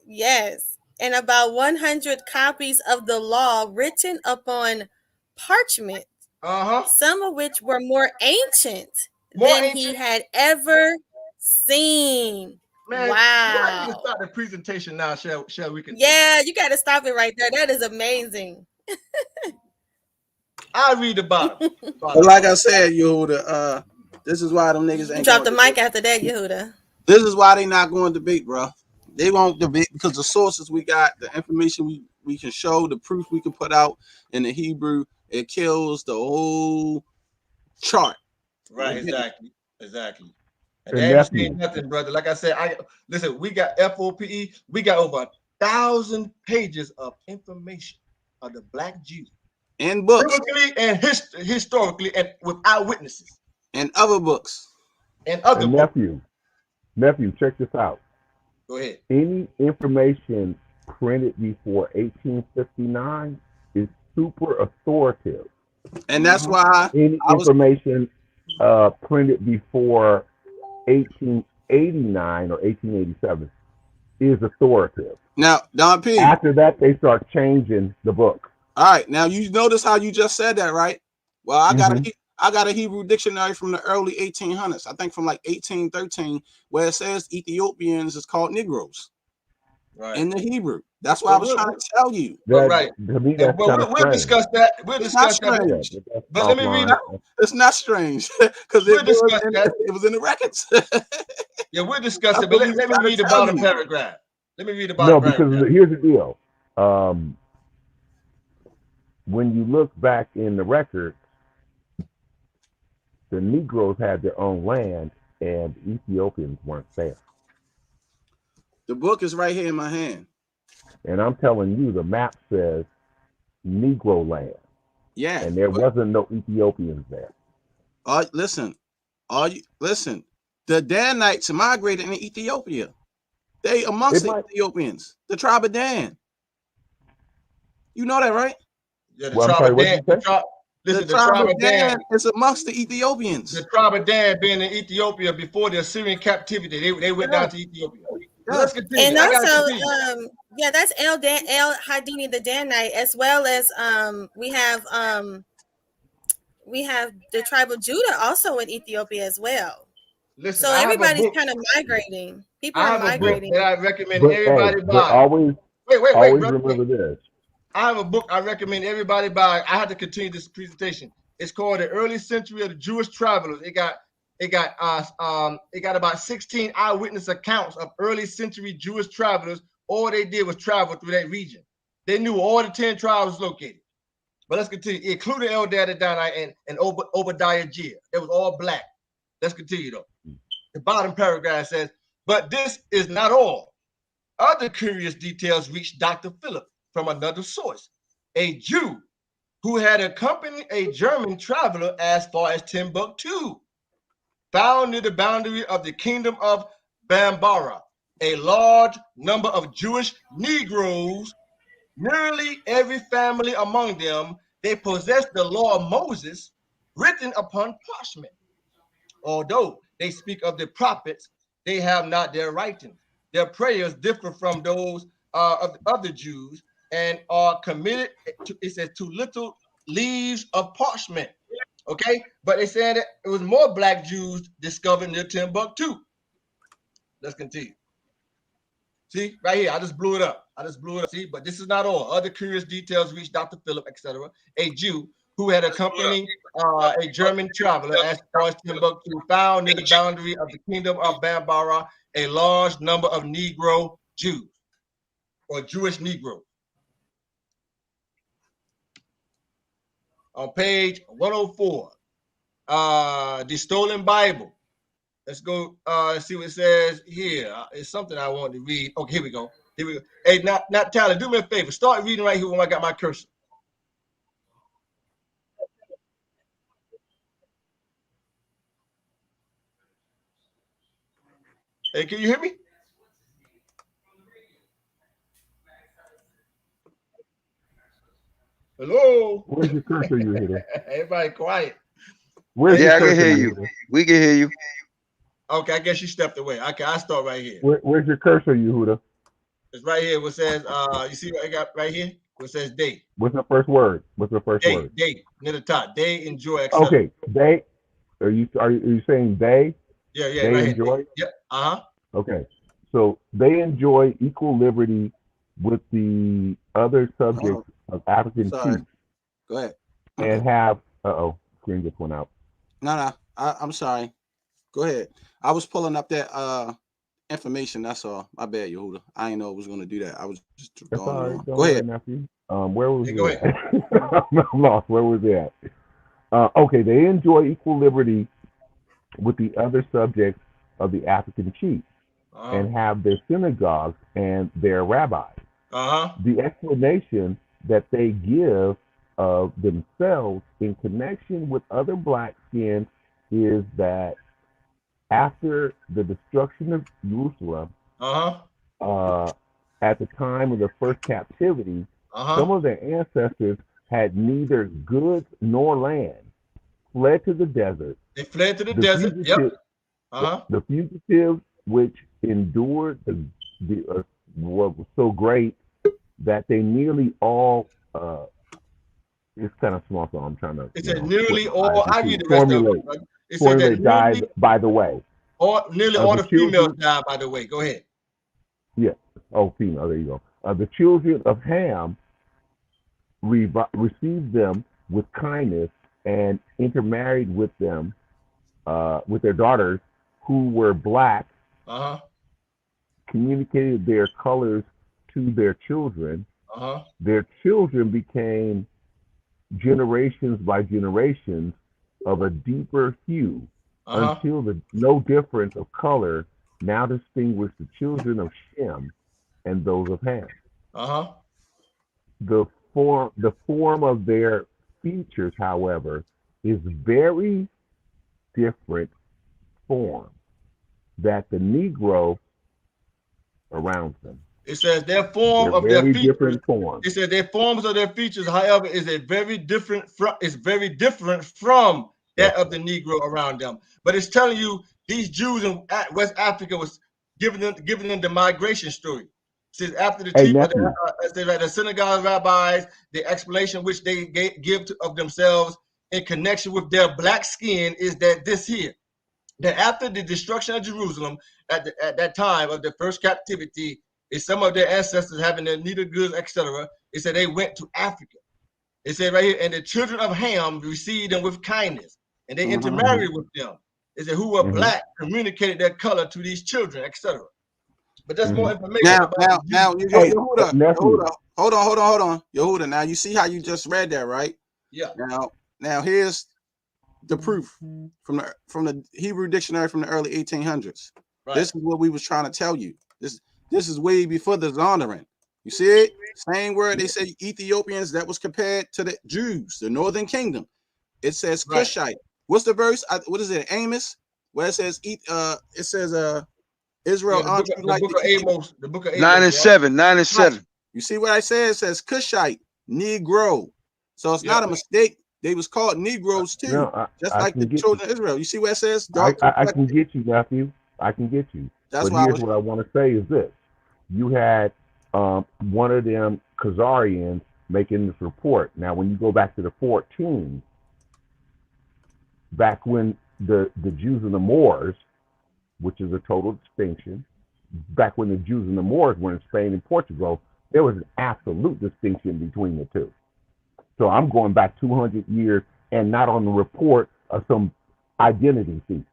Yes, and about 100 copies of the law written upon parchment. Some of which were more ancient than he had ever seen. Man, wow. We can start the presentation now, shall we? Yeah, you got to stop it right there. That is amazing. I read the bottom. But like I said, Yehuda, this is why them niggas ain't drop the mic after that, Yehuda. This is why they not going to debate, bro. They won't debate because the sources we got, the information we can show, the proof we can put out in the Hebrew, it kills the whole chart. Right, exactly. And they ain't saying nothing, brother. Like I said, listen, we got F.O.P.E. We got over 1,000 pages of information of the Black Jew. In books. Biblically and historically and with eyewitnesses. And other books. And other books. Nephew, check this out. Go ahead. Any information printed before 1859 is super authoritative. And that's why any information printed before 1889 or 1887 is authoritative. Now, Don P. After that, they start changing the book. All right. Now you notice how you just said that, right? Well, I got a Hebrew dictionary from the early 1800s. I think from like 1813, where it says Ethiopians is called Negroes. Right. In the Hebrew. That's what I was trying to tell you. Right. We'll discuss that. We'll discuss that. But let me read it. It's not strange because it was in the records. Yeah, we'll discuss it. But let me read the bottom paragraph. Let me read the bottom paragraph. No, because here's the deal. When you look back in the records, the Negroes had their own land and Ethiopians weren't there. The book is right here in my hand. And I'm telling you, the map says Negro land. Yeah. And there wasn't no Ethiopians there. Listen. The Danites migrated in Ethiopia. They amongst the Ethiopians. The tribe of Dan. You know that, right? Yeah, the tribe of Dan. The tribe of Dan is amongst the Ethiopians. The tribe of Dan being in Ethiopia before the Assyrian captivity. They went down to Ethiopia. Let's continue. And also, that's El Hadini the Danite, as well as we have the tribe of Judah also in Ethiopia as well. Listen, so everybody's kind of migrating. People are migrating. I recommend everybody buy. Wait, remember this. I have a book I recommend everybody buy. I had to continue this presentation. It's called The Early Century of the Jewish Travelers. It got about 16 eyewitness accounts of early century Jewish travelers. All they did was travel through that region. They knew all the 10 tribes was located. But let's continue, including Eldad Adonai and Obadiah Jir. It was all black. Let's continue though. The bottom paragraph says, but this is not all. Other curious details reached Dr. Philip from another source, a Jew who had accompanied a German traveler as far as Timbuktu, found near the boundary of the kingdom of Bambara, a large number of Jewish Negroes, nearly every family among them, they possessed the law of Moses written upon parchment. Although they speak of the prophets, they have not their writings. Their prayers differ from those of the Jews and are committed to, it says, to little leaves of parchment. Okay, but they said that it was more black Jews discovered near Timbuktu. Let's continue. See, right here, I just blew it up. See, but this is not all. Other curious details reached Dr. Philip, etc., a Jew who had accompanied a German traveler as far as Timbuktu, found near the boundary of the kingdom of Bambara a large number of Negro Jews or Jewish Negroes. On page 104, the Stolen Bible. Let's go see what it says here. It's something I want to read. Okay, here we go. Hey, not Tyler, do me a favor. Start reading right here when I got my cursor. Hey, can you hear me? Hello. Where's your cursor, you hitting? Everybody quiet. I can hear you. We can hear you. Okay, I guess you stepped away. Okay, I start right here. Where's your cursor, Yehuda? It's right here. What says? You see what I got right here? What says day? What's the first word? Day near the top. They enjoy. Etc. Okay, they. Are you saying they? Yeah. They right enjoy. Yeah. Okay, so they enjoy equal liberty with the other subjects of African chiefs. Go ahead. And have. Screen just went out. No. I'm sorry. Go ahead. I was pulling up that information. That's all. My bad, Yehuda. I didn't know I was going to do that. I was just That's going all right. along. Don't Go worry, ahead. nephew. Where was Go it? I'm lost. Where was it at? Okay, they enjoy equal liberty with the other subjects of the African chiefs and have their synagogues and their rabbis. The explanation that they give of themselves in connection with other black skins is that after the destruction of Jerusalem, at the time of the first captivity, some of their ancestors had neither goods nor land, fled to the desert. They fled to the desert. Yep. The fugitives, which endured what was so great that they nearly all. It's kind of small, so I'm trying to. It said nearly all. I read the rest formulate, of it. It said that died by the way. Nearly all the females died by the way. Go ahead. Yeah. Oh, female. There you go. The children of Ham received them with kindness and intermarried with them, with their daughters who were black. Communicated their colors to their children. Their children became generations by generations of a deeper hue until no difference of color now distinguished the children of Shem and those of Ham. The form of their features, however, is very different form that the Negro around them. It says their form of their features. Different form. It says their forms of their features, however, is very different from that of the Negro around them. But it's telling you these Jews in West Africa was giving them the migration story. It says after the chief of the synagogue rabbis, the explanation which they give of themselves in connection with their black skin is that this here, that after the destruction of Jerusalem at that time of the first captivity, is some of their ancestors having their neither goods, etc. It said they went to Africa. It said right here, and the children of Ham received them with kindness, and they intermarried with them. It said who were black communicated their color to these children, etc. But that's more information. Now, Yehuda, hold on. Yehuda, now you see how you just read that, right? Yeah. Now here's the proof from the Hebrew dictionary from the early 1800s. Right. This is what we was trying to tell you. This is way before the Zondervan. You see it? Same word. They say Ethiopians, that was compared to the Jews, the northern kingdom. It says Cushite. What's the verse? What is it? Amos? Where it says Israel. The book of Amos. 9 and 7. 9 and 7. You see what I said? It says Cushite, Negro. So it's not a mistake. They was called Negroes too, just like the children of Israel. You see what it says? I can get you, Matthew. I can get you. But here's what I want to say is this. You had one of them Khazarians making this report. Now, when you go back to the 14, back when the Jews and the Moors, which is a total distinction, back when the Jews and the Moors were in Spain and Portugal, there was an absolute distinction between the two. So I'm going back 200 years and not on the report of some identity thief.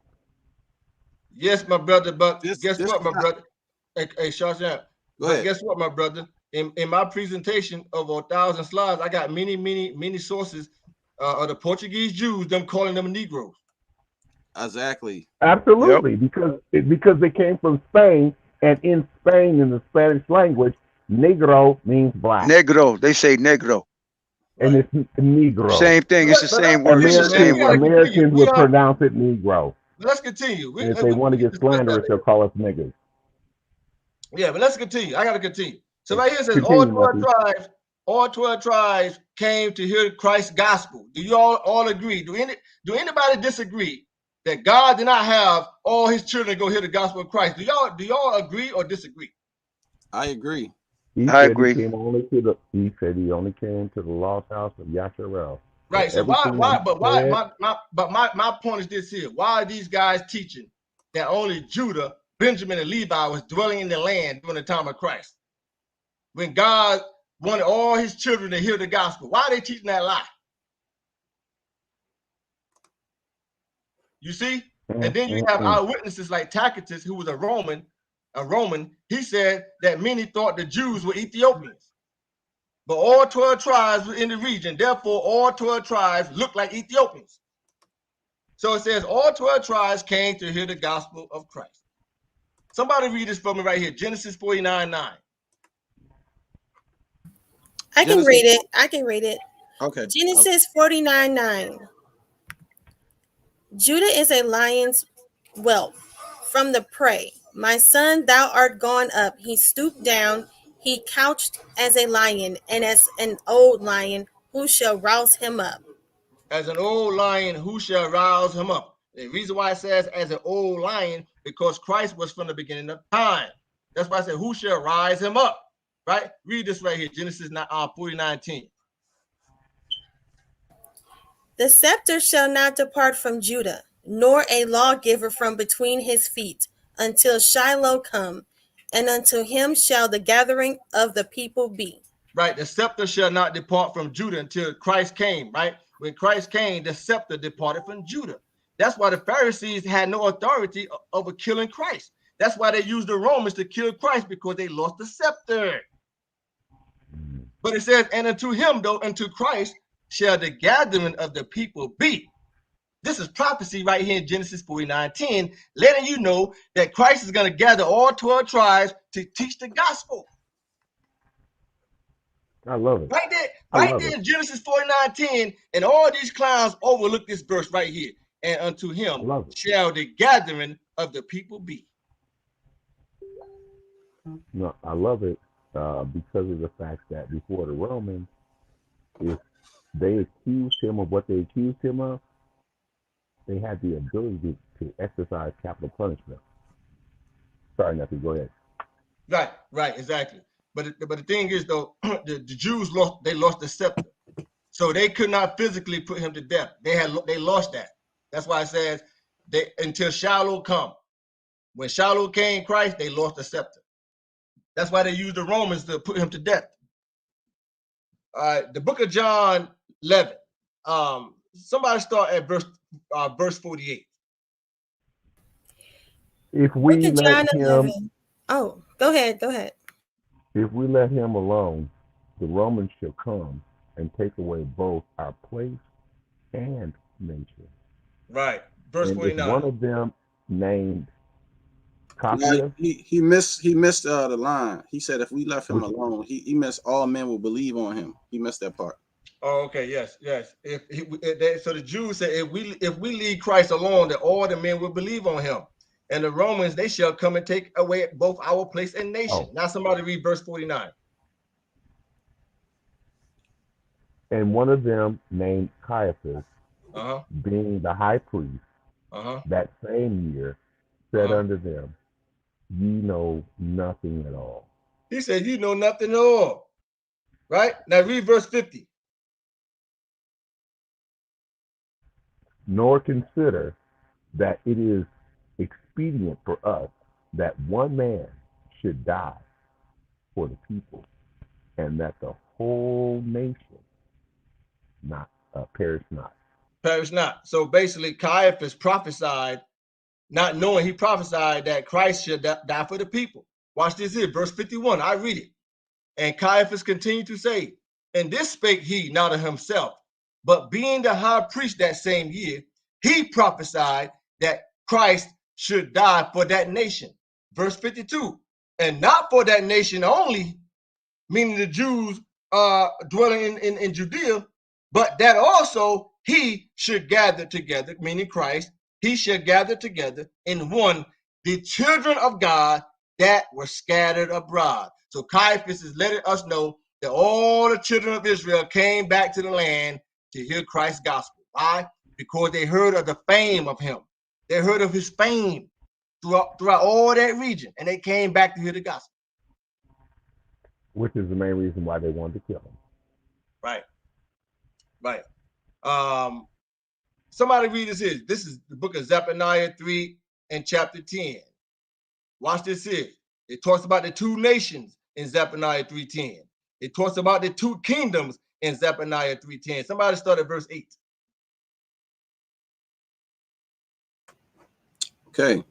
Yes, my brother, but guess what, my brother? Hey, Shashan, guess what, my brother? In my presentation of 1,000 slides, I got many sources of the Portuguese Jews, them calling them Negroes. Exactly. Absolutely, because they came from Spain, and in Spain, in the Spanish language, Negro means black. Negro, they say Negro. And it's Negro. Same thing. It's the same word. Americans would pronounce it Negro. Let's continue. If they want to get slanderous, they'll call us niggas. Yeah, but let's continue. I got to continue. So right here it says all 12 tribes came to hear Christ's gospel. Do you all agree? Do anybody disagree that God did not have all his children go hear the gospel of Christ? Do y'all agree or disagree? I agree. I agree. He said he only came to the lost house of Yasharel. Right. So why? My point is this here. Why are these guys teaching that only Judah, Benjamin, and Levi was dwelling in the land during the time of Christ? When God wanted all his children to hear the gospel. Why are they teaching that lie? You see? And then you have eyewitnesses like Tacitus, who was a Roman, a Roman, he said that many thought the Jews were Ethiopians. But all 12 tribes were in the region. Therefore, all 12 tribes looked like Ethiopians. So it says all 12 tribes came to hear the gospel of Christ. Somebody read this for me right here. Genesis 49:9. I can read it. I can read it. Okay. Genesis 49:9. Judah is a lion's whelp from the prey. My son, thou art gone up. He stooped down. He couched as a lion, and as an old lion, who shall rouse him up? As an old lion, who shall rouse him up? The reason why it says as an old lion, because Christ was from the beginning of time. That's why I said, who shall rise him up? Right? Read this right here, Genesis 49:10. The scepter shall not depart from Judah, nor a lawgiver from between his feet, until Shiloh come, and unto him shall the gathering of the people be. Right, the scepter shall not depart from Judah until Christ came, right? When Christ came, the scepter departed from Judah. That's why the Pharisees had no authority over killing Christ. That's why they used the Romans to kill Christ, because they lost the scepter. But it says, and unto him, though, unto Christ, shall the gathering of the people be. This is prophecy right here in Genesis 49:10, letting you know that Christ is going to gather all 12 tribes to teach the gospel. I love it. Right there in Genesis 49:10, and all these clowns overlook this verse right here. And unto him shall the gathering of the people be. No, I love it because of the fact that before the Romans, if they accused him of what they accused him of, they had the ability to exercise capital punishment. Sorry, Nephew, go ahead. Right, exactly. But the thing is, though, the Jews lost the scepter, so they could not physically put him to death. They lost that. That's why it says until Shiloh come. When Shiloh came, Christ, they lost the scepter. That's why they used the Romans to put him to death. All right, the book of John 11. Somebody start at verse 48. If we let him, 11. Oh, go ahead. If we let him alone, the Romans shall come and take away both our place and nation. Right, verse 49. If one of them named Caiaphas, he missed the line. He said if we left him alone, he missed all men will believe on him. He missed that part. Oh, okay, yes. So the Jews said if we leave Christ alone, that all the men will believe on him. And the Romans, they shall come and take away both our place and nation. Now somebody read verse 49. And one of them named Caiaphas, being the high priest, that same year, said unto them, ye know nothing at all. He said, you know nothing at all. Right? Now read verse 50. Nor consider that it is expedient for us that one man should die for the people, and that the whole nation perish not. Perish not. So basically, Caiaphas prophesied, not knowing, he prophesied that Christ should die for the people. Watch this here, verse 51. I read it. And Caiaphas continued to say, and this spake he not of himself, but being the high priest that same year, he prophesied that Christ should die for that nation. Verse 52, and not for that nation only, meaning the Jews dwelling in Judea, but that also he should gather together, meaning Christ, he should gather together in one the children of God that were scattered abroad. So Caiaphas is letting us know that all the children of Israel came back to the land to hear Christ's gospel. Why? Because they heard of the fame of him. They heard of his fame throughout all that region, and they came back to hear the gospel. Which is the main reason why they wanted to kill him. Right. Somebody read this here. This is the book of Zephaniah 3 and chapter 10. Watch this here. It talks about the two nations in Zephaniah 3:10. It talks about the two kingdoms in Zephaniah 3:10. Somebody start at verse 8. Okay.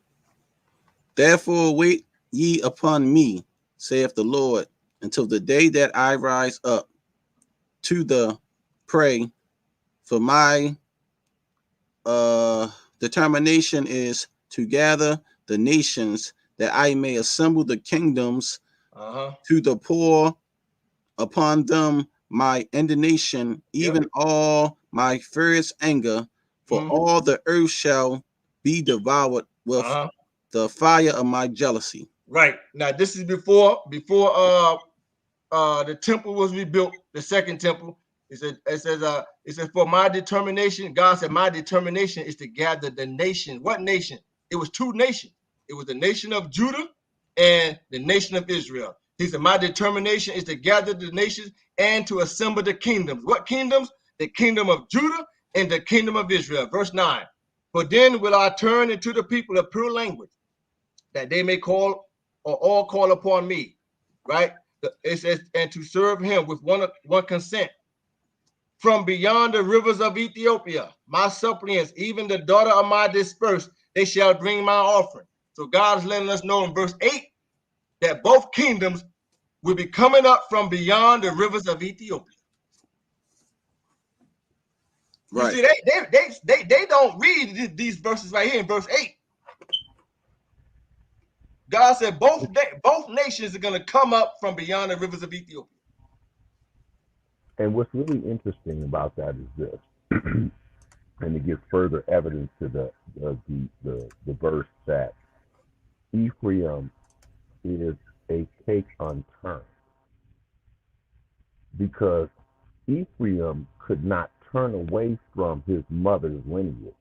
Therefore wait ye upon me, saith the Lord, until the day that I rise up to the prey. For my determination is to gather the nations, that I may assemble the kingdoms to the poor, upon them my indignation, even all my furious anger, for all the earth shall be devoured with the fire of my jealousy. Right. Now this is before the temple was rebuilt, the second temple. It says, for my determination, God said, my determination is to gather the nation. What nation? It was two nations. It was the nation of Judah and the nation of Israel. He said, my determination is to gather the nations and to assemble the kingdoms. What kingdoms? The kingdom of Judah and the kingdom of Israel. Verse 9. For then will I turn into the people of pure language, that they may call or all call upon me. Right? It says, and to serve him with one consent. From beyond the rivers of Ethiopia, my suppliants, even the daughter of my dispersed, they shall bring my offering. So God's letting us know in verse 8 that both kingdoms will be coming up from beyond the rivers of Ethiopia. Right. You see, they don't read these verses right here in verse 8. God said both nations are going to come up from beyond the rivers of Ethiopia. And what's really interesting about that is this, and it gives further evidence to the verse that Ephraim is a cake unturned, because Ephraim could not turn away from his mother's lineage.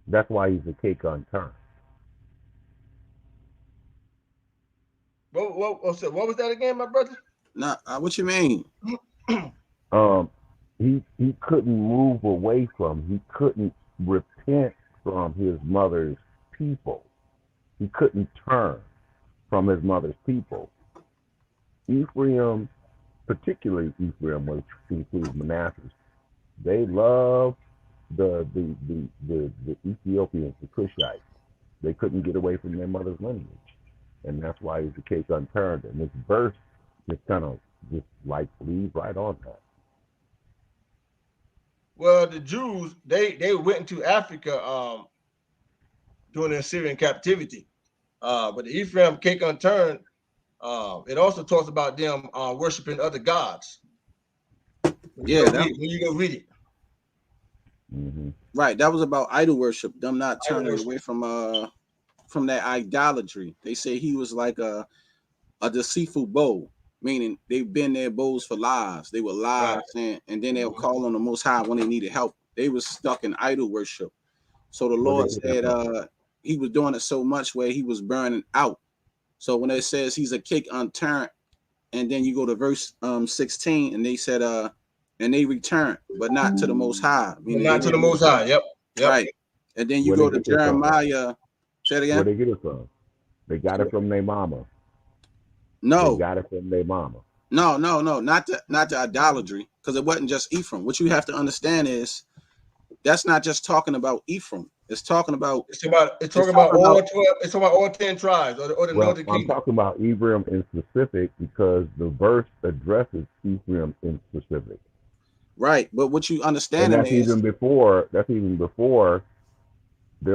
That's why he's a cake unturned. What was that again, my brother? Nah, what you mean? He couldn't move away from, he couldn't repent from his mother's people. He couldn't turn from his mother's people. Ephraim, particularly Ephraim, which includes Manasseh, they love the Ethiopians, the Cushites. They couldn't get away from their mother's lineage, and that's why he's a cake unturned. And this verse just kind of just like leads right on that. Well, the Jews they went into Africa during the Assyrian captivity, but the Ephraim cake unturned. It also talks about them worshiping other gods. When you go read it. Mm-hmm. Right, that was about idol worship. Them not turning away from that idolatry. They say he was like a deceitful bow, meaning they've been their bows for lies. They were lies, and then they'll call on the Most High when they needed help. They was stuck in idol worship. So the Lord said he was doing it so much where he was burning out. So when it says he's a cake unturned, and then you go to verse 16, and they said and they returned, but not to the Most High. Meaning not to the Most High. Yep. Right. And then you go to Jeremiah. Say it again. Where they get it from? They got it from their mama. No. They got it from their mama. No, not the idolatry, because it wasn't just Ephraim. What you have to understand is that's not just talking about Ephraim. It's talking about all 10 tribes or the northern kingdom. I'm talking about Ephraim in specific because the verse addresses Ephraim in specific. Right, but what you understand is even before there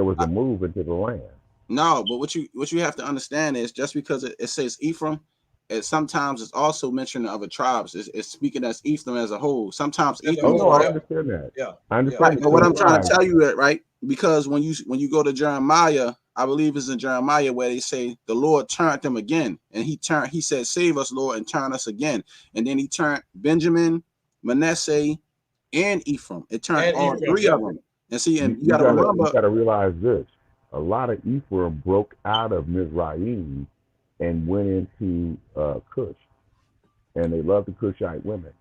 was a move into the land. No, but what you have to understand is just because it says Ephraim, it sometimes it's also mentioning other tribes. It's speaking as Ephraim as a whole. Sometimes Ephraim. I understand that. Yeah, I understand. Right, but what I'm trying to tell you is right, because when you go to Jeremiah, I believe it's in Jeremiah where they say the Lord turned them again, and he said, "Save us, Lord, and turn us again." And then he turned Benjamin, Manasseh, and Ephraim. It turned all three of them. And see, and you gotta realize this: a lot of Ephraim broke out of Mizraim and went into Cush, and they love the Cushite women.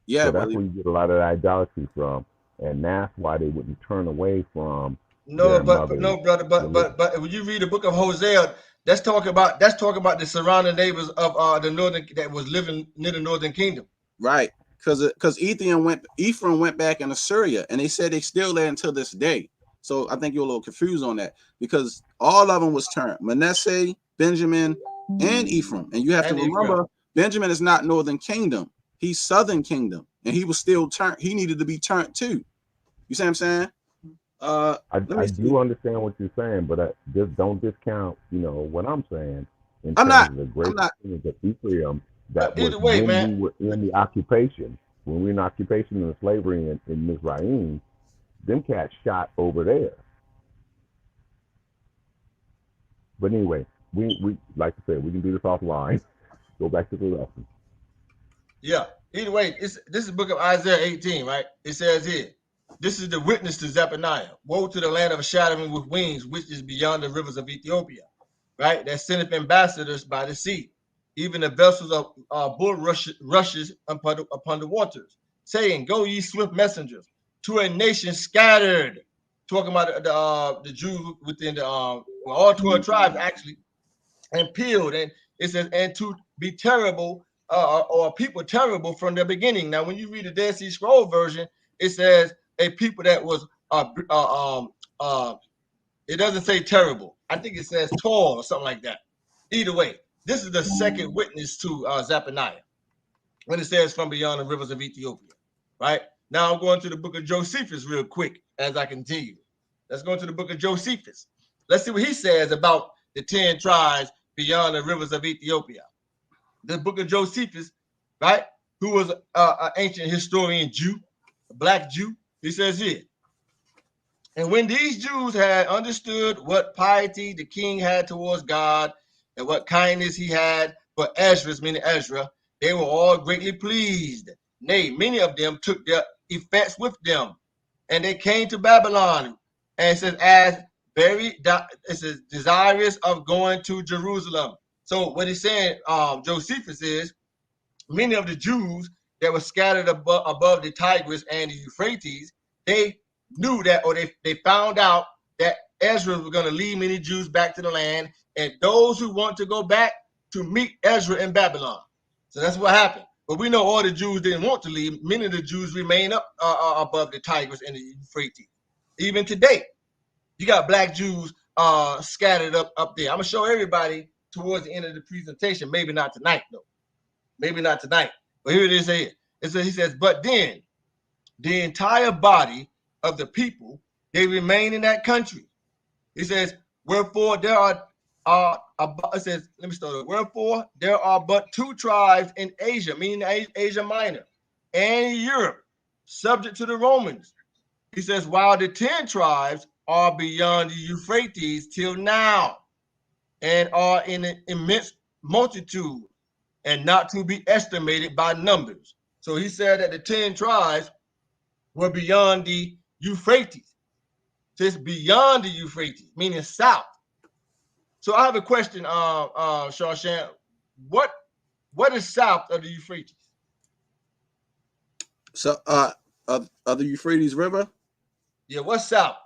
Yeah, so that's where you get a lot of idolatry from, and that's why they wouldn't turn away from. No, brother, but when you read the book of Hosea, that's talking about the surrounding neighbors of the northern that was living near the northern kingdom. Right, because Ephraim went back in Assyria, and they said they still there until this day. So I think you're a little confused on that because all of them was turned. Manasseh, Benjamin, and Ephraim. And you have to remember, Benjamin is not northern kingdom. He's southern kingdom. And he was still turned. He needed to be turned too. You see what I'm saying? I do understand what you're saying, but I just don't discount, what I'm saying in terms of the great percentage of Ephraim that was when we were in the occupation, when we were in occupation and slavery in Mizraim, them cats shot over there. But anyway, we like I said, we can do this offline. Go back to the lesson. Yeah. Either way, this is the book of Isaiah 18, right? It says here, this is the witness to Zephaniah. Woe to the land of shadowing with wings, which is beyond the rivers of Ethiopia, right? That sendeth ambassadors by the sea, even the vessels of bull rushes upon the waters, saying, go ye swift messengers to a nation scattered. Talking about the Jews within all 12 tribes actually, and peeled. And it says, and to be terrible, or people terrible from the beginning. Now, when you read the Dead Sea Scroll version, it says a people that was it doesn't say terrible. I think it says tall or something like that. Either way, this is the second witness to Zephaniah when it says from beyond the rivers of Ethiopia, right? Now I'm going to the book of Josephus real quick as I continue. Let's go to the book of Josephus. Let's see what he says about the 10 tribes beyond the rivers of Ethiopia. The book of Josephus, right, who was an ancient historian Jew, a black Jew, he says here, and when these Jews had understood what piety the king had towards God and what kindness he had for Ezra, meaning Ezra, they were all greatly pleased. Nay, many of them took their effects with them, and they came to Babylon, and it says, as very desirous of going to Jerusalem. So what he's saying, Josephus, is many of the Jews that were scattered above the Tigris and the Euphrates, they knew that, or they found out that Ezra was going to lead many Jews back to the land, and those who want to go back to meet Ezra in Babylon. So that's what happened. But we know all the Jews didn't want to leave. Many of the Jews remain up above the Tigris and the Euphrates. Even today, you got black Jews scattered up there. I'm going to show everybody towards the end of the presentation. Maybe not tonight, though. Maybe not tonight. But here it is here. He says, but then the entire body of the people, they remain in that country. He says, wherefore there are it says, let me start. Wherefore there are but 2 tribes in Asia, meaning Asia Minor, and Europe, subject to the Romans. He says, while the 10 tribes are beyond the Euphrates till now, and are in an immense multitude, and not to be estimated by numbers. So he said that the 10 tribes were beyond the Euphrates. Just beyond the Euphrates, meaning south. So I have a question, Shawshan. What is south of the Euphrates? So of the Euphrates River? Yeah, what's south?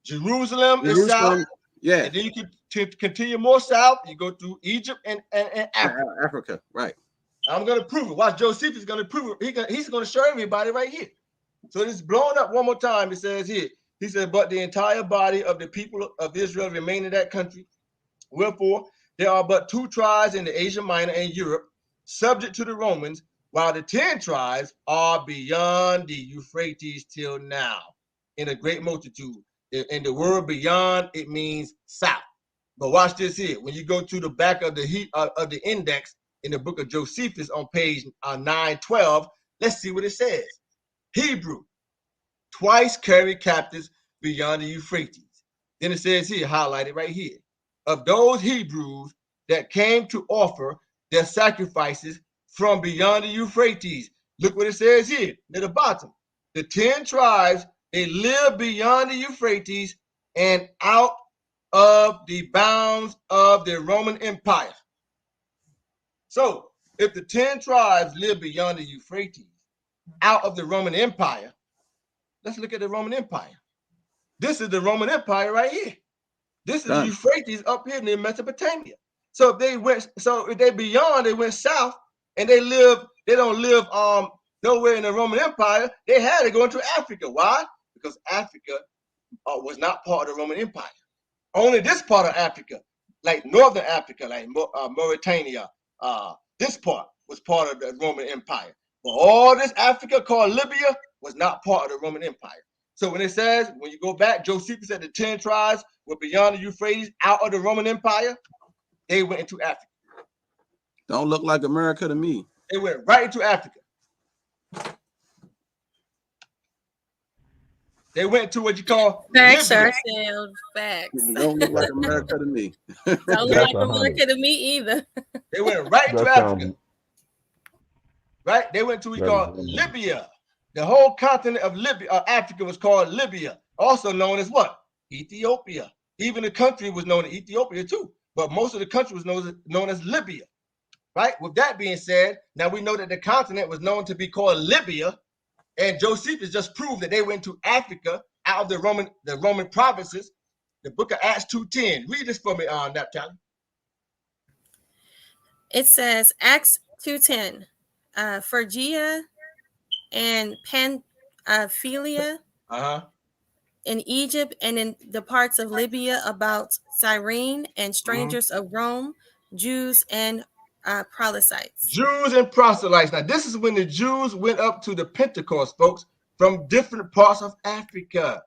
Jerusalem is south. Yeah. And then you can continue more south. You go through Egypt and Africa. Africa, right. I'm going to prove it. Watch, Josephus is going to prove it. He's going to show everybody right here. So this is blown up one more time. It says here, he said, but the entire body of the people of Israel remain in that country. Wherefore, there are but 2 tribes in the Asia Minor and Europe, subject to the Romans, while the 10 tribes are beyond the Euphrates till now, in a great multitude. And the word beyond, it means south. But watch this here. When you go to the back of the index in the book of Josephus on page 912, let's see what it says. Hebrew, twice carried captives beyond the Euphrates. Then it says here, highlighted right here, of those Hebrews that came to offer their sacrifices from beyond the Euphrates. Look what it says here at the bottom. The 10 tribes, they live beyond the Euphrates and out of the bounds of the Roman Empire. So if the 10 tribes live beyond the Euphrates, out of the Roman Empire, let's look at the Roman Empire. This is the Roman Empire right here. This is the Euphrates up here near Mesopotamia. So if they beyond, they went south, and they don't live nowhere in the Roman Empire. They had to go into Africa. Why? Because Africa was not part of the Roman Empire. Only this part of Africa, like Northern Africa, like Mauritania, this part was part of the Roman Empire. But all this Africa called Libya was not part of the Roman Empire. So when it says, when you go back, Josephus said the 10 tribes were beyond the Euphrates, out of the Roman Empire, they went into Africa. Don't look like America to me. They went right into Africa. They went to what you call facts. Libya. Facts. Don't look like America to me. Don't look like America to me either. They went right to Africa. Right? They went to what we call Libya. The whole continent of Libya, Africa was called Libya, also known as what? Ethiopia. Even the country was known as Ethiopia too, but most of the country was known as Libya. Right? With that being said, now we know that the continent was known to be called Libya, and Josephus just proved that they went to Africa out of the Roman provinces. The book of Acts 2:10. Read this for me, Naphtali. It says Acts 2:10. Phrygia and Pamphylia in Egypt and in the parts of Libya about Cyrene and strangers of Rome, Jews and proselytes. Jews and proselytes. Now, this is when the Jews went up to the Pentecost, folks, from different parts of Africa,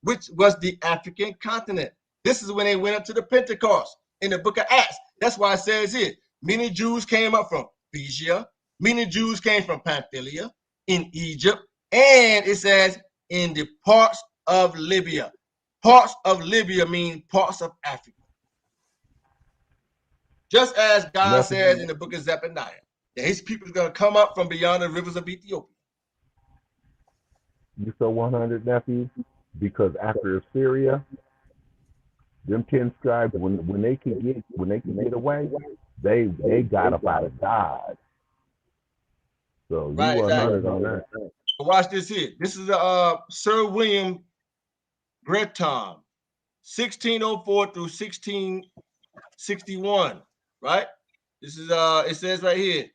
which was the African continent. This is when they went up to the Pentecost in the book of Acts. That's why it says here, many Jews came up from Phrygia, many Jews came from Pamphylia in Egypt, and it says in the parts of Libya. Parts of Libya mean parts of Africa. Just as God says in the book of Zephaniah, that his people is going to come up from beyond the rivers of Ethiopia. You saw 100, nephew? Because after Assyria, them 10 scribes, when they can get away, they got up out of Dodge. So you 100 on that. So watch this here. This is Sir William Breton, 1604 through 1661. Right? This is it says right here,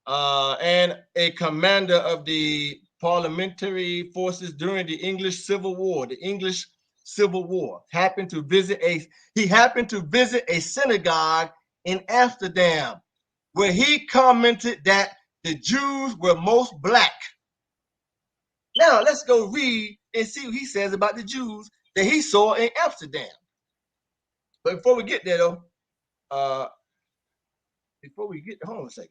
and a commander of the parliamentary forces during the English Civil War. The English Civil War happened to visit a synagogue in Amsterdam, where he commented that the Jews were most black. Now let's go read and see what he says about the Jews that he saw in Amsterdam. But before we get there, though, hold on a second.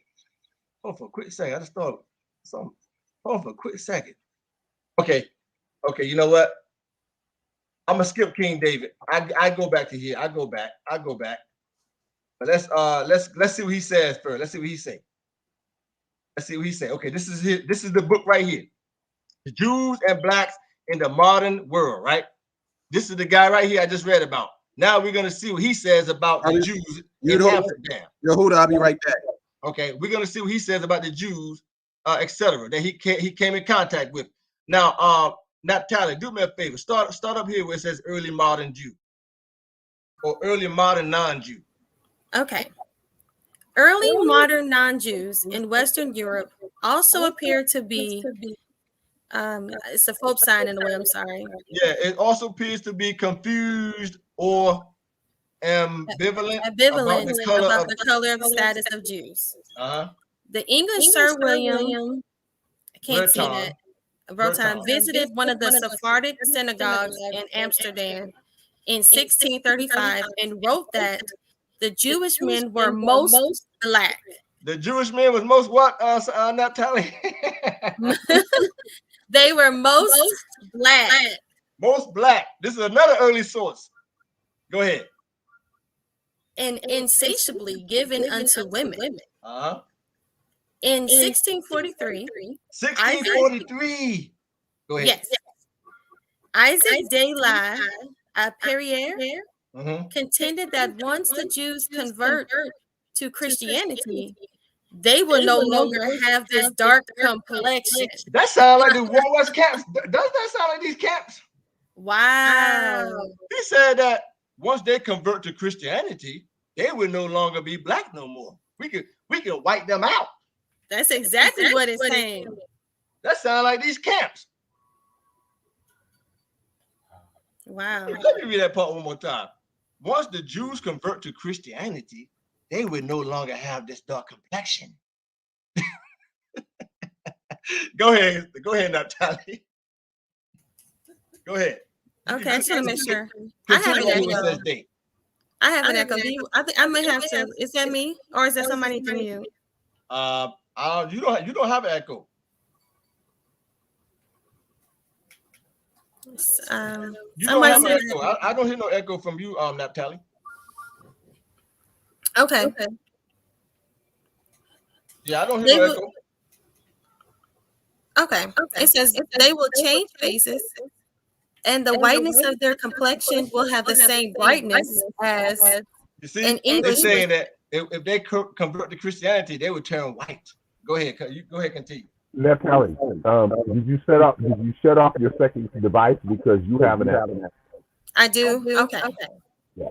Hold on for a quick second. I just thought something. Hold on for a quick second. Okay, you know what? I'm gonna skip King David. I go back to here. I go back. But let's see what he says first. Let's see what he say. Okay, this is the book right here. The Jews and blacks in the modern world, right? This is the guy right here I just read about. Now we're gonna see what he says about the Jews in Amsterdam. Yehuda, I'll be right back. Okay, we're gonna see what he says about the Jews, etc. That he came in contact with. Now, Naphtali, do me a favor. Start up here where it says early modern Jew or early modern non-Jew. Okay. Early modern non-Jews in Western Europe also appear to be, it's a Fope sign in the way, I'm sorry. Yeah, it also appears to be confused or ambivalent about the color of status of Jews. The English Sir William, I can't see that, Breton visited one of the Sephardic synagogues in Amsterdam in 1635 and wrote that the Jewish men were most black. The Jewish men was most what, Naphtali? They were most black. Most black. This is another early source. Go ahead. And insatiably given unto women. In 1643. 1643. Go ahead. Yes. Isaac de la Perriere contended that once the Jews convert to Christianity, they will no longer have this dark complexion. That sounds like the War West camps. Does that sound like these camps? Wow. He said that once they convert to Christianity, they will no longer be black no more. We can wipe them out. That's exactly what it's saying. That sounds like these camps. Wow. Let me read that part one more time. Once the Jews convert to Christianity, they would no longer have this dark complexion. Go ahead, Natalie. Go ahead. Okay, I just want to make sure. I have an echo. I have an echo. I think I may have to. Is that me or is that somebody from you? You don't have an echo. You don't have an echo. I don't hear no echo from you, Natalie. Okay. Yeah, I don't hear no echo. Okay. It says they will change faces, and the whiteness of their complexion will have the same brightness as. You see, they're saying that if they convert to Christianity, they would turn white. Go ahead, continue. Natalie, did you shut off your second device because you have an app? I do. Okay. Yeah.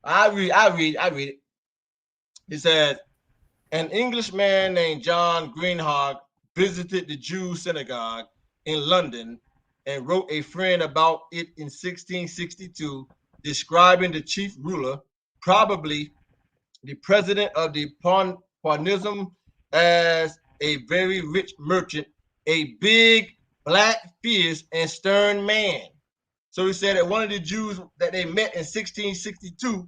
I read it. It says, an Englishman named John Greenhog visited the Jew synagogue in London and wrote a friend about it in 1662, describing the chief ruler, probably the president of the Paunism, as a very rich merchant, a big, black, fierce, and stern man. So he said that one of the Jews that they met in 1662,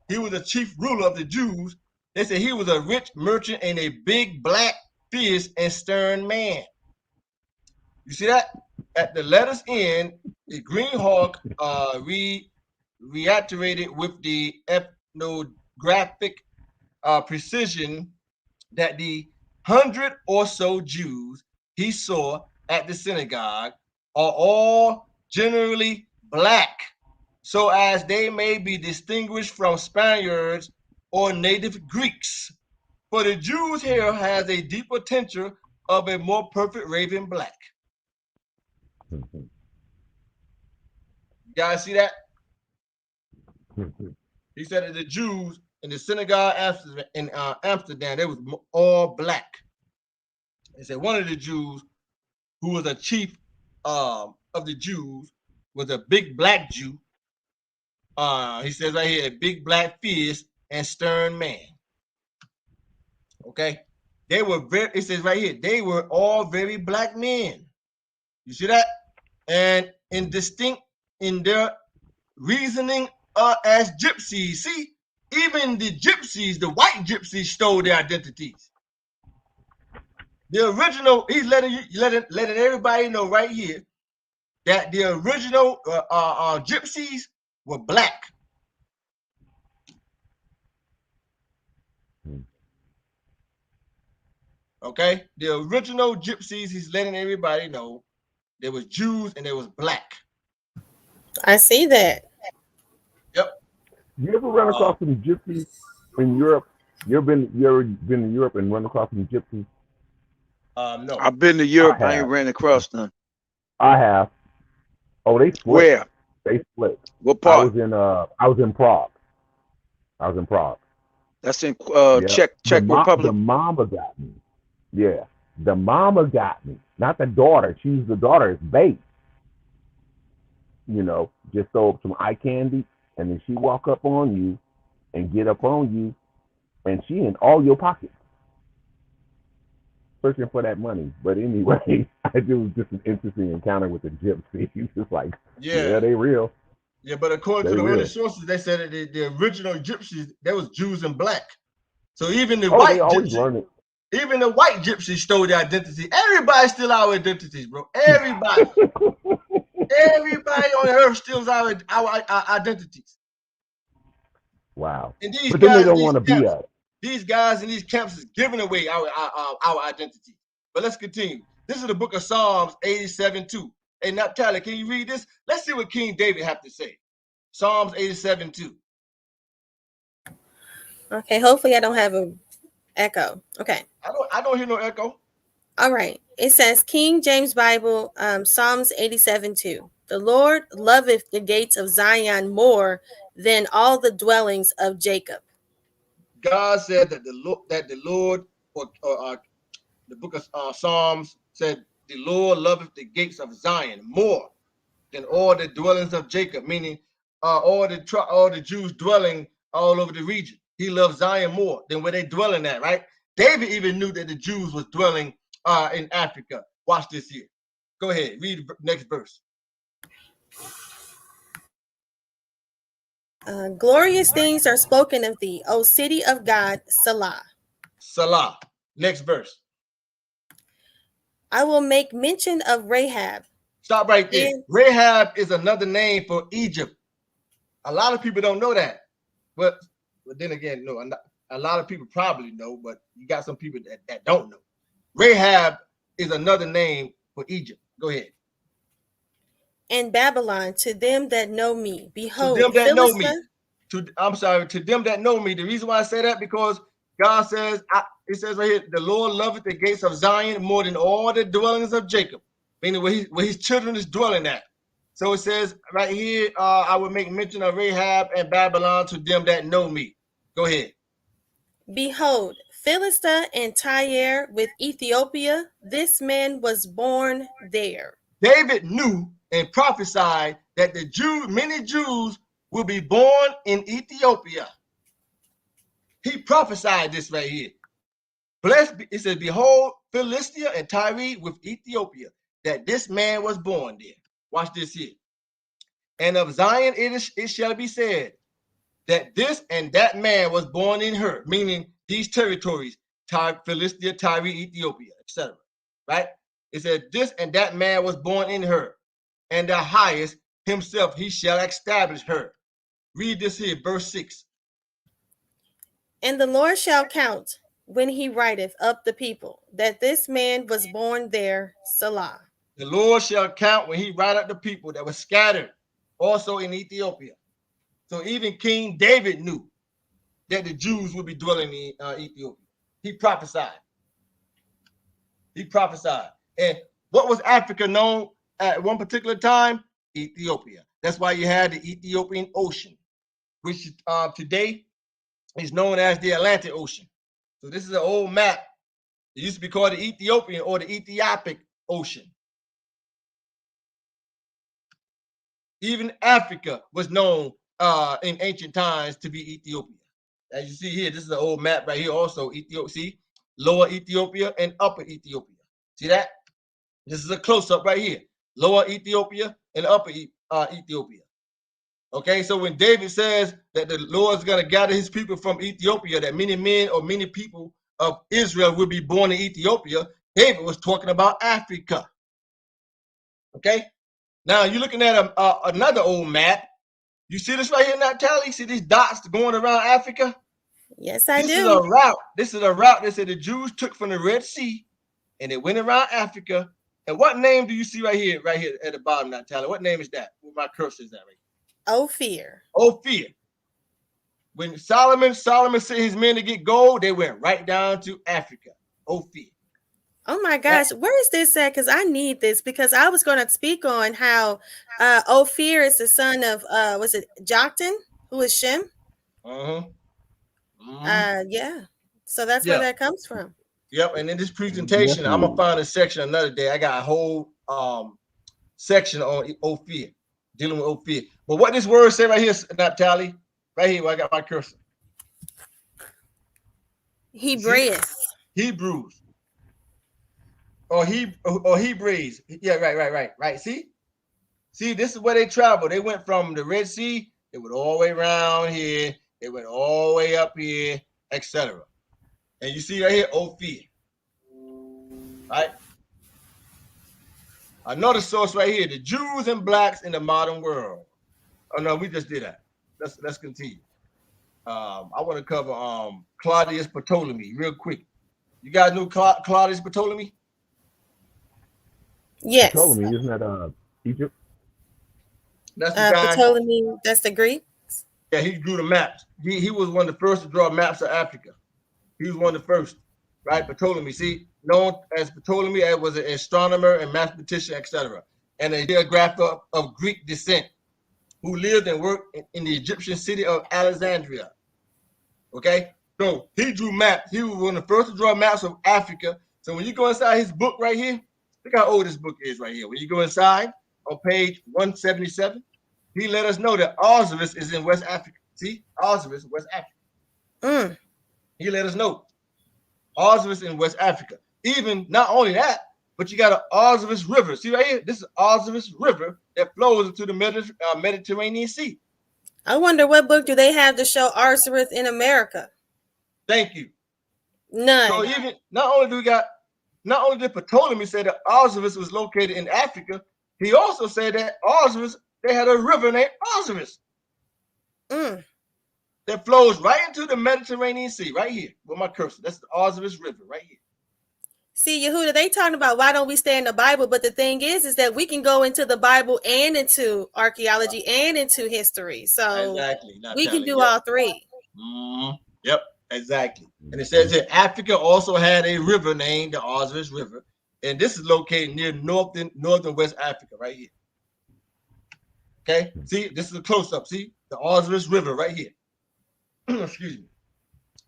he was the chief ruler of the Jews. They said he was a rich merchant and a big, black, fierce, and stern man. You see that? At the letter's end, the Greenhawk reiterated with the ethnographic precision that the 100 or so Jews he saw at the synagogue are all generally black, so as they may be distinguished from Spaniards or native Greeks. For the Jews' hair has a deeper tincture of a more perfect raven black. You guys see that? He said that the Jews in the synagogue in Amsterdam, they was all black. He said one of the Jews who was a chief of the Jews was a big black Jew. He says right here, a big black fierce and stern man. Okay, they were very. It says right here, they were all very black men. You see that? And distinct in their reasoning as gypsies. See, even the gypsies, the white gypsies, stole their identities. The original, he's letting everybody know right here that the original gypsies were black. Okay, the original gypsies, he's letting everybody know there was Jews and there was black. I see that. Yep. You ever run across some gypsies in Europe? You ever been to Europe and run across some gypsies? No. I've been to Europe. I ain't ran across none. I have. Oh, they split. Where? They split. What part? I was in Prague. That's in Czech Republic. The mama got me. Yeah, the mama got me, not the daughter. She's the daughter's bait. You know, just throw some eye candy, and then she walk up on you and get up on you, and she in all your pockets, searching for that money. But anyway, it was just an interesting encounter with the gypsy. He was just like, yeah, they real. Yeah, but according to the early sources, they said that the original gypsies, there was Jews and black. So even the white gypsies, even the white gypsies stole their identity. Everybody steal our identities, bro. Everybody. Everybody on earth steals our identities. Wow. And these but guys, then they don't want to be us. These guys in these camps is giving away our identity. But let's continue. This is the book of Psalms 87:2. Hey, Natalie, can you read this? Let's see what King David have to say. Psalms 87:2. Okay, hopefully I don't have an echo. Okay. I don't hear no echo. All right. It says King James Bible, Psalms 87:2. The Lord loveth the gates of Zion more than all the dwellings of Jacob. God said that the Lord or the book of Psalms said, the Lord loveth the gates of Zion more than all the dwellings of Jacob, meaning all the Jews dwelling all over the region. He loves Zion more than where they dwelling at, right? David even knew that the Jews was dwelling in Africa. Watch this here. Go ahead, read the next verse. Glorious things are spoken of thee, O city of God, Salah. Salah. Next verse. I will make mention of Rahab. Stop right there. Rahab is another name for Egypt. A lot of people don't know that. But then again, no, a lot of people probably know, but you got some people that don't know. Rahab is another name for Egypt. Go ahead. And Babylon, to them that know me, behold, to them that know me. To them that know me. The reason why I say that, because God says, it says right here, the Lord loveth the gates of Zion more than all the dwellings of Jacob, meaning where his children is dwelling at. So it says right here, I will make mention of Rahab and Babylon to them that know me. Go ahead. Behold, Philistia and Tyre with Ethiopia, this man was born there. David knew and prophesied that many Jews will be born in Ethiopia. He prophesied this right here. Blessed, it says, behold, Philistia and Tyre with Ethiopia, that this man was born there. Watch this here. And of Zion it shall be said that this and that man was born in her, meaning these territories, Philistia, Tyre, Ethiopia, etc. Right? It said this and that man was born in her, and the highest himself he shall establish her. Read this here, verse 6. And the Lord shall count when he writeth up the people, that this man was born there, Salah. The Lord shall count when he write up the people that were scattered also in Ethiopia. So even King David knew that the Jews would be dwelling in Ethiopia. He prophesied. He prophesied. And what was Africa known at one particular time? Ethiopia. That's why you had the Ethiopian Ocean, which today is known as the Atlantic Ocean. So this is an old map. It used to be called the Ethiopian or the Ethiopic Ocean. Even Africa was known in ancient times to be Ethiopia. As you see here, this is an old map right here also. Ethiopia, see? Lower Ethiopia and Upper Ethiopia. See that? This is a close-up right here. Lower Ethiopia and Upper Ethiopia. Okay, so when David says that the Lord's going to gather his people from Ethiopia, that many men or many people of Israel will be born in Ethiopia, David was talking about Africa. Okay? Now you're looking at another old map. You see this right here, Natalie? See these dots going around Africa? Yes, I do. This is a route. This is a route that said the Jews took from the Red Sea and it went around Africa. And what name do you see right here at the bottom, Natalie? What name is that? Where my cursor is at right here? Ophir. Ophir. When Solomon sent his men to get gold, they went right down to Africa. Ophir. Oh my gosh, where is this at? Because I need this, because I was going to speak on how Ophir is the son of was it Joktan, who is Shem? Uh-huh. Yeah. So that's where that comes from. Yep. And in this presentation, I'm gonna find a section another day. I got a whole section on Ophir, dealing with Ophir. But what this word say right here, Natalie, right here where I got my cursor. Hebrews. Or Hebrews. Yeah, right. See, this is where they traveled. They went from the Red Sea, they went all the way around here, they went all the way up here, etc. And you see right here, Ophir. Right? Another source right here, the Jews and blacks in the modern world. Oh no, we just did that. Let's continue. I want to cover Claudius Ptolemy real quick. You guys know Claudius Ptolemy? Yes. Ptolemy, isn't that Egypt? That's the guy. Ptolemy, that's the Greek. Yeah, he drew the maps. He was one of the first to draw maps of Africa. He was one of the first, right? Ptolemy, see, known as Ptolemy, was an astronomer and mathematician, etc., and a geographer of Greek descent who lived and worked in the Egyptian city of Alexandria. Okay, So he drew maps. He was one of the first to draw maps of Africa. So when you go inside his book right here, look how old this book is right here. When you go inside on page 177, he let us know that Osiris is in West Africa. See, Osiris, West Africa. He let us know Osiris in West Africa. Even not only that, but you got an Osiris River. See right here? This is Osiris River that flows into the Mediterranean Sea. I wonder what book do they have to show Osiris in America? Thank you. None. So even not only did Ptolemy say that Osiris was located in Africa, he also said that Osiris, they had a river named Osiris that flows right into the Mediterranean Sea, right here with my cursor. That's the Osiris River right here. See, Yehuda, they talking about why don't we stay in the Bible? But the thing is that we can go into the Bible and into archaeology and into history. So exactly. We can do all three. Yep, exactly. And it says here, Africa also had a river named the Osiris River. And this is located near northern West Africa right here. Okay, see, this is a close-up. See, the Osiris River right here. Excuse me.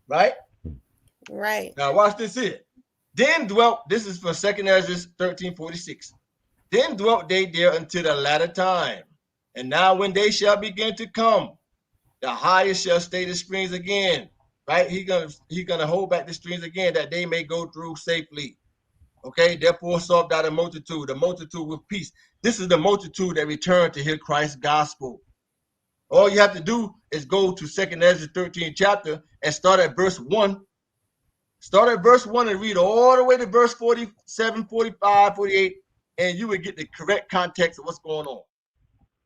Right? Right. Now watch this here. Then dwelt, this is for 2nd Ezra 13:46. Then dwelt they there until the latter time. And now when they shall begin to come, the highest shall stay the springs again. Right? He's gonna hold back the streams again that they may go through safely. Okay, therefore sought thou the multitude with peace. This is the multitude that returned to hear Christ's gospel. All you have to do is go to 2nd Ezra 13th chapter and start at verse 1. Start at verse 1 and read all the way to verse 47, 45, 48, and you would get the correct context of what's going on.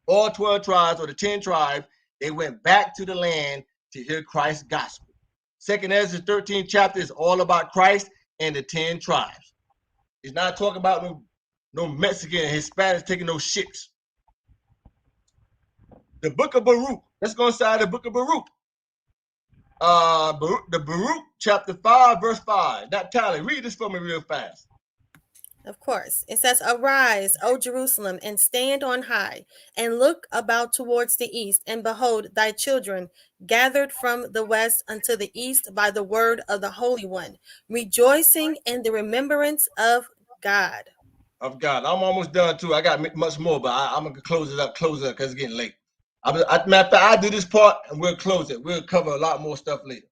All 12 tribes or the 10 tribes, they went back to the land to hear Christ's gospel. 2nd Ezra 13th chapter is all about Christ and the 10 tribes. It's not talking about no Mexican and Hispanics taking no ships. The book of Baruch. Let's go inside the book of Baruch. The Baruch chapter 5, verse 5. Natalie, read this for me real fast. Of course. It says, Arise, O Jerusalem, and stand on high, and look about towards the east, and behold, thy children gathered from the west unto the east by the word of the Holy One, rejoicing in the remembrance of God. Of God. I'm almost done too. I got much more, but I'm going to close it up because it's getting late. Matter of fact, I'll do this part and we'll close it. We'll cover a lot more stuff later.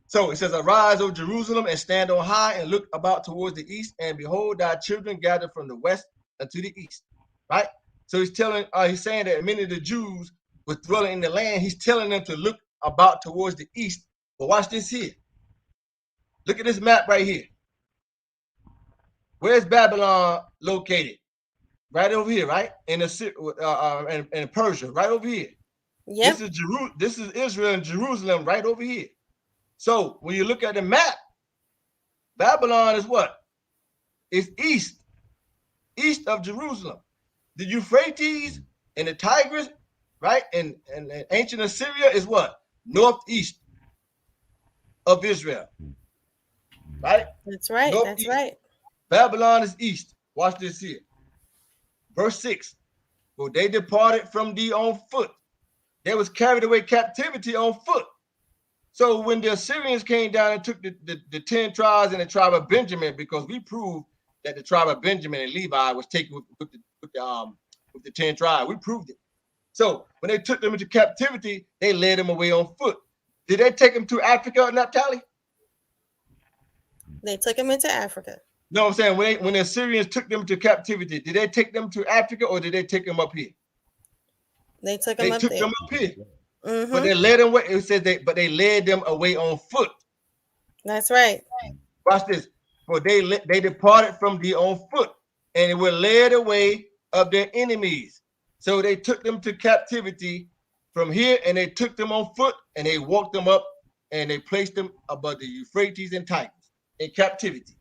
So it says, Arise, O Jerusalem, and stand on high, and look about towards the east, and behold, thy children gathered from the west unto the east. Right? So he's saying that many of the Jews were dwelling in the land. He's telling them to look about towards the east. But watch this here. Look at this map right here. Where's Babylon located? Right over here, right? In Persia, right over here. Yep. This is Israel and Jerusalem right over here. So when you look at the map, Babylon is what? It's east of Jerusalem. The Euphrates and the Tigris, right? And ancient Assyria is what? Northeast of Israel. Right? That's right. Northeast. That's right. Babylon is east. Watch this here. Verse 6. For they departed from thee on foot. They was carried away captivity on foot. So when the Assyrians came down and took the 10 tribes and the tribe of Benjamin, because we proved that the tribe of Benjamin and Levi was taken with the 10 tribes. We proved it. So when they took them into captivity, they led them away on foot. Did they take them to Africa, Naphtali? They took them into Africa. No, I'm saying when the Assyrians took them to captivity, did they take them to Africa or did they take them up here? They took them up there. Them up here. Mm-hmm. But they led them away. It says they led them away on foot. That's right. Watch this. For they departed from thee on foot, and they were led away of their enemies. So they took them to captivity from here, and they took them on foot, and they walked them up, and they placed them above the Euphrates and Tigris in captivity.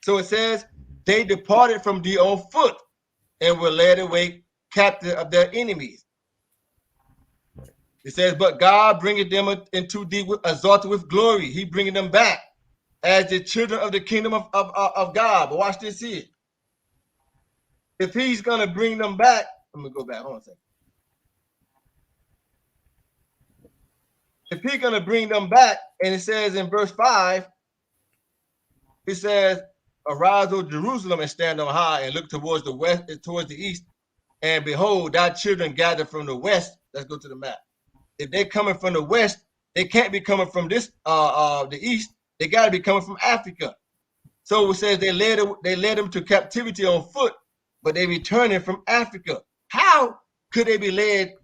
So it says they departed from thee on foot, and were led away captive of their enemies. It says, but God bringeth them into thee exalted with glory. He bringing them back as the children of the kingdom of God. But watch this here. If he's going to bring them back, I'm going to go back. Hold on a second. if he's gonna bring them back, and it says in verse 5, it says, "Arise, O Jerusalem, and stand on high, and look towards the west, towards the east, and behold, thy children gather from the west." Let's go to the map. If they're coming from the west, they can't be coming from this the east. They got to be coming from Africa. So it says they led them to captivity on foot, but they returning from Africa. How could they be led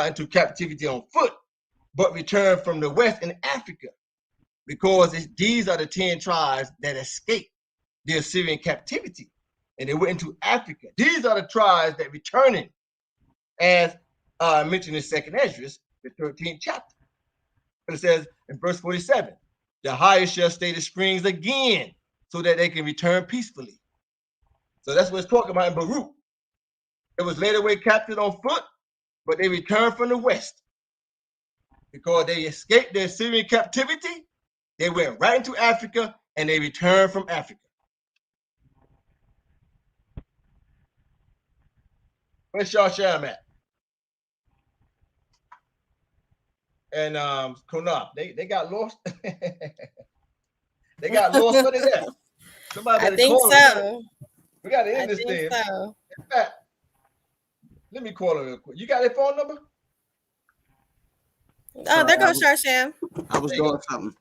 into captivity on foot, but return from the west in Africa? Because these are the 10 tribes that escaped the Assyrian captivity, and they went into Africa. These are the tribes that returning, as mentioned in 2nd Ezra, the 13th chapter. But it says in verse 47, "The highest shall stay the springs again, so that they can return peacefully." So that's what it's talking about in Baruch. It was led away captive on foot, but they returned from the west. Because they escaped the Assyrian captivity, they went right into Africa, and they returned from Africa. Where's Shashem at? And Qanath, they got lost. They got lost. What is that? Somebody I think so. We got to end this thing. So. In fact, let me call her real quick. You got their phone number? Oh, there goes Shashem. I was doing something.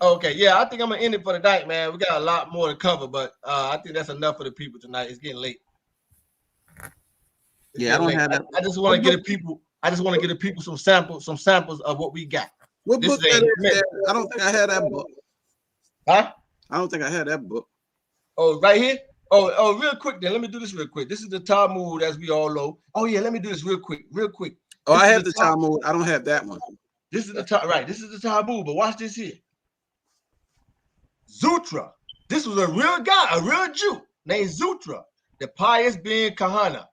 Okay, yeah, I think I'm gonna end it for the night, man. We got a lot more to cover, but I think that's enough for the people tonight. It's getting late. Yeah, I don't have that. I just want to get the people. I just want to get the people some samples of what we got. What book that is? I don't think I had that book. Huh? I don't think I had that book. Oh, right here. Oh, real quick then. Let me do this real quick. This is the Talmud, as we all know. Oh yeah, let me do this real quick. Oh, I have the Talmud. I don't have that one. This is the right. This is the Talmud, but watch this here. Zutra. This was a real guy, a real Jew named Zutra, the pious being Qanath.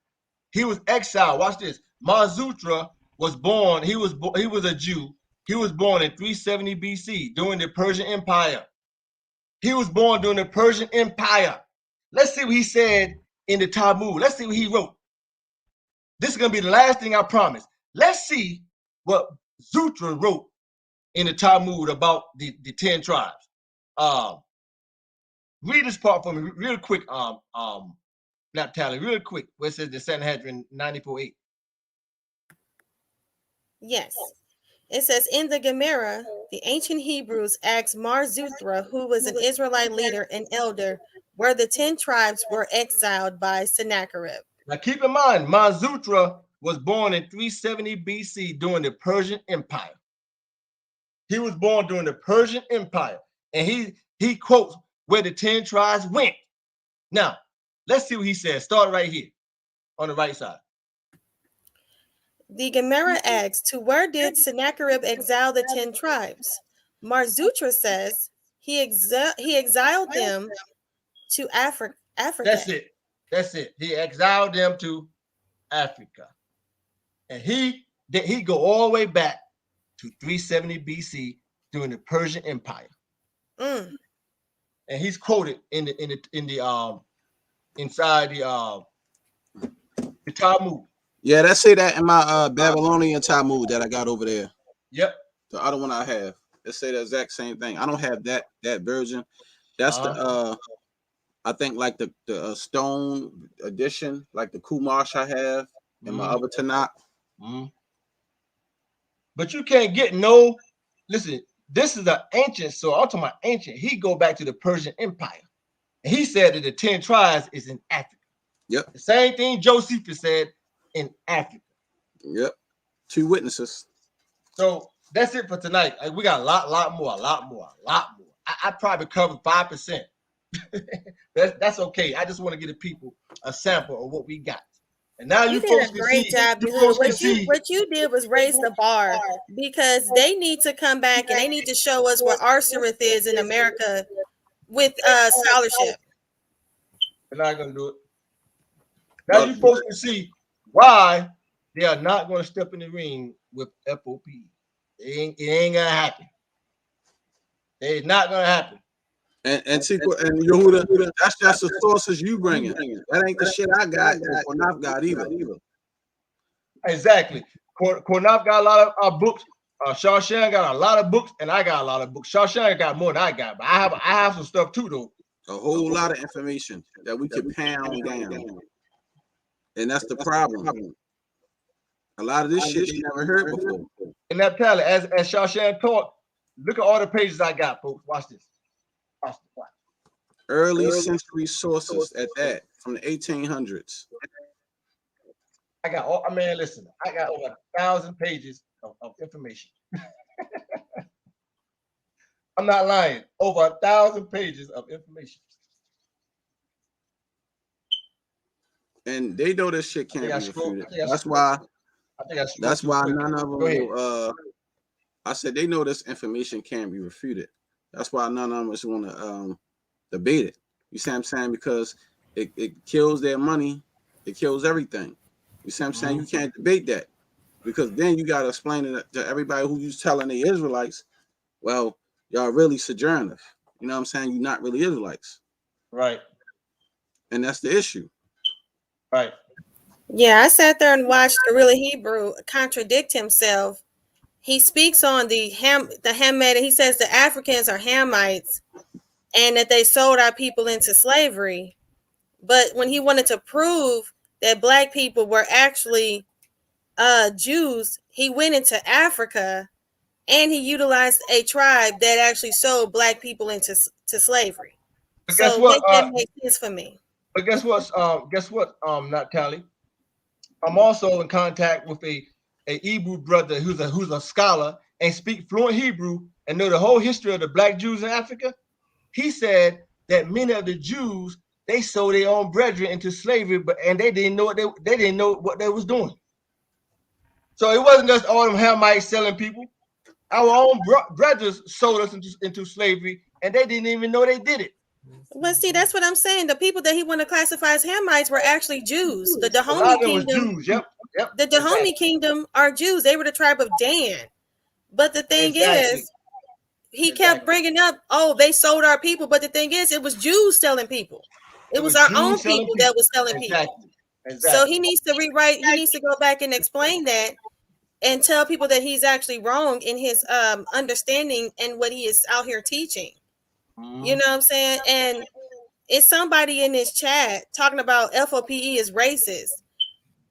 He was exiled. Watch this. Zutra was born. He was a Jew. He was born in 370 BC during the Persian Empire. He was born during the Persian Empire. Let's see what he said in the Talmud. Let's see what he wrote. This is going to be the last thing I promise. Let's see what Zutra wrote in the Talmud about the 10 tribes. Read this part for me real quick, not Tally, real quick, where it says the Sanhedrin 94:8. Yes. It says, in the Gemara, the ancient Hebrews asked Zutra, who was an Israelite leader and elder, where the 10 tribes were exiled by Sennacherib. Now keep in mind, Zutra was born in 370 BC during the Persian Empire. He was born during the Persian Empire, and he quotes where the 10 tribes went. Now, let's see what he says. Start right here on the right side. The Gemara asks, to where did Sennacherib exile the 10 tribes? Zutra says he exiled them to Africa. That's it. He exiled them to Africa. And he go all the way back to 370 BC during the Persian Empire. And he's quoted in the inside the Talmud. Yeah, let's say that in my Babylonian Talmud that I got over there. Yep. The other one I have. Let's say the exact same thing. I don't have that version. That's the I think like the stone edition, like the Chumash I have in my other Tanakh. But you can't get no. Listen, this is an ancient. So I'm talking about ancient. He go back to the Persian Empire, and he said that the 10 tribes is in Africa. Yep. The same thing Josephus said in Africa. Yep. 2 witnesses. So that's it for tonight. We got a lot more. I probably covered 5%. That's okay. I just want to give the people a sample of what we got. And now you did a great job. What you did was raise the bar, because they need to come back and they need to show us where Arserith is in America with scholarship. They're not gonna do it. Now you folks can see why they are not going to step in the ring with F.O.P.E. It ain't gonna happen. It's not gonna happen. And Yehuda, that's just the sources you bringing. That ain't the shit I got or not got either. Exactly. Qanath got a lot of our books Shawshan got a lot of books, and I got a lot of books. Shawshan got more than I got, but I have some stuff too, though. A whole lot of information that we could pound down, and that's the problem. A lot of this shit you never heard before. And that tell it, as Shawshan taught, look at all the pages I got, folks. Watch this. Watch. Early century sources at that, from the 1800s. I got all. I mean, listen, I got over 1,000 pages of information. I'm not lying. Over 1,000 pages of information. And they know this shit can't be refuted. That's why none of them will, I said they know this information can't be refuted. That's why none of them just want to debate it. You see what I'm saying? Because it kills their money. It kills everything. You see what I'm saying? You can't debate that. Because then you got to explain it to everybody who you telling the Israelites, well, y'all really sojourners. You know what I'm saying? You're not really Israelites. Right. And that's the issue. Right. Yeah, I sat there and watched Gorilla Hebrew contradict himself. He speaks on the Hamite. He says the Africans are Hamites and that they sold our people into slavery. But when he wanted to prove that black people were actually Jews, he went into Africa and he utilized a tribe that actually sold black people into slavery. But so guess what? That makes sense for me. But guess what? Not Callie. I'm also in contact with a Hebrew brother who's a scholar and speak fluent Hebrew and know the whole history of the black Jews in Africa. He said that many of the Jews, they sold their own brethren into slavery, and they didn't know what they was doing. So it wasn't just all them Hamites selling people. Our own brothers sold us into slavery, and they didn't even know they did it. Well, see, that's what I'm saying. The people that he want to classify as Hamites were actually Jews. The Dahomey Kingdom. Jews. Yep. The Dahomey Kingdom are Jews. They were the tribe of Dan. But the thing is, he kept bringing up, they sold our people. But the thing is, it was Jews selling people. It was our own people that was selling people. So he needs to rewrite. He needs to go back and explain that and tell people that he's actually wrong in his understanding and what he is out here teaching. You know what I'm saying? And it's somebody in this chat talking about F.O.P.E. is racist.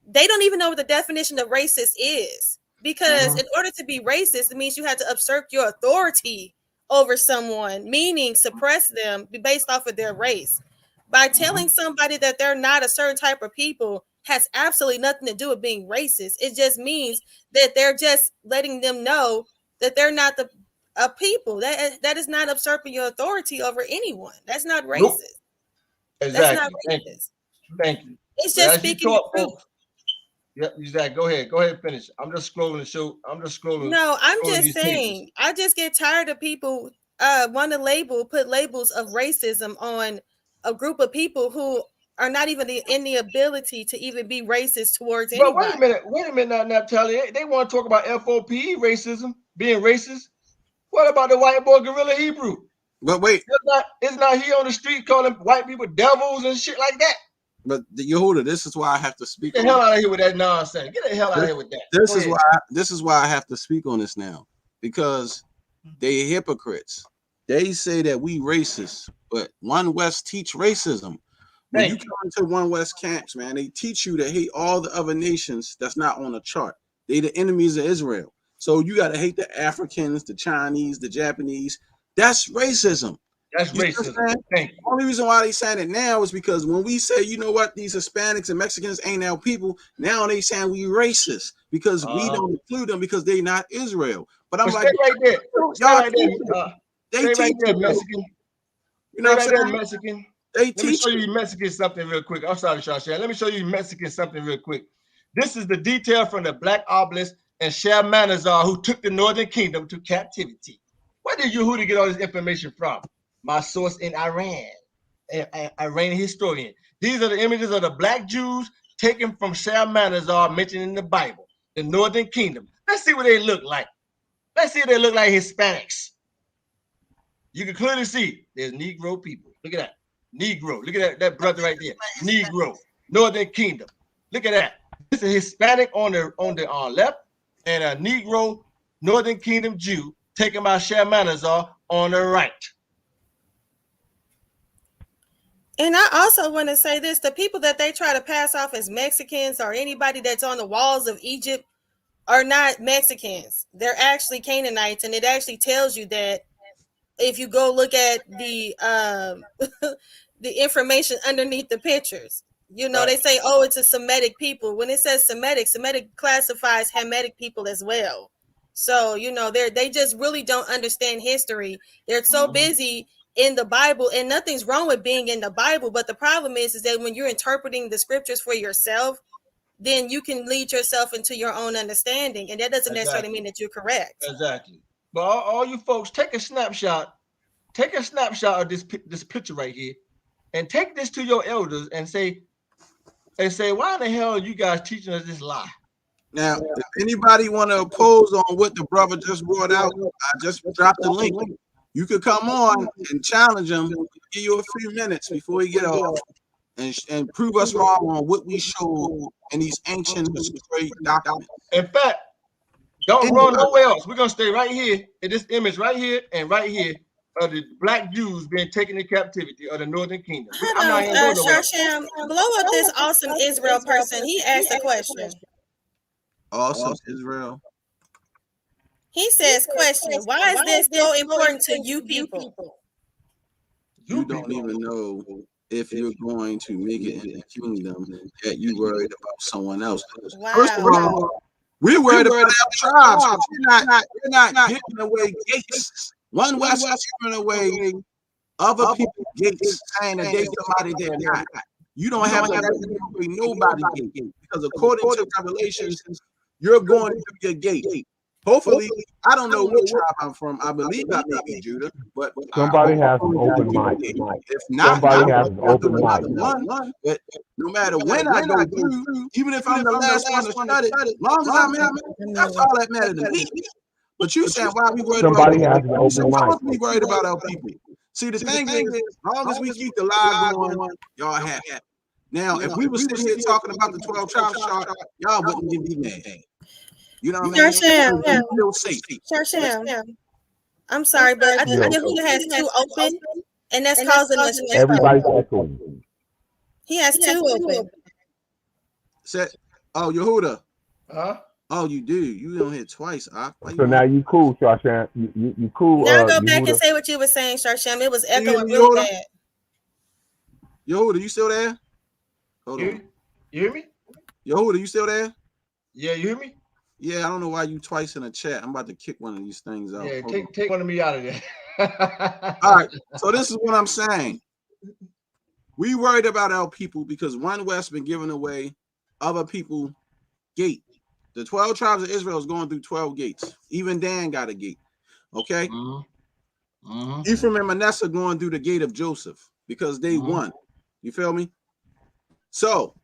They don't even know what the definition of racist is, because in order to be racist, it means you have to usurp your authority over someone, meaning suppress them based off of their race. By telling somebody that they're not a certain type of people has absolutely nothing to do with being racist. It just means that they're just letting them know that they're not the people. That is not usurping your authority over anyone. That's not racist. Nope. Exactly. That's not racist. Thank you. It's just speaking the truth. Yep, exactly. Go ahead, finish. I'm just scrolling the show. No, I'm just saying, I just get tired of people want to put labels of racism on a group of people who are not even in the ability to even be racist towards anybody. But wait a minute now, Tally. They want to talk about F.O.P.E. racism, being racist. What about the white boy Gorilla Hebrew? But wait, it's not he on the street calling white people devils and shit like that. But Yehuda, this is why I have to speak. Get the hell out of here with that nonsense. Get the hell out of here with that. This is why I have to speak on this now, because they hypocrites. They say that we racist, but One West teach racism. When you come into One West camps, man, they teach you to hate all the other nations that's not on the chart. They the enemies of Israel. So you got to hate the Africans, the Chinese, the Japanese. That's racism. That's racism. The only reason why they saying it now is because when we say, you know what, these Hispanics and Mexicans ain't our people, now they saying we racist because we don't include them because they not Israel. But I'm like, right there. Y'all right there. They teach right there, Mexican. You know what I'm saying? Mexican. Let me show you Mexican something real quick. I'm sorry, Shasha. Let me show you Mexican something real quick. This is the detail from the Black Obelisk and Shalmaneser, who took the Northern Kingdom to captivity. Where did Yehuda get all this information from? My source in Iran, an Iranian historian. These are the images of the black Jews taken from Shalmaneser mentioned in the Bible, the Northern Kingdom. Let's see what they look like. Let's see if they look like Hispanics. You can clearly see there's Negro people. Look at that. Negro. Look at that brother right there. Negro. Northern Kingdom. Look at that. This is a Hispanic on the left and a Negro Northern Kingdom Jew, taking my Shalmaneser on the right. And I also want to say this, the people that they try to pass off as Mexicans or anybody that's on the walls of Egypt are not Mexicans. They're actually Canaanites, and it actually tells you that if you go look at the the information underneath the pictures. You know, they say, oh, it's a Semitic people. When it says Semitic classifies Hamitic people as well. So, you know, they just really don't understand history. They're so busy in the Bible, and nothing's wrong with being in the Bible. But the problem is that when you're interpreting the scriptures for yourself, then you can lead yourself into your own understanding. And that doesn't necessarily mean that you're correct. Exactly. But all you folks, take a snapshot of this picture right here, and take this to your elders and say, why the hell are you guys teaching us this lie? Now, if anybody want to oppose on what the brother just brought out, I just dropped the link. You could come on and challenge him. Give you a few minutes before you get off, and prove us wrong on what we showed in these ancient historic documents. In fact, don't run nowhere else. We're gonna stay right here in this image right here and right here of the black Jews being taken into captivity of the Northern Kingdom. Sharsham, blow up this awesome Israel person. He asked a question. Awesome Israel. He says, question, why is this so important to you people? You don't even know if you're going to make it in the kingdom that you worried about someone else. Wow. First of all, we're worried about our tribes. You're not giving away gates. One West is giving away other people's gates, saying that they somebody they're not. You don't have to give away nobody's gate, because according to Revelations, you're going to be a gate. Hopefully, I don't know what tribe I'm from. I believe I may be Judah, but somebody has an open mic. If not, somebody has an open mic. But no matter when I go through, even if I'm the last one to study, as long as I'm in, that's all that matters to me. But you saying why we worried somebody about has an open mic? We worried about our people. See, the thing is, as long as we keep the lie going, y'all happy. Now, if we were sitting here talking about the 12 tribes, y'all wouldn't be mad. You know what I mean? Sharsham, I'm sorry, but I think Yehuda has two open, and that's causing us. Everybody's echoing. He has two open. Oh, Yehuda. Huh? Oh, you do. You don't hit twice. So now you cool, Sharsham. You cool. Now go back and say what you were saying, Sharsham. It was echoing really bad. Yehuda, you still there? Hold on. You hear me? Yehuda, you still there? Yeah, you hear me? Yeah, I don't know why you twice in the chat. I'm about to kick one of these things out. Yeah, take one of me out of there. All right, so this is what I'm saying. We worried about our people because One West been giving away other people gate. The 12 tribes of Israel is going through 12 gates. Even Dan got a gate. Okay? Ephraim and Manasseh going through the gate of Joseph because they won. You feel me? So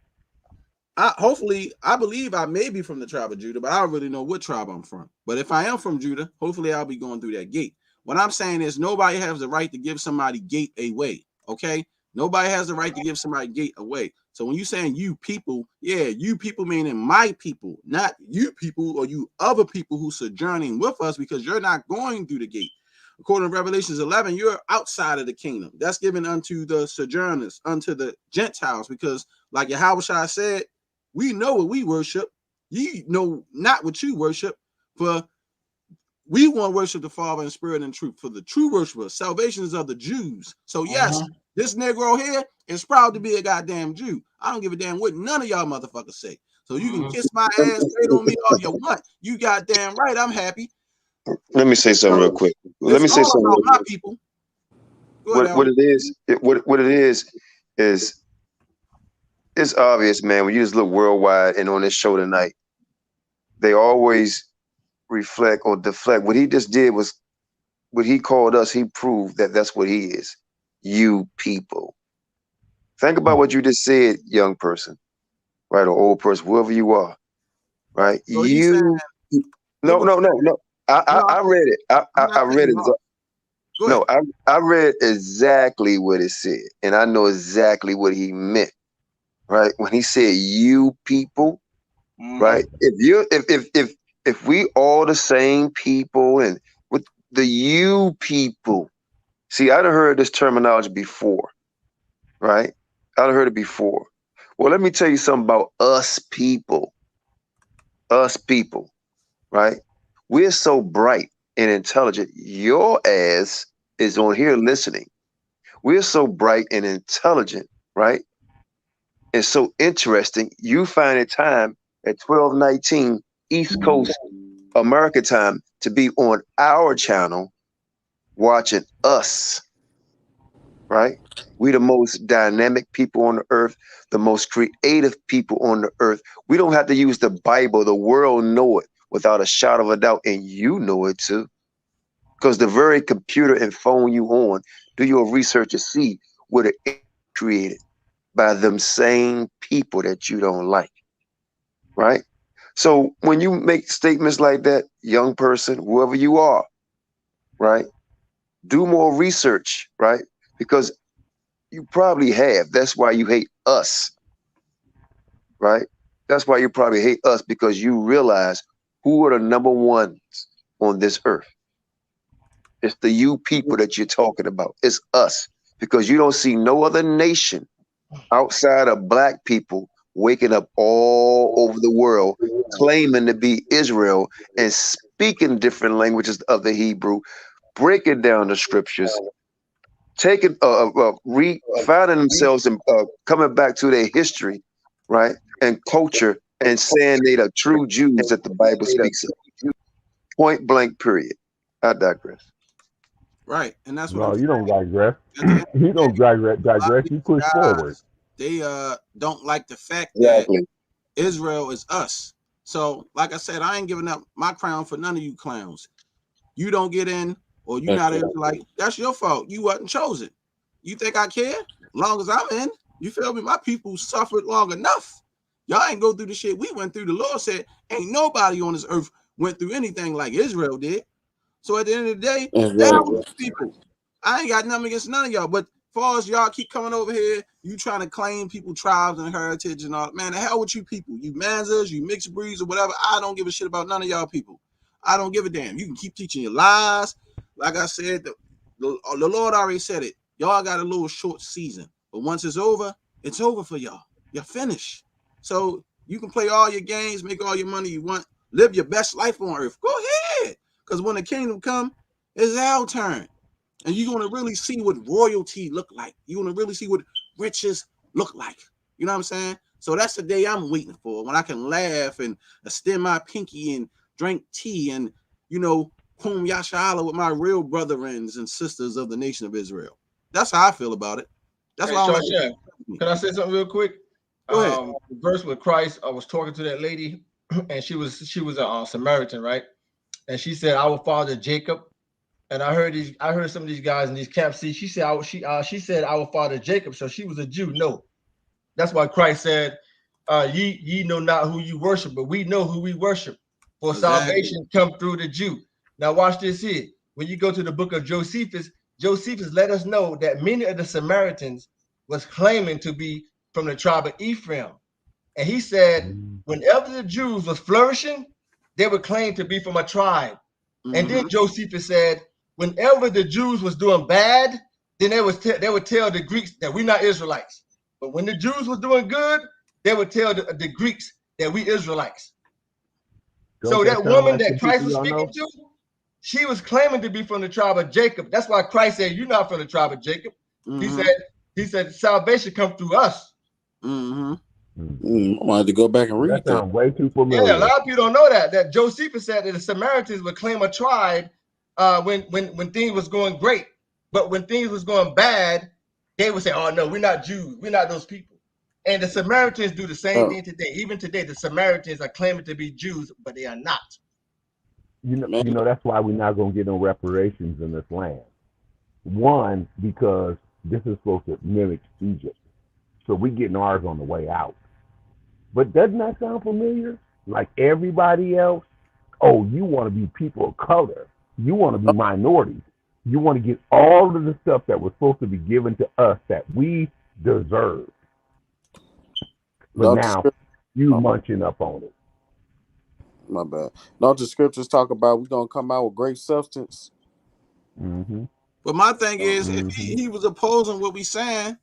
hopefully, I believe I may be from the tribe of Judah, but I don't really know what tribe I'm from. But if I am from Judah, hopefully I'll be going through that gate. What I'm saying is nobody has the right to give somebody gate away, okay? Nobody has the right to give somebody gate away. So when you're saying you people, yeah, you people meaning my people, not you people or you other people who sojourning with us because you're not going through the gate. According to Revelations 11, you're outside of the kingdom. That's given unto the sojourners, unto the Gentiles, because like Yahawashi said, we know what we worship. You know not what you worship, for we want to worship the Father in spirit and truth. For the true worshipers, salvation is of the Jews. So yes, this Negro here is proud to be a goddamn Jew. I don't give a damn what none of y'all motherfuckers say. So you can kiss my ass, straight on me all you want. You goddamn right, I'm happy. Let me say something real quick. Let me say something about my people. What it is it's obvious, man. When you just look worldwide and on this show tonight, they always reflect or deflect. What he just did was what he called us. He proved that that's what he is. You people. Think about what you just said, young person, right? Or old person, whoever you are, right? So No. I read it. I read it. No, I read exactly what it said, and I know exactly what he meant. Right when he said "you people," right? If if we all the same people and with the you people, see, I done heard this terminology before, right? I done heard it before. Well, let me tell you something about us people. Us people, right? We're so bright and intelligent. Your ass is on here listening. We're so bright and intelligent, right? And so interesting. You find it time at 12:19 East Coast America time to be on our channel watching us, right? We the most dynamic people on the earth, the most creative people on the earth. We don't have to use the Bible. The world know it without a shadow of a doubt, and you know it too. Because the very computer and phone you on, do your research to see what it created by them same people that you don't like, right? So when you make statements like that, young person, whoever you are, right, do more research, right? Because you probably have. That's why you hate us, right? That's why you probably hate us, because you realize who are the number ones on this earth. It's the you people that you're talking about. It's us, because you don't see no other nation outside of black people waking up all over the world claiming to be Israel and speaking different languages of the Hebrew, breaking down the scriptures, taking finding themselves and coming back to their history, right, and culture, and saying they the true Jews that the Bible speaks of. Point blank, period. I digress. Right, and that's what No, I'm you don't saying. digress. You don't digress. You push forward. They don't like the fact Exactly. that Israel is us. So, like I said, I ain't giving up my crown for none of you clowns. You don't get in, or you not Israelite. That's your fault. You wasn't chosen. You think I care? Long as I'm in, you feel me? My people suffered long enough. Y'all ain't go through the shit we went through. The Lord said, ain't nobody on this earth went through anything like Israel did. So at the end of the day, people, I ain't got nothing against none of y'all. But as far as y'all keep coming over here, you trying to claim people, tribes, and heritage and all, man, the hell with you people. You Manzas, you mixed breeds or whatever. I don't give a shit about none of y'all people. I don't give a damn. You can keep teaching your lies. Like I said, the Lord already said it. Y'all got a little short season. But once it's over for y'all. You're finished. So you can play all your games, make all your money you want, live your best life on earth. Go ahead. Because when the kingdom come, it's our turn. And you're going to really see what royalty look like. You're going to really see what riches look like. You know what I'm saying? So that's the day I'm waiting for, when I can laugh and extend my pinky and drink tea and, you know, Hum Yashala with my real brethrens and sisters of the nation of Israel. That's how I feel about it. That's why Can I say something real quick? Go ahead. The verse with Christ, I was talking to that lady, and she was a Samaritan, right? And she said, "Our father Jacob." And I heard some of these guys in these camps. See, she said, she said, "Our father Jacob." So she was a Jew. No, that's why Christ said, "Ye know not who you worship, but we know who we worship. For salvation come through the Jew." Now watch this here. When you go to the book of Josephus let us know that many of the Samaritans was claiming to be from the tribe of Ephraim. And he said, whenever the Jews was flourishing, they would claim to be from a tribe. And then Josephus said, whenever the Jews was doing bad, then they would tell the Greeks that we're not Israelites. But when the Jews was doing good, they would tell the Greeks that we Israelites. So that woman that Christ was speaking to, she was claiming to be from the tribe of Jacob. That's why Christ said, "You're not from the tribe of Jacob." He said, salvation comes through us. I wanted to go back and read that. Sounds way too familiar. Yeah, a lot of people don't know that Josephus said that the Samaritans would claim a tribe when things was going great, but when things was going bad, they would say, "Oh no, we're not Jews. We're not those people." And the Samaritans do the same thing today. Even today, the Samaritans are claiming to be Jews, but they are not. You know that's why we're not going to get no reparations in this land. One, because this is supposed to mimic Egypt, so we're getting ours on the way out. But doesn't that sound familiar? Like everybody else? Oh, you want to be people of color. You want to be minorities. You want to get all of the stuff that was supposed to be given to us that we deserve. But now you munching up on it. My bad. Don't the scriptures talk about we're gonna come out with great substance? Mm-hmm. But my thing is, if he was opposing what we saying,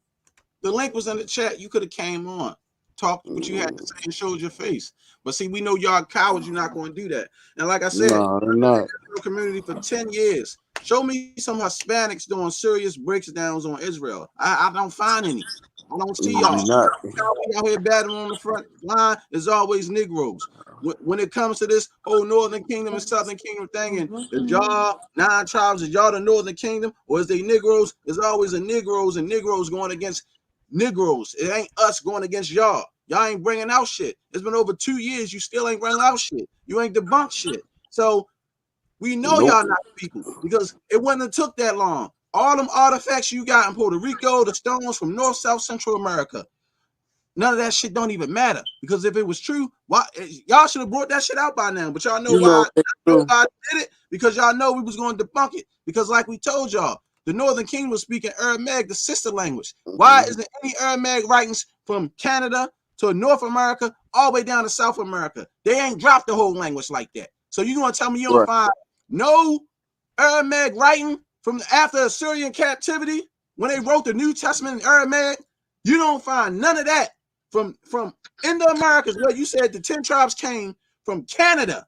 the link was in the chat. You could have came on, talked what you had to say, and showed your face. But see, we know y'all cowards. You're not going to do that. And like I said, no, they're not. Community for 10 years. Show me some Hispanics doing serious breakdowns on Israel. I don't find any. I don't see y'all. Y'all out here battling on the front line is always Negroes. When it comes to this whole Northern Kingdom and Southern Kingdom thing, and is y'all 9 tribes, is y'all the Northern Kingdom, or is they Negroes? It's always a Negroes and Negroes going against Negroes. It ain't us going against y'all. Y'all ain't bringing out shit. It's been over 2 years. You still ain't bringing out shit. You ain't debunked shit. So we know y'all not people because it wouldn't have took that long. All them artifacts you got in Puerto Rico, the stones from North, South, Central America, none of that shit don't even matter. Because if it was true, why y'all should have brought that shit out by now. But y'all know why I did it? Because y'all know we was going to debunk it. Because like we told y'all, the Northern Kingdom was speaking Aramaic, the sister language. Why isn't any Aramaic writings from Canada to North America all the way down to South America? They ain't dropped the whole language like that. So you gonna tell me you don't find no Aramaic writing from after Assyrian captivity when they wrote the New Testament in Aramaic? You don't find none of that from Indo-Americas. Where you said the 10 tribes came from Canada.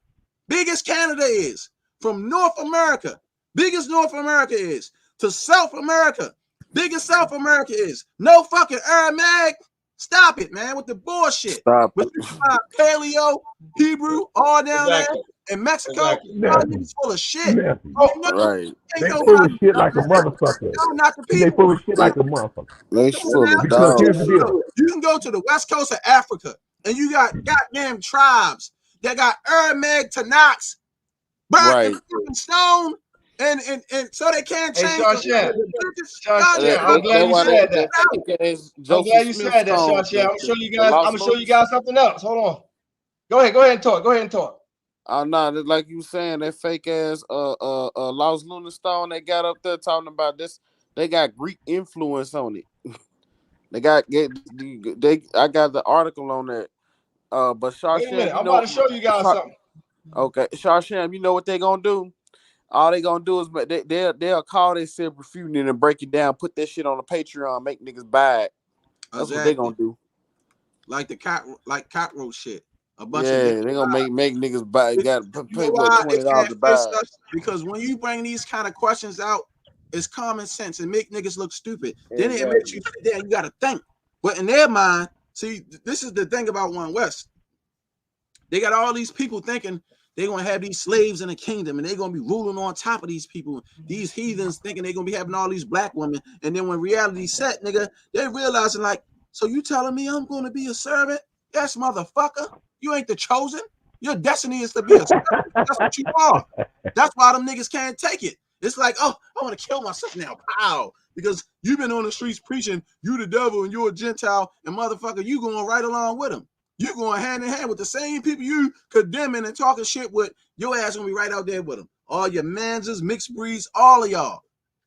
Biggest Canada is from North America. Biggest North America is to South America. Biggest South America is no fucking Aramaic. Stop it, man, with the bullshit. Stop but you find Paleo, Hebrew, all down there in Mexico. Y'all niggas full of shit. Right. They full of shit like a motherfucker. Not the people. They full of shit like a motherfucker. They full of because here's the deal. You can go to the west coast of Africa and you got goddamn tribes that got Aramaic Tanakhs burnt in fucking stone. And so they can't change. I'm glad you said that. I'm glad you said that, Shasha. I'm gonna show you guys something else. Hold on. Go ahead and talk. Oh no, like you saying that fake ass Los Lunar Stone they got up there talking about this. They got Greek influence on it. I got the article on that. But Shasham, wait a minute, I'm about to show you guys something. Okay, Shasham, you know what they gonna do? All they gonna do is they'll call themselves refuting it and break it down, put that shit on the Patreon, make niggas buy it. That's what they gonna do. Like the cockroach shit. A bunch of they gonna make niggas buy. Got to pay what $20 to buy it. Because when you bring these kind of questions out, it's common sense and make niggas look stupid. Then it makes you sit there and you gotta think. But in their mind, see, this is the thing about One West. They got all these people thinking they're gonna have these slaves in the kingdom and they're gonna be ruling on top of these people. These heathens thinking they're gonna be having all these black women. And then when reality set, nigga, they realizing like, so you telling me I'm gonna be a servant? Yes, motherfucker. You ain't the chosen. Your destiny is to be a servant. That's what you are. That's why them niggas can't take it. It's like, oh, I want to kill myself now. Pow. Because you've been on the streets preaching you the devil and you're a Gentile, and motherfucker, you going right along with them. You going hand in hand with the same people you condemning and talking shit with. Your ass gonna be right out there with them. All your manses, mixed breeds, all of y'all.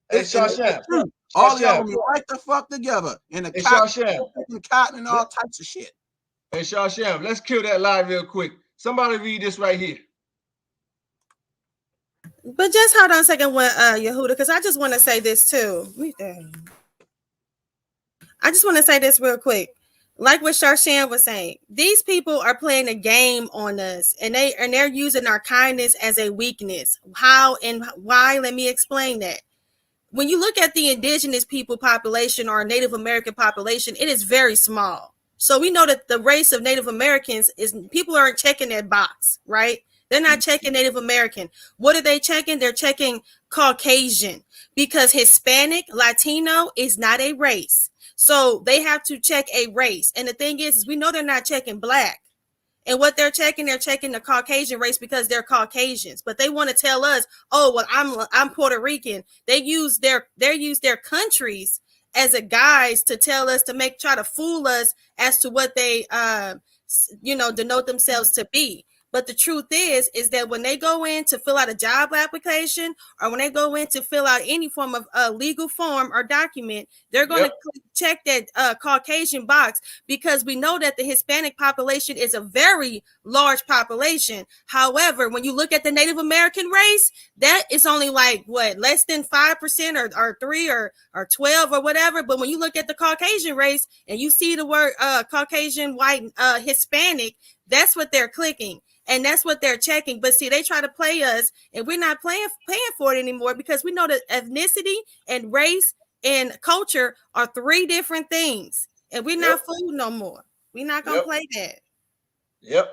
Hey, all y'all gonna be right the fuck together. And the cotton and all types of shit. Hey, Shashem, let's kill that lie real quick. Somebody read this right here. But just hold on a second, Yehuda, because I just want to say this too. I just want to say this real quick. Like what Sharshan was saying, these people are playing a game on us, and they're using our kindness as a weakness. How and why? Let me explain that. When you look at the indigenous people population or Native American population, it is very small. So we know that the race of Native Americans is people aren't checking that box, right? They're not checking Native American. What are they checking? They're checking Caucasian, because Hispanic, Latino is not a race. So they have to check a race. And the thing is we know they're not checking black. And what they're checking the Caucasian race because they're Caucasians. But they want to tell us, oh, well, I'm Puerto Rican. They use their countries as a guise to tell us try to fool us as to what they denote themselves to be. But the truth is that when they go in to fill out a job application, or when they go in to fill out any form of legal form or document, they're going to check that Caucasian box, because we know that the Hispanic population is a very large population. However, when you look at the Native American race, that is only like less than 5% or 3 or 12 or whatever. But when you look at the Caucasian race and you see the word Caucasian, white, Hispanic, that's what they're clicking. And that's what they're checking. But see, they try to play us, and we're not paying for it anymore, because we know that ethnicity and race and culture are 3 different things. And we're not fooled no more. We're not going to play that. Yep.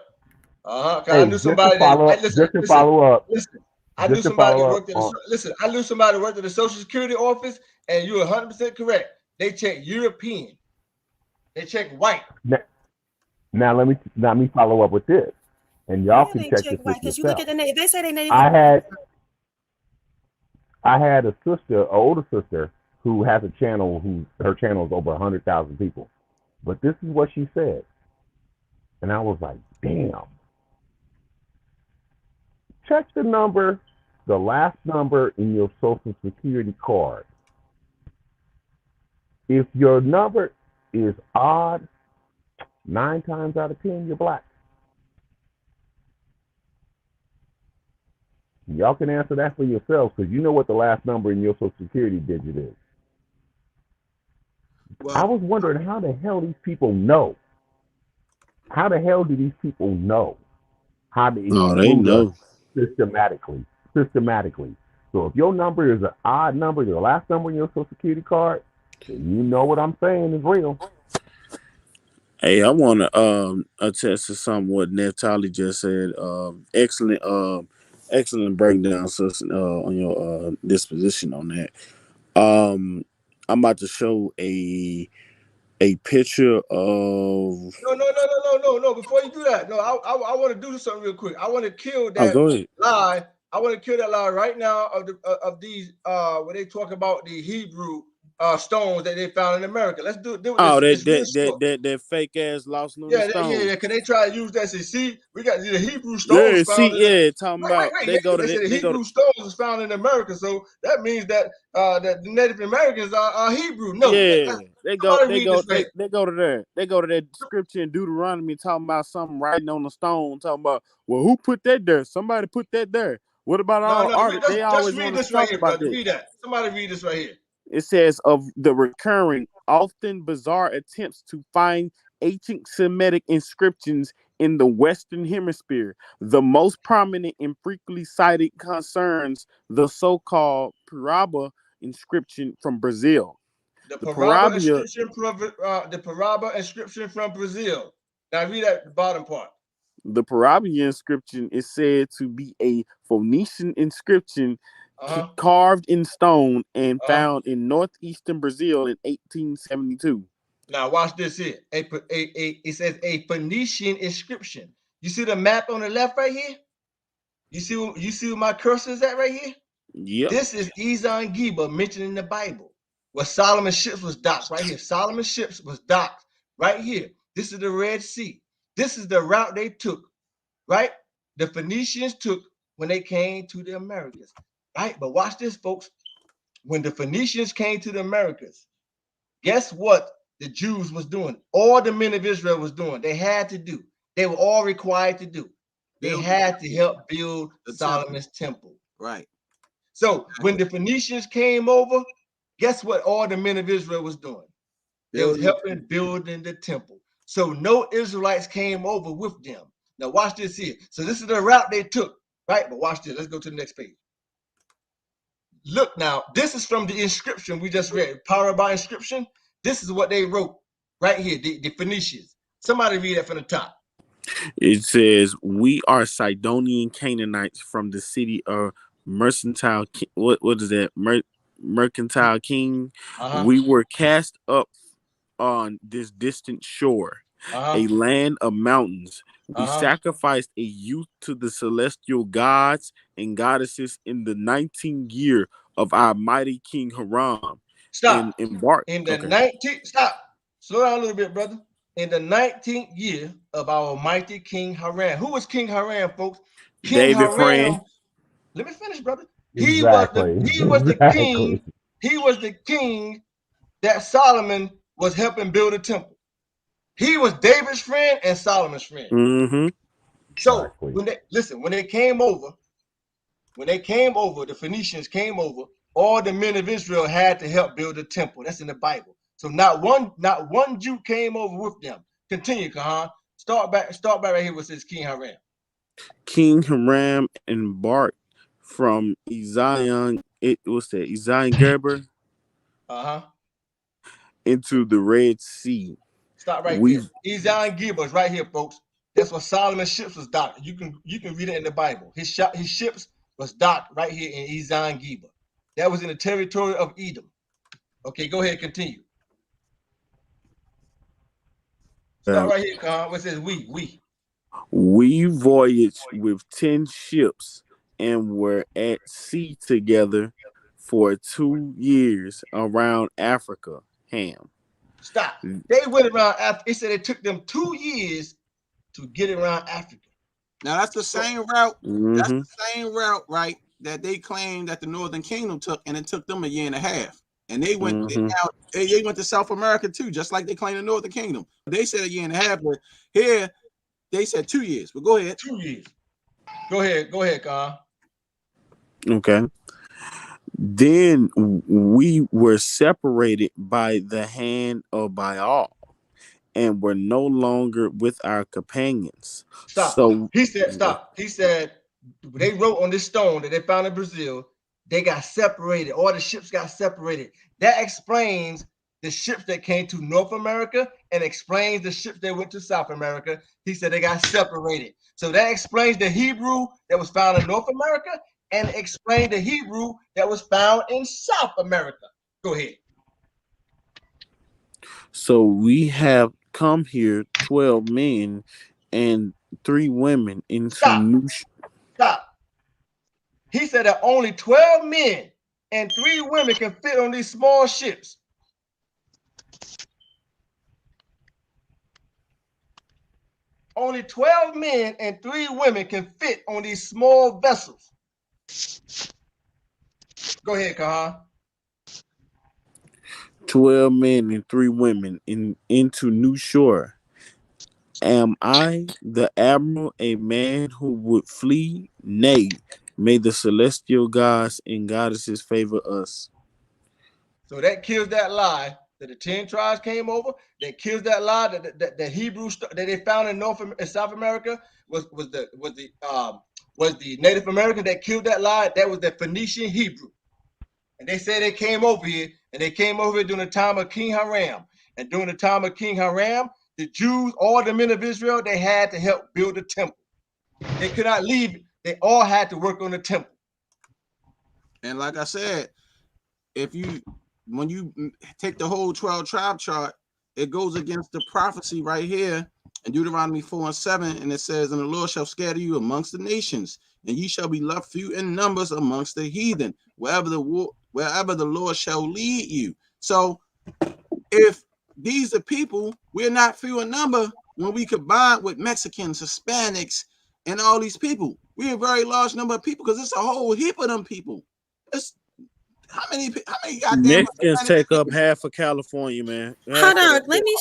Hey, I knew somebody that follow up. Listen, I knew somebody that worked at I knew somebody that worked at the Social Security office, and you're 100% correct. They check European. They check white. Now let me follow up with this, and y'all can check this with yourself. You look at they say they native. I had a sister, an older sister, who has a channel. Her channel is over 100,000 people. But this is what she said, and I was like, damn. Check the number, the last number in your Social Security card. If your number is odd, 9 times out of 10, you're black. Y'all can answer that for yourselves, because you know what the last number in your Social Security digit is. Well, I was wondering how the hell these people know. How the hell do these people know how to exclude us systematically? So if your number is an odd number, the last number in your Social Security card, then you know what I'm saying is real. Hey, I want to attest to something what Neftali just said. Excellent breakdown, sis, on your disposition on that. I'm about to show a picture of. No. Before you do that, I want to do something real quick. I want to kill that lie. I want to kill that lie right now of these when they talk about the Hebrew stones that they found in America. Let's do that fake ass lost lunar stone. Yeah. Can they try to use that? See, we got the Hebrew stones found. Talking about the Hebrew stones is found in America, so that means that that the Native Americans are Hebrew. No, they go to there. They go to that scripture in Deuteronomy talking about something writing on the stone, talking about, well, who put that there? Somebody put that there. What about all art? They always want to talk about this. Read that. Somebody read this right here. It says of the recurring, often bizarre attempts to find ancient Semitic inscriptions in the Western Hemisphere. The most prominent and frequently cited concerns the so-called Paraba inscription from Brazil. The Paraba inscription from Brazil. Now read that the bottom part. The Paraba inscription is said to be a Phoenician inscription carved in stone and found in northeastern Brazil in 1872. Now watch this here. It says a Phoenician inscription. You see the map on the left right here? You see where my cursor is at right here? Yeah. This is Ezon Geba mentioned in the Bible, where Solomon's ships was docked right here. Solomon's ships was docked right here. This is the Red Sea. This is the route they took, right? The Phoenicians took when they came to the Americas. Right, but watch this, folks. When the Phoenicians came to the Americas, guess what the Jews was doing? All the men of Israel was doing. They had to do. They were all required to do. They had to help build Solomon's temple. Right. So when the Phoenicians came over, guess what all the men of Israel was doing? They was helping building the temple. So no Israelites came over with them. Now watch this here. So this is the route they took, right? But watch this. Let's go to the next page. Look now, this is from the inscription we just read, Paraba inscription. This is what they wrote right here, the Phoenicians. Somebody read that from the top. It says, we are Sidonian Canaanites from the city of Mercantile. What is that? Mercantile King. We were cast up on this distant shore, a land of mountains. We sacrificed a youth to the celestial gods and goddesses in the 19th year of our mighty King Hiram. Stop. Embarked. In the 19th. Stop. Slow down a little bit, brother. in the 19th year of our mighty King Hiram. Who was King Hiram, folks? King David Hiram. Friend. Let me finish, brother. Exactly. He was the king. He was the king that Solomon was helping build a temple. He was David's friend and Solomon's friend. Mm-hmm. So when they came over, the Phoenicians came over, all the men of Israel had to help build a temple. That's in the Bible. So not one Jew came over with them. Continue, Kahan. Start back right here with this King Hiram. King Hiram embarked from Ezion. It was the Ezion Geber. Into the Red Sea. Stop right there. Ezion Geber is right here, folks. That's what Solomon's ships was docked. You can read it in the Bible. His ships was docked right here in Ezion Geber. That was in the territory of Edom. Okay, go ahead, continue. Start right here, Khan. What says we? We voyaged with 10 ships and were at sea together for 2 years around Africa. Ham. Stop. They went around Africa. It said it took them 2 years to get around Africa. Now that's the same route. Mm-hmm. That's the same route, right? That they claimed that the Northern Kingdom took, and it took them 1.5 years. And they went. They went to South America too, just like they claimed the Northern Kingdom. They said 1.5 years, but here they said 2 years. But go ahead. 2 years. Go ahead, Khan. Okay. Then we were separated by the hand of Baal, and were no longer with our companions. Stop. So he said, stop. He said they wrote on this stone that they found in Brazil, they got separated. All the ships got separated. That explains the ships that came to North America and explains the ships that went to South America. He said they got separated. So that explains the Hebrew that was found in North America and explains the Hebrew that was found in South America. Go ahead. So we have come here 12 men and 3 women into Stop. He said that only 12 men and 3 women can fit on these small ships. Only 12 men and 3 women can fit on these small vessels. Go ahead, Kahan. 12 men and 3 women into New Shore. Am I, the admiral, a man who would flee? Nay, may the celestial gods and goddesses favor us. So that kills that lie that the 10 tribes came over. That kills that lie that the Hebrew that they found in North and South America was the Native American that killed that lie. That was the Phoenician Hebrew. And they said they came over here, and they came over here during the time of King Hiram. And during the time of King Hiram, the Jews, all the men of Israel, they had to help build the temple. They could not leave. They all had to work on the temple. And like I said, when you take the whole 12 tribe chart, it goes against the prophecy right here in Deuteronomy 4:7, and it says, "And the Lord shall scatter you amongst the nations, and ye shall be left few in numbers amongst the heathen, wherever the Lord shall lead you." So if these are people, we're not few in number when we combine with Mexicans, Hispanics, and all these people. We're a very large number of people because it's a whole heap of them people. It's how many goddamn Mexicans take up half of California, man. Hold on, let me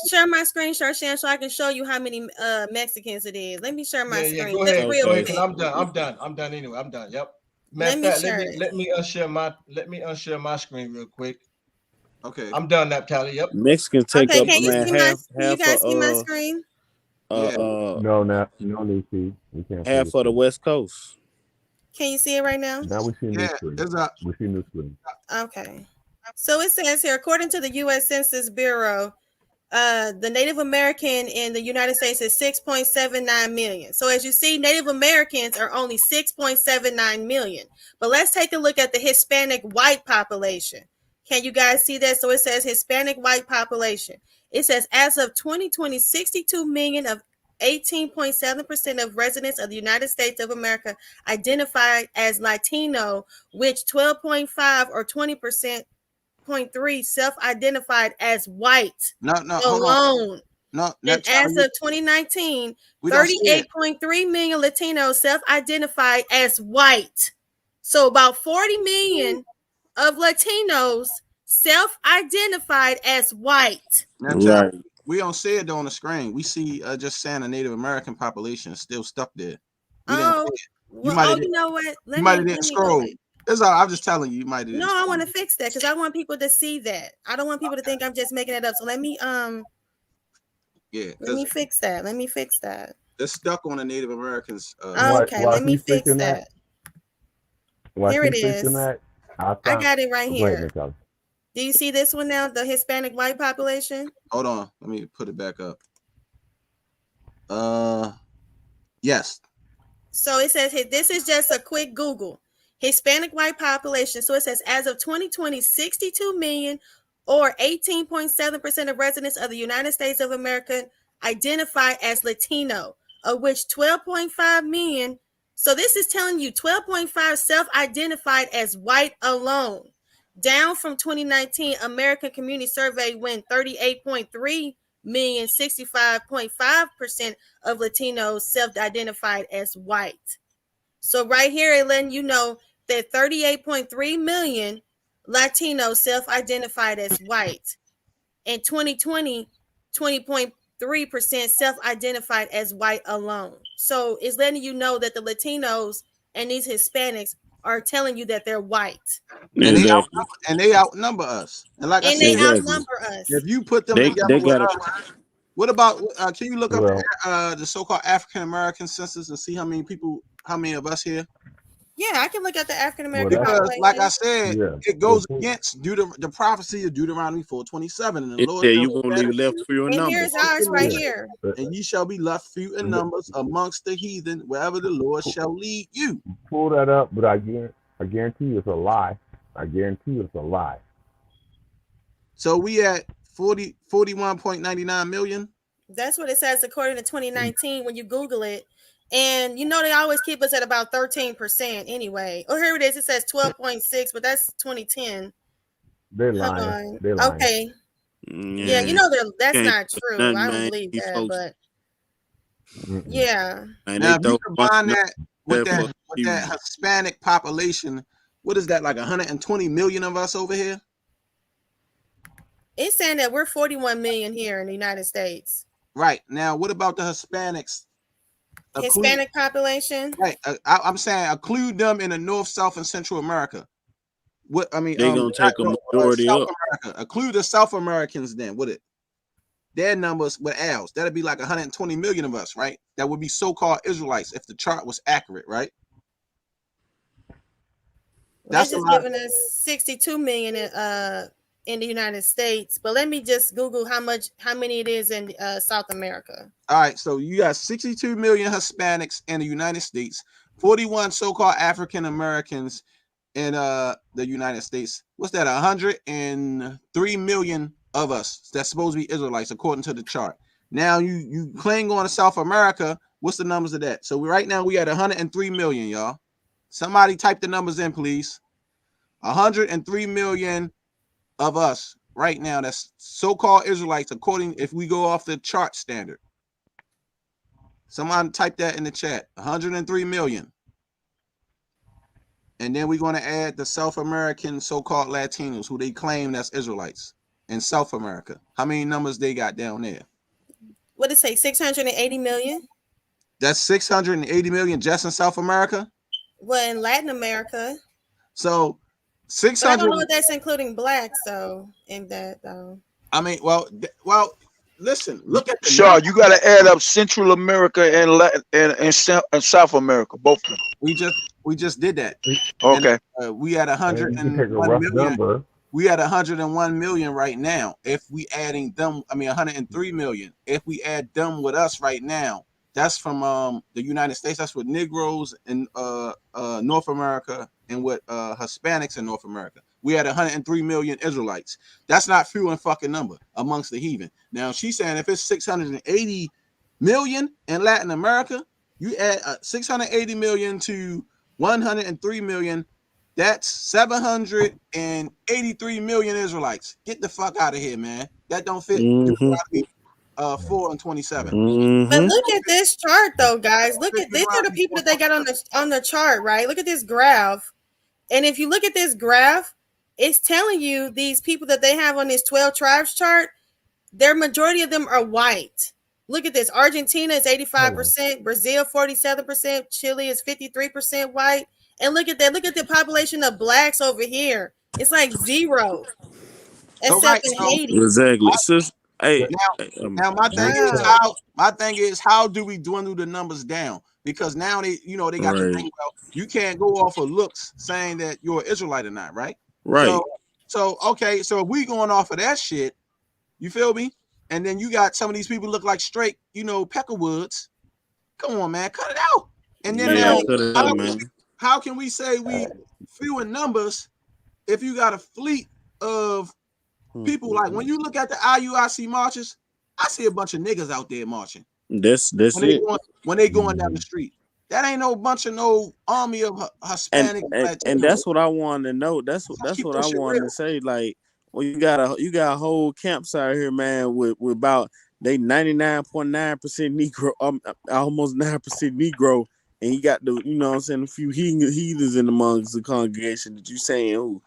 share my screen, Sharshan, so I can show you how many Mexicans it is. Let me share my screen. Go ahead, because I'm done anyway. I'm done. Yep. Matter of fact, let me unshare my screen real quick. Okay. I'm done, Naphtali. Yep. Mexicans take up can you half. You guys see my screen? No, need to. We can't. Half of the West Coast. Can you see it right now? Now we see new screen. We see new screen. Okay. So it says here, according to the U.S. Census Bureau, the Native American in the United States is 6.79 million. So as you see, Native Americans are only 6.79 million. But let's take a look at the Hispanic white population. Can you guys see that? So it says Hispanic white population. It says as of 2020, 62 million of 18.7% of residents of the United States of America identified as Latino, which 12.5 or 20.3 self-identified as white. No, alone. No, and as of 2019, 38.3 million Latinos self-identified as white. So about 40 million of Latinos self-identified as white. Now, we don't see it on the screen. We see just saying a Native American population is still stuck there. We didn't see it. Well, you know what? You might have didn't scroll. That's all. I'm just telling you. You might have. No, I want to fix that because I want people to see that. I don't want people to think I'm just making it up. So let me let me fix that. Let me fix that. It's stuck on the Native Americans. Okay, let me fix that. Here it is. I got it right here. Do you see this one now? The Hispanic white population? Hold on. Let me put it back up. Yes. So it says this is just a quick Google. Hispanic white population. So it says as of 2020, 62 million or 18.7% of residents of the United States of America identify as Latino, of which 12.5 million. So this is telling you 12.5 self-identified as white alone. Down from 2019 American Community Survey when 38.3 million, 65.5% of Latinos self-identified as white. So right here, it letting you know that 38.3 million Latinos self-identified as white. In 2020, 20.3% self-identified as white alone. So it's letting you know that the Latinos and these Hispanics are telling you that they're white. And they outnumber us. And like I said, outnumber us. If you put them together with us, what about can you look up the so-called African American census and see how many of us here? Yeah, I can look at the African American population. Like I said, it goes against the prophecy of Deuteronomy 4:27. And the Lord you gonna leave left few in numbers. Here's ours right here. And ye shall be left few in numbers amongst the heathen, wherever the Lord shall lead you. Pull that up, but I guarantee you it's a lie. I guarantee you it's a lie. So we at 41.99 million. That's what it says according to 2019 when you Google it. And you know they always keep us at about 13% anyway. Oh, here it is. It says 12.6, but that's 2010. They're lying. They're lying. Okay. Yeah, you know that's not true. I don't believe that, but yeah. Now, if you combine that with that Hispanic population, what is that, like 120 million of us over here? It's saying that we're 41 million here in the United States. Right. Now, what about the Hispanics? Hispanic population? Right. I'm saying include them in the North, South, and Central America. What I mean, they're gonna take a majority South up. America. Include the South Americans then, would it? Their numbers with ours. That'd be like 120 million of us, right? That would be so-called Israelites if the chart was accurate, right? That's just giving us 62 million in the United States, but let me just Google how many it is in South America. All right, so you got 62 million Hispanics in the United States, 41 so-called African Americans in the United States. What's that? 103 million of us that's supposed to be Israelites according to the chart. Now you cling on to South America. What's the numbers of that? So right now we at 103 million, y'all. Somebody type the numbers in, please. 103 million of us right now that's so-called Israelites according, if we go off the chart standard. Someone type that in the chat. 103 million. And then we're going to add the South American so-called Latinos who they claim that's Israelites in South America. How many numbers they got down there? What did it say? 680 million? That's 680 million just in South America? Well, in Latin America. So 600. I don't know if that's including blacks, though. In that, though. I mean, well, listen. Look at the Shaw. You got to add up Central America and South America, both of them. We just did that. Okay. And, we had 101 million. We had 101 million right now. If we adding them, 103 million. If we add them with us right now, that's from the United States. That's with Negroes in North America and with Hispanics in North America. We had 103 million Israelites. That's not few and fucking number amongst the heathen. Now she's saying if it's 680 million in Latin America, you add 680 million to 103 million. That's 783 million Israelites. Get the fuck out of here, man. That don't fit. 4 and 27. But look at this chart, though, guys. Look at these are the people that they got on the chart, right? Look at this graph, and if you look at this graph, it's telling you these people that they have on this 12 tribes chart. Their majority of them are white. Look at this. Argentina is 85%, Brazil 47%, Chile is 53% white. And look at that. Look at the population of blacks over here. It's like zero, except in Haiti. Exactly. Sis, hey, now my thing is how do we dwindle the numbers down? Because now they got the thing. Well, you can't go off of looks saying that you're an Israelite or not, right? Right. So okay. So if we going off of that shit, you feel me? And then you got some of these people look like straight, Peckerwoods. Come on, man, cut it out. And then how can we say we few in numbers if you got a fleet of people? Like when you look at the IUIC marches, I see a bunch of niggas out there marching. That's it. When they going down the street, that ain't no bunch of no army of Hispanic. And that's what I wanted to know. That's what I wanted to say. Like, well, you got a whole campsite here, man, with about they 99.9% Negro, almost 9% Negro, and you got the a few heathens in amongst the congregation that you saying who,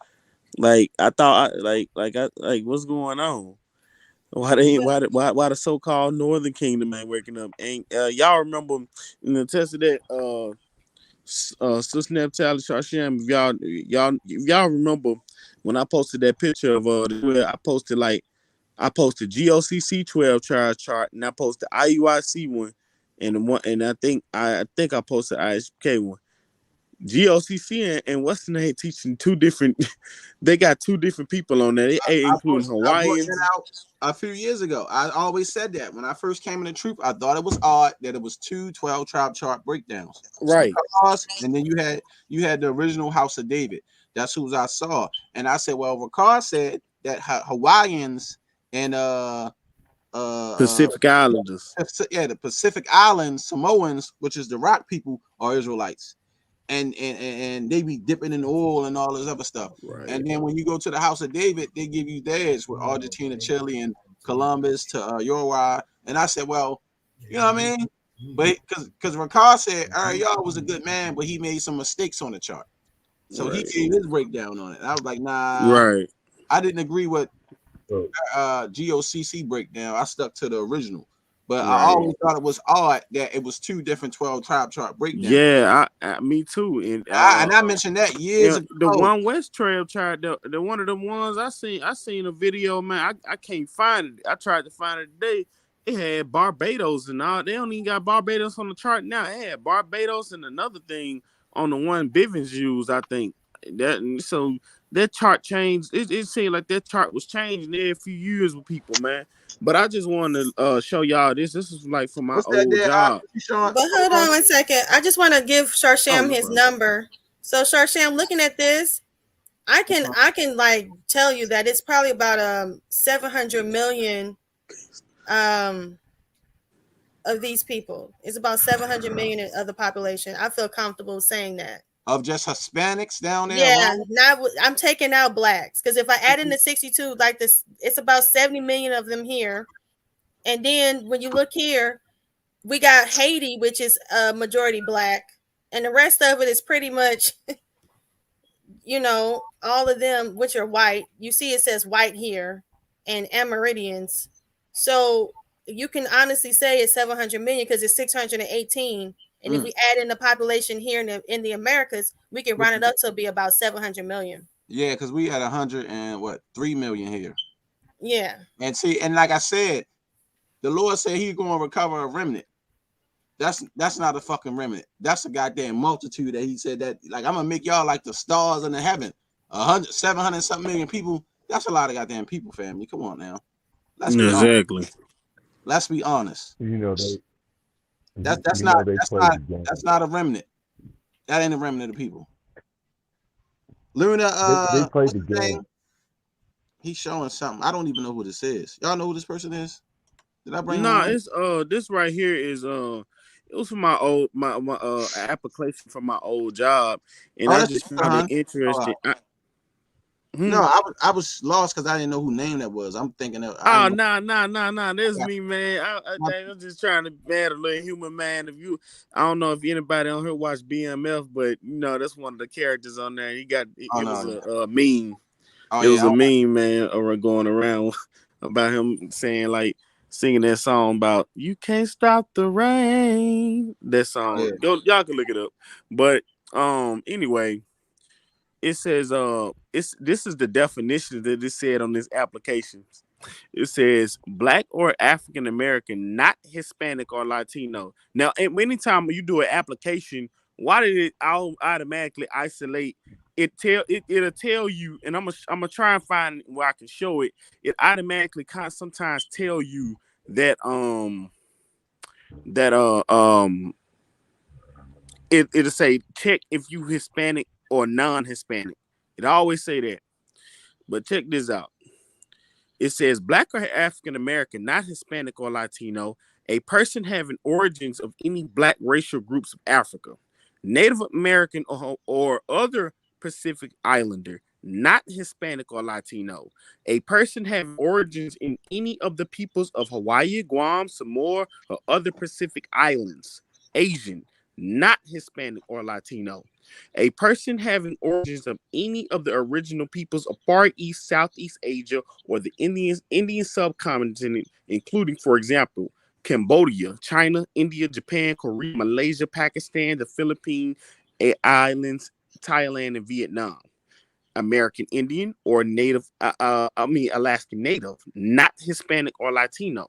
like I thought, what's going on? Why the so-called Northern Kingdom ain't waking up? And y'all remember in the test of that Sister Neptali Shasham, if y'all remember when I posted that picture of I posted GOCC 12 trial chart, and I posted IUIC one, and I think I posted ISK one. GOCC and what's the name teaching two different. They got two different people on there. They including Hawaiians. I brought that out a few years ago. I always said that when I first came in the troop, I thought it was odd that it was 2 12 tribe chart breakdowns. Right. And then you had the original House of David. That's who I saw. And I said, well, Ricard said that Hawaiians and Pacific Islanders. The Pacific Islands, Samoans, which is the rock people, are Israelites. And they be dipping in oil and all this other stuff. Right. And then when you go to the House of David, they give you theirs with Argentina, Chile, and Columbus to Uruguay. And I said, well, you know what I mean? But because Ricard said y'all was a good man, but he made some mistakes on the chart. So he gave his breakdown on it. And I was like, nah. Right. I didn't agree with GOCC breakdown. I stuck to the original. But I always thought it was odd that it was 2 different 12 tribe chart breakdowns. Yeah, me too. And I mentioned that years ago. The One West Trail chart, the one of the ones I seen a video, man. I can't find it. I tried to find it today. It had Barbados and all. They don't even got Barbados on the chart now. It had Barbados and another thing on the one Bivens used, I think. So that chart changed. It seemed like that chart was changing every few years with people, man. But I just wanted to show y'all this. This is like for my old job. But hold on one second. I just want to give Sharsham his number. So Sharsham, looking at this, I can like tell you that it's probably about 700 million of these people. It's about 700 million of the population. I feel comfortable saying that. Of just Hispanics down there? Yeah, I'm taking out blacks because if I add in the 62 like this, it's about 70 million of them here. And then when you look here, we got Haiti, which is a majority black, and the rest of it is pretty much, all of them which are white. You see, it says white here, and Amerindians. So you can honestly say it's 700 million because it's 618. And if we add in the population here in the Americas, we can round it up to be about 700 million. Yeah, because we had 3 million here. Yeah. And see, and like I said, the Lord said he's going to recover a remnant. That's not a fucking remnant. That's a goddamn multitude that he said that, like, I'm going to make y'all like the stars in the heaven. 700 something million people. That's a lot of goddamn people, family. Come on now. Let's be honest. Let's be honest. That's not a remnant. That ain't a remnant of people. Luna, they played the game. He's showing something. I don't even know who this is. Y'all know who this person is? Did I bring? No, it's this right here is it was from my application for my old job, and I just found it interesting. No, I was lost because I didn't know who name that was. I'm thinking of. Nah. That's me, man. I'm just trying to add a little human, man. I don't know if anybody on here watched BMF, but that's one of the characters on there. It was a meme. Oh, it was a meme, man, going around about him saying singing that song about "You Can't Stop the Rain." That song, y'all can look it up. But anyway. It says this is the definition that it said on this application. It says Black or African American, not Hispanic or Latino. Now, anytime you do an application, why did it automatically isolate? It'll tell you, and I'm gonna try and find where I can show it. It automatically sometimes tell you that it'll say check if you Hispanic or non-Hispanic. It always say that. But check this out. It says Black or African American, not Hispanic or Latino, a person having origins of any Black racial groups of Africa, Native American or other Pacific Islander, not Hispanic or Latino, a person having origins in any of the peoples of Hawaii, Guam, Samoa, or other Pacific Islands, Asian, not Hispanic or Latino, a person having origins of any of the original peoples of Far East, Southeast Asia, or the Indian subcontinent, including, for example, Cambodia, China, India, Japan, Korea, Malaysia, Pakistan, the Philippines Islands, Thailand, and Vietnam. American Indian or Alaskan Native, not Hispanic or Latino.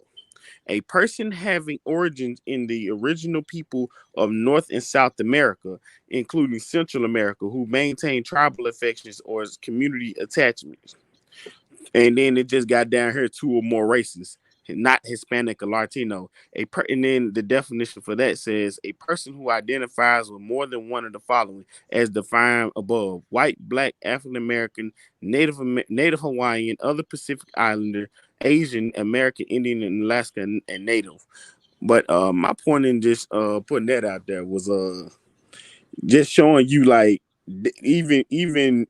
A person having origins in the original people of North and South America, including Central America, who maintain tribal affections or community attachments. And then it just got down here 2 or more races, not Hispanic or Latino. And then the definition for that says a person who identifies with more than one of the following as defined above: white, Black, African American, Native Hawaiian, other Pacific Islander, Asian, American Indian, and Alaska and Native. But my point in just putting that out there was just showing you even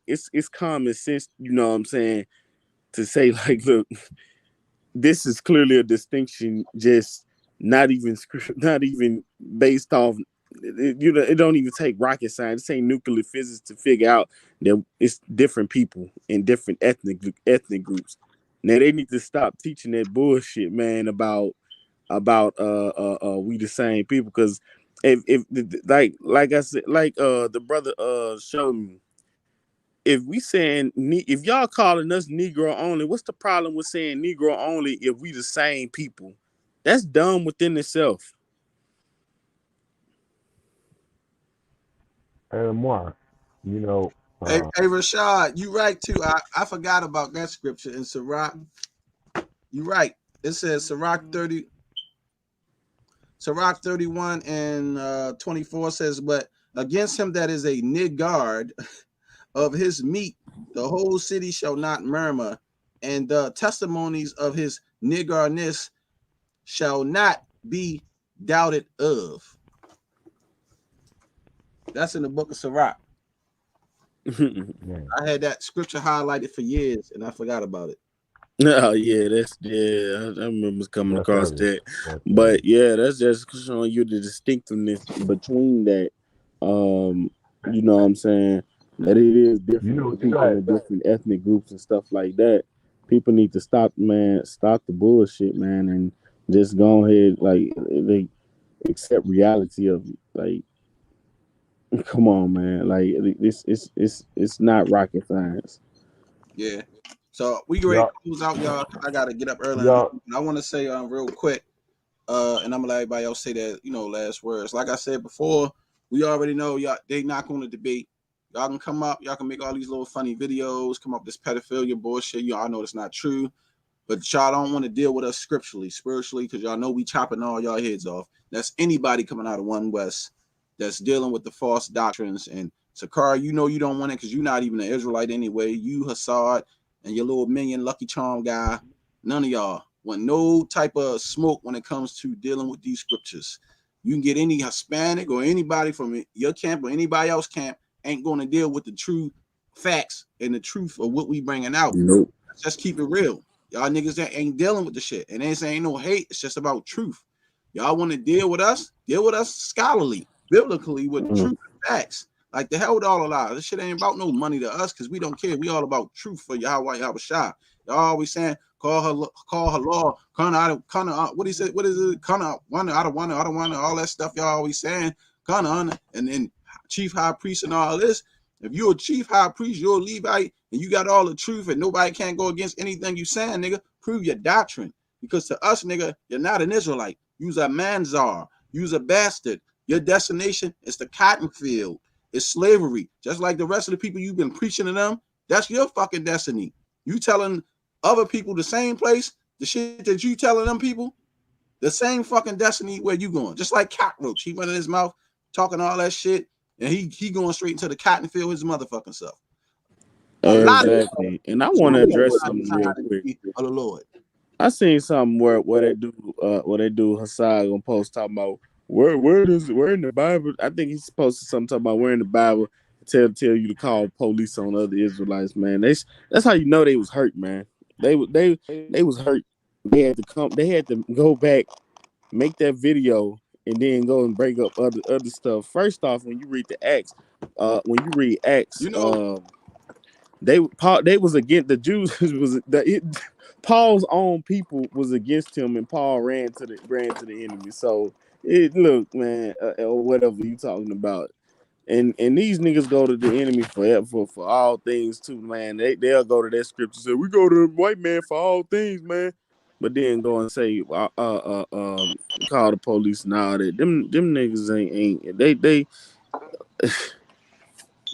it's common sense, you know what I'm saying, to say look, this is clearly a distinction, just not even based off. It don't even take rocket science. It ain't nuclear physics to figure out that it's different people in different ethnic groups. Now they need to stop teaching that bullshit, man, about we the same people. Because if like I said, the brother showed me, if y'all calling us Negro only, what's the problem with saying Negro only if we the same people? That's dumb within itself. And why? Hey, Rashad, you right too. I forgot about that scripture in Sirach. You right. It says Sirach 31 and 24 says, but against him that is a niggard of his meat, the whole city shall not murmur, and the testimonies of his niggardness shall not be doubted of. That's in the book of Sirach. I had that scripture highlighted for years, and I forgot about it. Oh yeah, I remember coming across that. But yeah, that's just showing you the distinctiveness between that. You know what I'm saying? That it is different people in different ethnic groups and stuff like that. People need to stop the bullshit, man, and just go ahead, they accept reality of it. Like, come on, man. Like it's not rocket science. Yeah. So we get ready to close out, y'all. I gotta get up early. I want to say real quick, and I'm gonna let everybody else say that, last words. Like I said before, we already know y'all they not gonna debate. Y'all can come up, y'all can make all these little funny videos, come up with this pedophilia bullshit. Y'all know it's not true, but y'all don't want to deal with us spiritually, because y'all know we chopping all y'all heads off. That's anybody coming out of One West that's dealing with the false doctrines. And Sacarii, you don't want it because you're not even an Israelite anyway. You, Hassad, and your little minion Lucky Charm guy, none of y'all want no type of smoke when it comes to dealing with these scriptures. You can get any Hispanic or anybody from your camp or anybody else camp ain't going to deal with the true facts and the truth of what we bringing out. Nope. Let's just keep it real. Y'all niggas that ain't dealing with the shit. And they saying ain't no hate. It's just about truth. Y'all want to deal with us? Deal with us scholarly, biblically, with truth and facts. Like the hell with all the lies. This shit ain't about no money to us because we don't care. We all about truth for Yahweh Yahawashi. Y'all always saying call her law, Qanath, what he said, what is it? Qanath, I don't want all that stuff y'all always saying, Qanath, and then chief high priest and all this. If you're a chief high priest, you're a Levite, and you got all the truth, and nobody can't go against anything you saying, nigga, prove your doctrine. Because to us, nigga, you're not an Israelite. You's a manzar. You's a bastard. Your destination is the cotton field. It's slavery. Just like the rest of the people you've been preaching to them, that's your fucking destiny. You telling other people the same place, the shit that you telling them people, the same fucking destiny where you going. Just like Cockroach. He running his mouth, talking all that shit, and he going straight into the cotton field his motherfucking self. Exactly. And I want to address something real quick. Oh, the Lord. I seen something where they do Hassad gonna post talking about where in the Bible. I think he's supposed to talk about where in the Bible tell you to call police on other Israelites, man. That's how you know they was hurt, man. They was hurt. They had to go back, make that video, and then go and break up other stuff. First off, when you read the Acts, they was against the Jews. Paul's own people was against him, and Paul ran to the enemy. So look, man, or whatever you talking about, and these niggas go to the enemy for all things too, man. They'll go to that scripture and say we go to the white man for all things, man, but then go and say call the police and all that. Them niggas ain't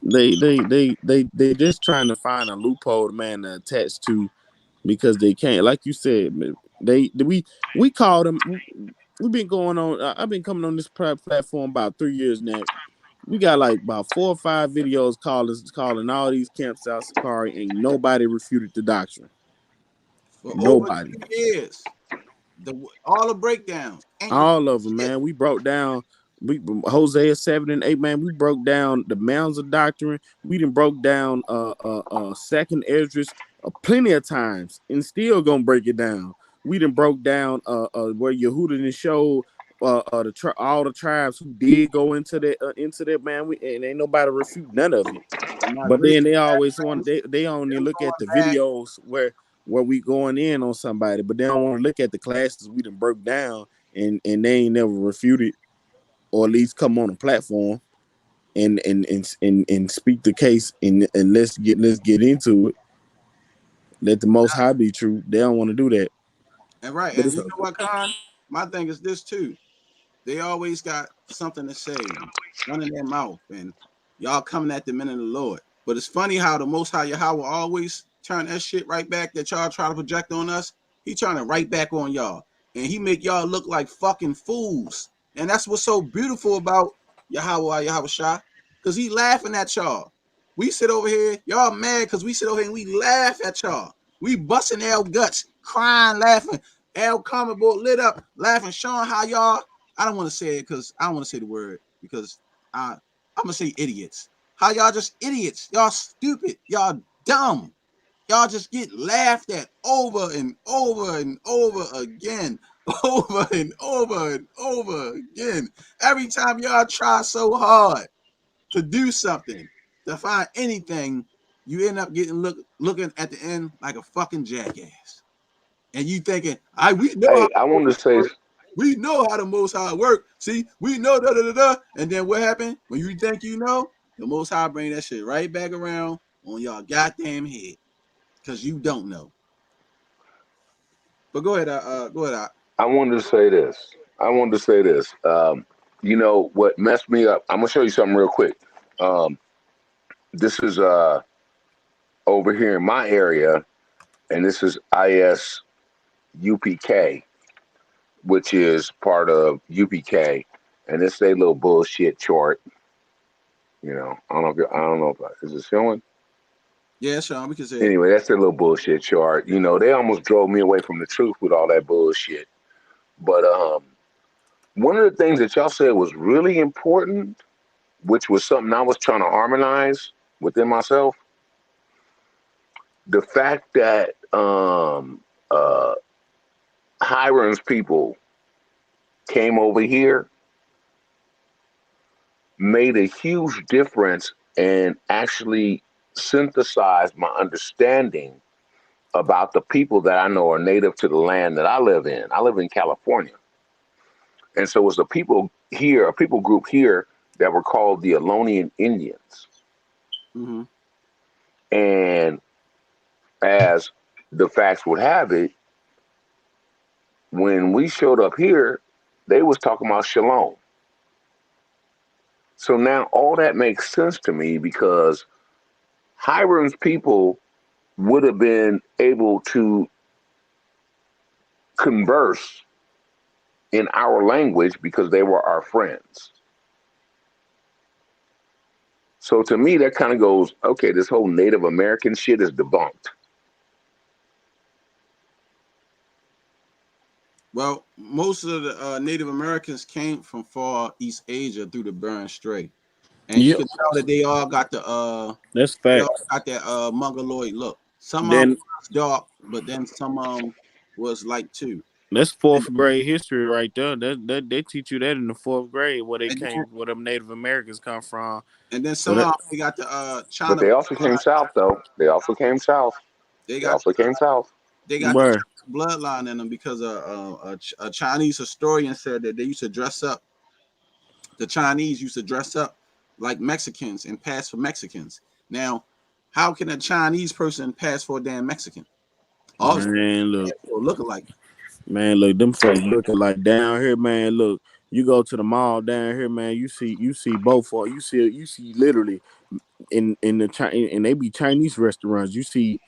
they just trying to find a loophole, man, to attach to. Because they can't, like you said, we call them. We've been going on. I've been coming on this platform about 3 years now. We got like about 4 or 5 videos calling all these camps out Sacarii. Ain't nobody refuted the doctrine. For Nobody. Over 2 years. All the breakdowns. All of them, man. We broke down. Hosea 7 and 8, man. We broke down the mounds of doctrine. We done broke down second Esdras plenty of times, and still gonna break it down. We done broke down where Yehuda didn't show all the tribes who did go into that man. And ain't nobody refute none of it. But then they always want they only look at the videos where we going in on somebody, but they don't want to look at the classes we done broke down. And they ain't never refuted, or at least come on a platform and speak the case and let's get into it. Let the Most High be true. They don't want to do that. And right, and you know what, Con? My thing is this too. They always got something to say, running their mouth, and y'all coming at the men of the Lord. But it's funny how the Most High Yahweh always turn that shit right back that y'all try to project on us. He turn it right back on y'all. And he make y'all look like fucking fools. And that's what's so beautiful about Yahweh Yahawashi, because he laughing at y'all. We sit over here, y'all mad because we sit over here and we laugh at y'all. We busting our guts, crying, laughing. El comic book lit up, laughing, showing how y'all, I don't want to say it because I don't want to say the word because I'm going to say idiots. How y'all just idiots. Y'all stupid. Y'all dumb. Y'all just get laughed at over and over and over again. Over and over and over again. Every time y'all try so hard to do something, to find anything, you end up getting looking at the end like a fucking jackass. And you thinking, we know. Hey, I want to say, we know how the Most High work. See, we know And then what happened when you think you know? The Most High bring that shit right back around on y'all goddamn head. Because you don't know. But go ahead, go ahead. I wanted to say this. You know what messed me up? I'm gonna show you something real quick. This is over here in my area, and this is ISUPK, which is part of UPK, and it's a little bullshit chart. You know, I don't know if is it showing. Yeah, Sean, we can say. Anyway, that's their little bullshit chart. You know, they almost drove me away from the truth with all that bullshit. But one of the things that y'all said was really important, which was something I was trying to harmonize within myself, the fact that Hiram's people came over here made a huge difference and actually synthesized my understanding about the people that I know are native to the land that I live in. I live in California. And so it was the people here, a people group here that were called the Alonian Indians. Mm-hmm. And as the facts would have it, when we showed up here, they was talking about shalom. So now all that makes sense to me because Hiram's people would have been able to converse in our language because they were our friends. So to me, that kind of goes, okay, this whole Native American shit is debunked. Well, most of the Native Americans came from far East Asia through the Bering Strait, and you can tell that they all got the that's facts. They all got that mongoloid look. Some of them was dark, but then some of them was light too. That's fourth grade history right there. That they teach you that in the fourth grade where they came, where them Native Americans come from. And then some of them they got the China. But they also came south though. They also came south. They also came south. They got the bloodline in them because a Chinese historian said that they used to dress up. The Chinese used to dress up like Mexicans and pass for Mexicans. Now, how can a Chinese person pass for a damn Mexican? Man, look alike. Man, look, them folks looking like down here, man. Look, you go to the mall down here, man. You see both. You see literally in the China, and they be Chinese restaurants. You see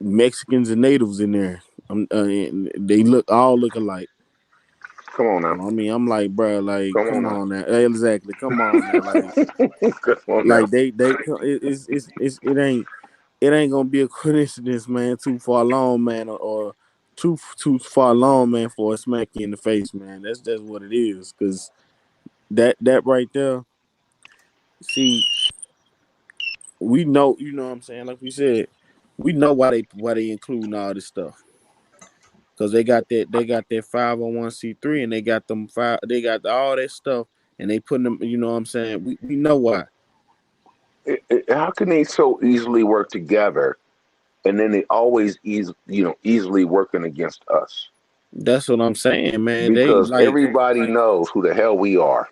Mexicans and natives in there. And they all look alike. Come on now. I mean, I'm like, bro, like, come on now. Exactly, come on now, like, it ain't gonna be a coincidence, man. Too far along, man, or too far along, man, for a smack you in the face, man. That's just what it is, cause that right there. See, we know, you know what I'm saying. Like we said, we know why they including all this stuff. Cause they got that 501c3 and they got all that stuff and they putting them, you know what I'm saying? We know why. How can they so easily work together and then they always easily working against us? That's what I'm saying, man. Because everybody knows who the hell we are.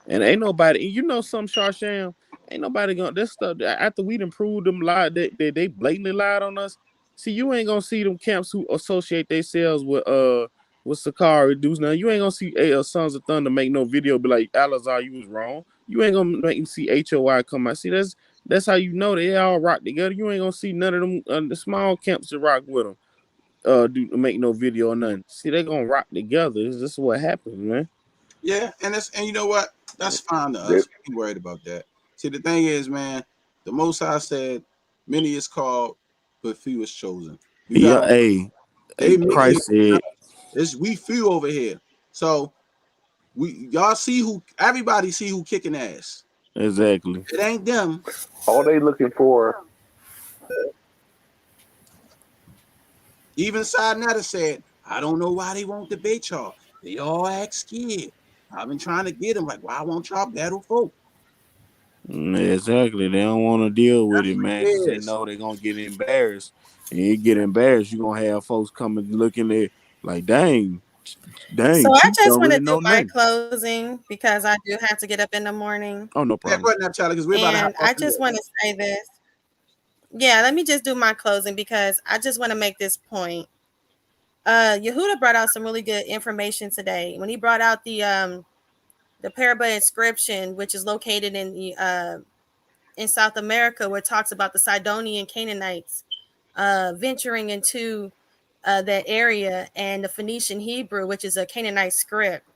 And ain't nobody, you know, some Sharsham, ain't nobody gonna this stuff after we done proved them lied they blatantly lied on us. See, you ain't gonna see them camps who associate themselves with Sacarii dudes. Now you ain't gonna see Sons of Thunder make no video be like, Alazar, you was wrong. You ain't gonna make them see HOI come out. See, that's how you know they all rock together. You ain't gonna see none of them the small camps that rock with them make no video or nothing. See, they gonna rock together. This is what happens, man. Yeah, and you know what? That's fine to us. We ain't worried about that. See, the thing is, man, the Most High said, "Many is called, but few is chosen." Christ said, "It's we few over here." So everybody see who kicking ass. Exactly. It ain't them. All they looking for. Even Sinetta said, "I don't know why they won't debate y'all. They all act scared. I've been trying to get them. Like, why won't y'all battle folk?" Exactly. They don't want to deal with it, man, because they know they're going to get embarrassed. And you get embarrassed, you're going to have folks coming looking at like, dang. So I just want to really do my closing because I do have to get up in the morning. Oh, no problem. And I just want to say this. Yeah, let me just do my closing because I just want to make this point. Yehuda brought out some really good information today. When he brought out the Paraba inscription, which is located in South America, where it talks about the Sidonian Canaanites venturing into that area, and the Phoenician Hebrew, which is a Canaanite script.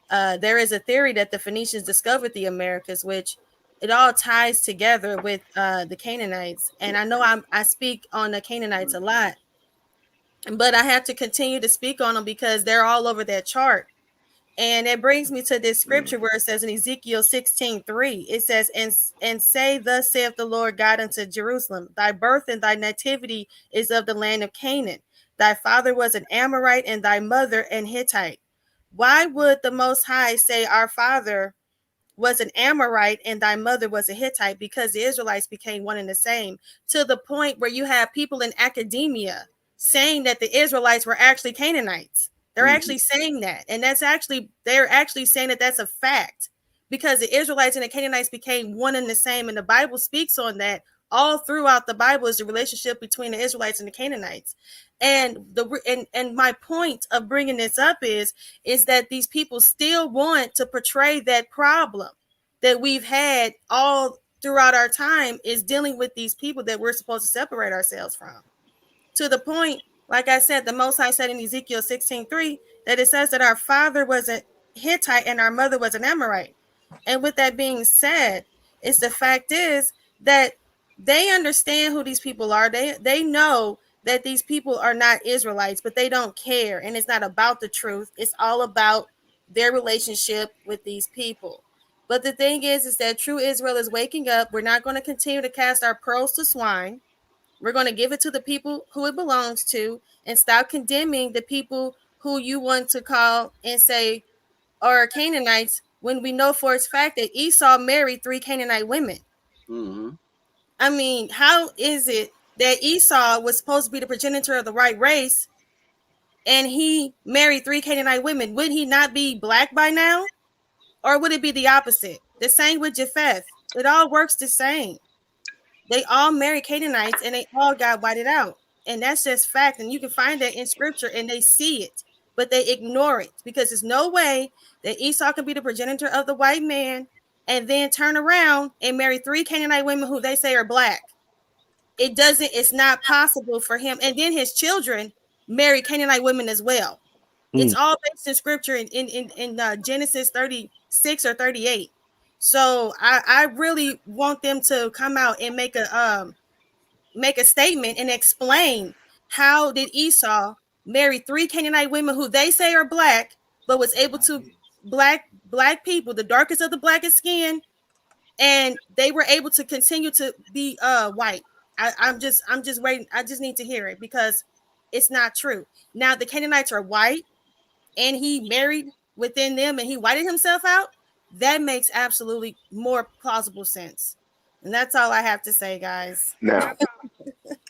There is a theory that the Phoenicians discovered the Americas, which it all ties together with the Canaanites. And I know I speak on the Canaanites a lot, but I have to continue to speak on them because they're all over that chart. And it brings me to this scripture where it says in Ezekiel 16:3, it says, and say, thus saith the Lord God unto Jerusalem, thy birth and thy nativity is of the land of Canaan. Thy father was an Amorite, and thy mother an Hittite. Why would the Most High say our father was an Amorite and thy mother was a Hittite? Because the Israelites became one and the same, to the point where you have people in academia saying that the Israelites were actually Canaanites. They're actually saying that. And they're actually saying that that's a fact, because the Israelites and the Canaanites became one and the same. And the Bible speaks on that. All throughout the Bible is the relationship between the Israelites and the Canaanites. And my point of bringing this up is that these people still want to portray that problem that we've had all throughout our time is dealing with these people that we're supposed to separate ourselves from. To the point, like I said, the Most High said in Ezekiel 16:3 that it says that our father was a Hittite and our mother was an Amorite. And with that being said, the fact is that they understand who these people are. They know that these people are not Israelites, but they don't care. And it's not about the truth. It's all about their relationship with these people. But the thing is that true Israel is waking up. We're not going to continue to cast our pearls to swine. We're going to give it to the people who it belongs to and stop condemning the people who you want to call and say are Canaanites, when we know for its fact that Esau married 3 Canaanite women. I mean, how is it that Esau was supposed to be the progenitor of the right race and he married 3 Canaanite women? Would he not be black by now? Or would it be the opposite? The same with Japheth. It all works the same. They all married Canaanites and they all got whited out. And that's just fact. And you can find that in scripture and they see it, but they ignore it because there's no way that Esau can be the progenitor of the white man and then turn around and marry 3 Canaanite women who they say are black. It's not possible for him. And then his children marry Canaanite women as well. It's all based in scripture in Genesis 36 or 38. So I really want them to come out and make a statement and explain how did Esau marry 3 Canaanite women who they say are black, but was able to black people, the darkest of the blackest skin, and they were able to continue to be white. I'm just waiting. I just need to hear it because it's not true. Now the Canaanites are white and he married within them and he whited himself out. That makes absolutely more plausible sense. And that's all I have to say, guys. Now,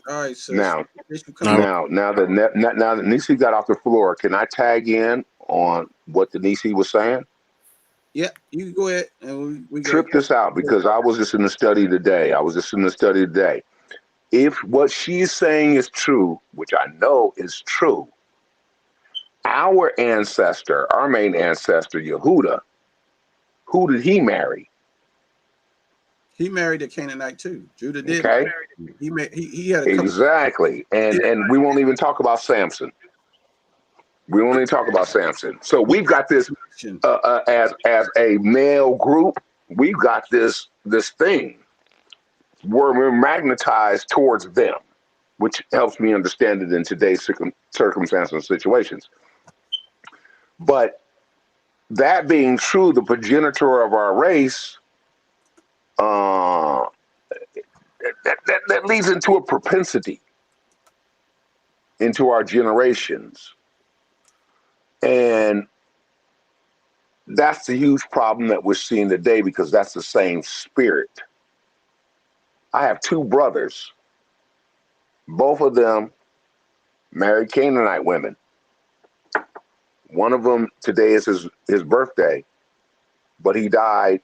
all right, sis. Now that Nisi got off the floor, can I tag in on what the Nisi was saying? Yeah, you can go ahead and we trip this out because I was just in the study today. If what she's saying is true, which I know is true, our main ancestor, Yehuda, who did he marry? He married a Canaanite too. Judah did. Okay. He had a exactly, and we won't even talk about Samson. So we've got this as a male group. We've got this thing where we're magnetized towards them, which helps me understand it in today's circumstances and situations. But that being true, the progenitor of our race, that leads into a propensity into our generations. And that's the huge problem that we're seeing today because that's the same spirit. I have 2 brothers. Both of them married Canaanite women. One of them today is his birthday, but he died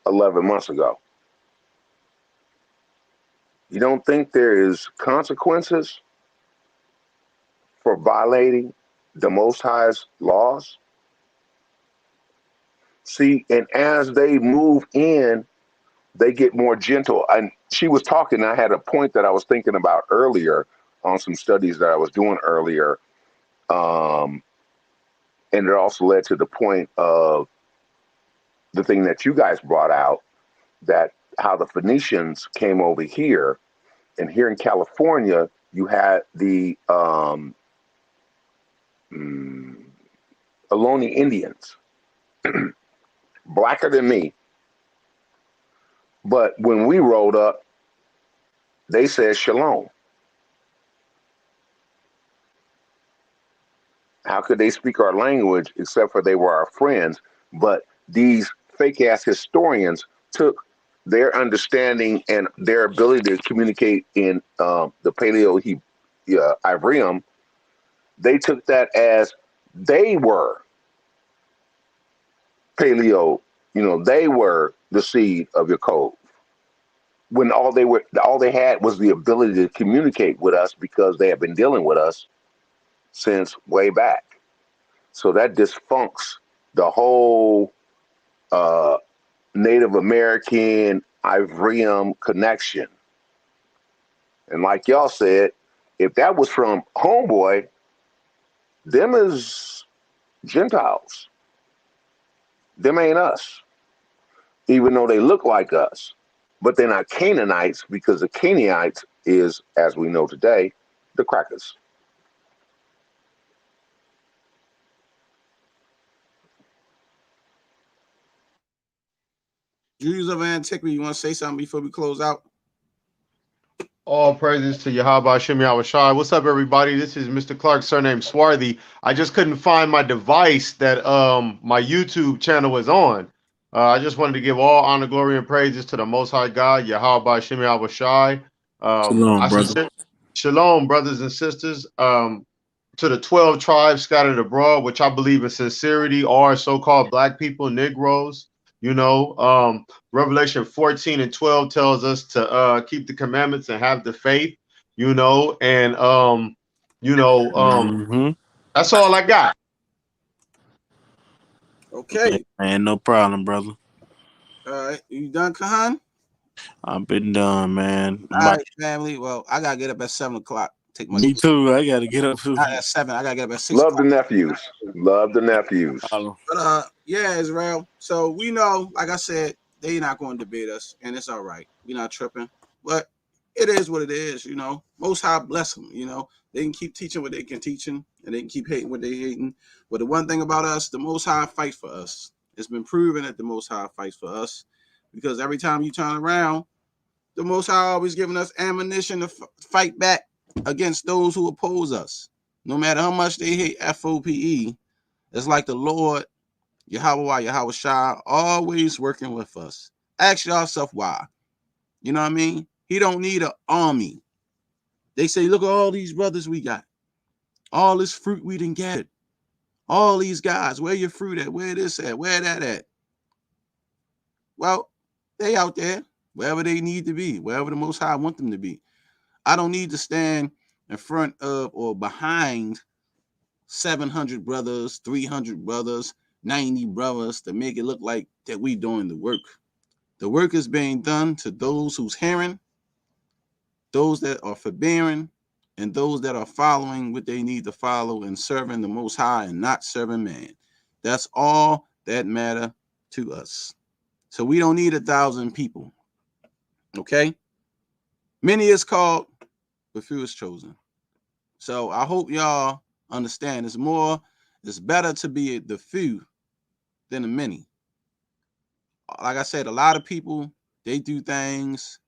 11 months ago. You don't think there is consequences for violating the Most High's laws? See, and as they move in, they get more gentle. And she was talking, I had a point that I was thinking about earlier on some studies that I was doing earlier. And it also led to the point of the thing that you guys brought out, that how the Phoenicians came over here. And here in California, you had the Ohlone Indians, blacker than me. But when we rolled up, they said shalom. How could they speak our language except for they were our friends? But these fake ass historians took their understanding and their ability to communicate in the Paleo Ivrium. They took that as they were Paleo, they were the seed of Yaakov. When all they had was the ability to communicate with us because they have been dealing with us since way back. So that disfuncts the whole Native American Ivrium connection. And like y'all said, if that was from Homeboy, them is Gentiles. Them ain't us, even though they look like us. But they're not Canaanites because the Canaanites is, as we know today, the crackers. Jews of antiquity, you want to say something before we close out? All praises to Yahawashi Yahawashi. What's up, everybody? This is Mr. Clark, surname Swarthy. I just couldn't find my device that my YouTube channel is on. I just wanted to give all honor, glory, and praises to the Most High God, Yahawashi Yahawashi. Shalom, brother. Shalom, brothers and sisters. To the 12 tribes scattered abroad, which I believe in sincerity are so-called black people, Negroes. Revelation 14 and 12 tells us to keep the commandments and have the faith, and that's all I got. Okay. Man, no problem, brother. All right. You done, Kahan? I've been done, man. All right, family. Well, I gotta get up at 7 o'clock. Take my Me too. I gotta get up too. Not at 7. I gotta get up at 6. Love the nephews. Love the nephews. But yeah, Israel. So we know, like I said, they're not going to debate us, and it's all right. We're not tripping. But it is what it is, Most High bless them, They can keep teaching what they can teaching, and they can keep hating what they hating. But the one thing about us, the Most High fights for us. It's been proven that the Most High fights for us, because every time you turn around, the Most High always giving us ammunition to fight back against those who oppose us. No matter how much they hate F.O.P.E, it's like the Lord, Yahweh, Yahawashi, always working with us. Ask yourself why. You know what I mean? He don't need an army. They say, look at all these brothers we got. All this fruit we didn't get. All these guys, where your fruit at? Where this at? Where that at? Well, they out there, wherever they need to be, wherever the Most High want them to be. I don't need to stand in front of or behind 700 brothers, 300 brothers, 90 brothers to make it look like that we doing the work. The work is being done to those who's hearing, those that are forbearing, and those that are following what they need to follow and serving the Most High and not serving man. That's all that matter to us. So we don't need 1,000 people. Okay? Many is called, but few is chosen. So I hope y'all understand it's better to be the few than the many. Like I said, a lot of people, they do things,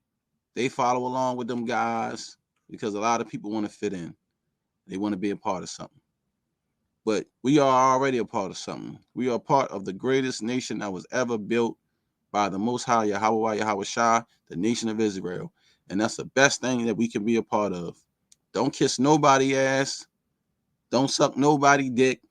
they follow along with them guys because a lot of people want to fit in. They want to be a part of something. But we are already a part of something. We are part of the greatest nation that was ever built by the Most High Yahweh Yahawashi, the nation of Israel. And that's the best thing that we can be a part of. Don't kiss nobody ass. Don't suck nobody dick.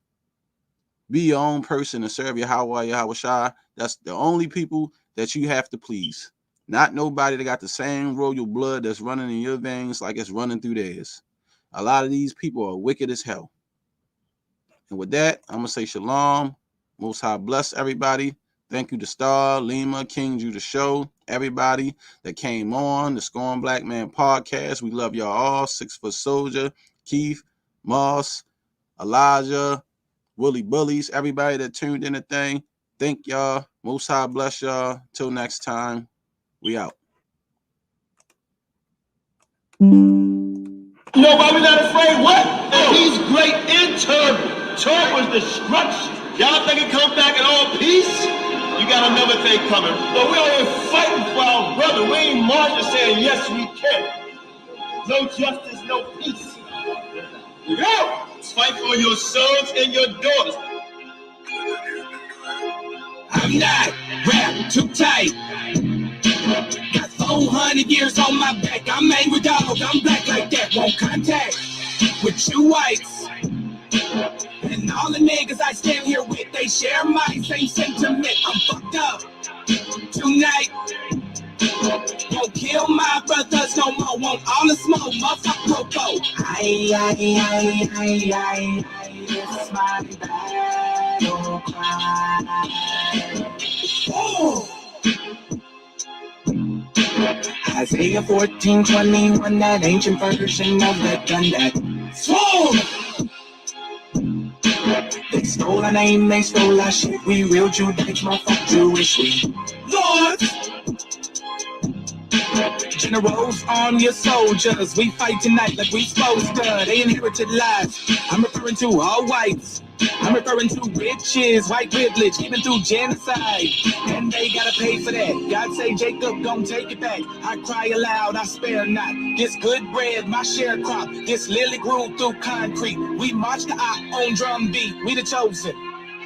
Be your own person and serve Yahweh Yahawashi. That's the only people that you have to please. Not nobody that got the same royal blood that's running in your veins like it's running through theirs. A lot of these people are wicked as hell. And with that, I'm going to say shalom. Most High bless everybody. Thank you to Star, Lima, King Judah Show, everybody that came on the Scorn Black Man podcast. We love y'all all. 6 Foot Soldier, Keith, Moss, Elijah, Willie Bullies, everybody that tuned in the thing. Thank y'all. Most High bless y'all. Till next time, we out. Nobody not afraid what? He's great in turban. Turban's destruction. Y'all think it come back in all peace? You got another thing coming. But we are fighting for our brother. We ain't marching saying, yes, we can. No justice, no peace. You go. Fight for your sons and your daughters. I'm not wrapped too tight. Got 400 years on my back. I'm angry dog. I'm black like that. Won't contact with you whites. And all the niggas I stand here with, they share my same sentiment. I'm fucked up tonight. Won't kill my brothers no more. Want all the smoke, motherfucker Fope. It's my battle cry. Oh. Isaiah 14:21, that ancient version of that gun that swore. They stole our name, they stole our shit. We real Judaits, motherfucker Jewish. We lords, generals, arm your soldiers. We fight tonight like we supposed to. They inherited lies. I'm referring to all whites. I'm referring to riches, white privilege, even through genocide. And they gotta pay for that. God say, Jacob, don't take it back. I cry aloud, I spare not. This good bread, my sharecrop. This lily grew through concrete. We march to our own drum beat. We the chosen.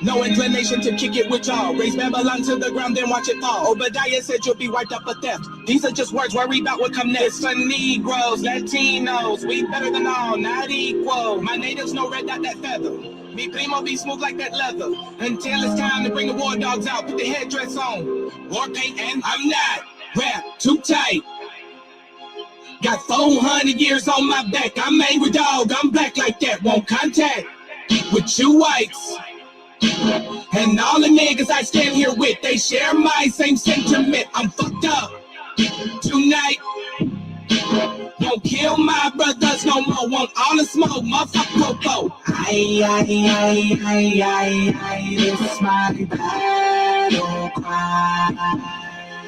No inclination to kick it with y'all. Raise Babylon to the ground, then watch it fall. Obadiah said you'll be wiped up for theft. These are just words, worry about what come next. For Negroes, Latinos, we better than all, not equal. My natives no red dot that feather. Me primo be smooth like that leather. Until it's time to bring the war dogs out, put the headdress on. War paint and I'm not wrapped too tight. Got 400 years on my back. I'm angry dog, I'm black like that. Won't contact with you whites. And all the niggas I stand here with, they share my same sentiment. I'm fucked up tonight. Won't kill my brothers no more. Want all the smoke, motherfucker Fope. It's my battle cry.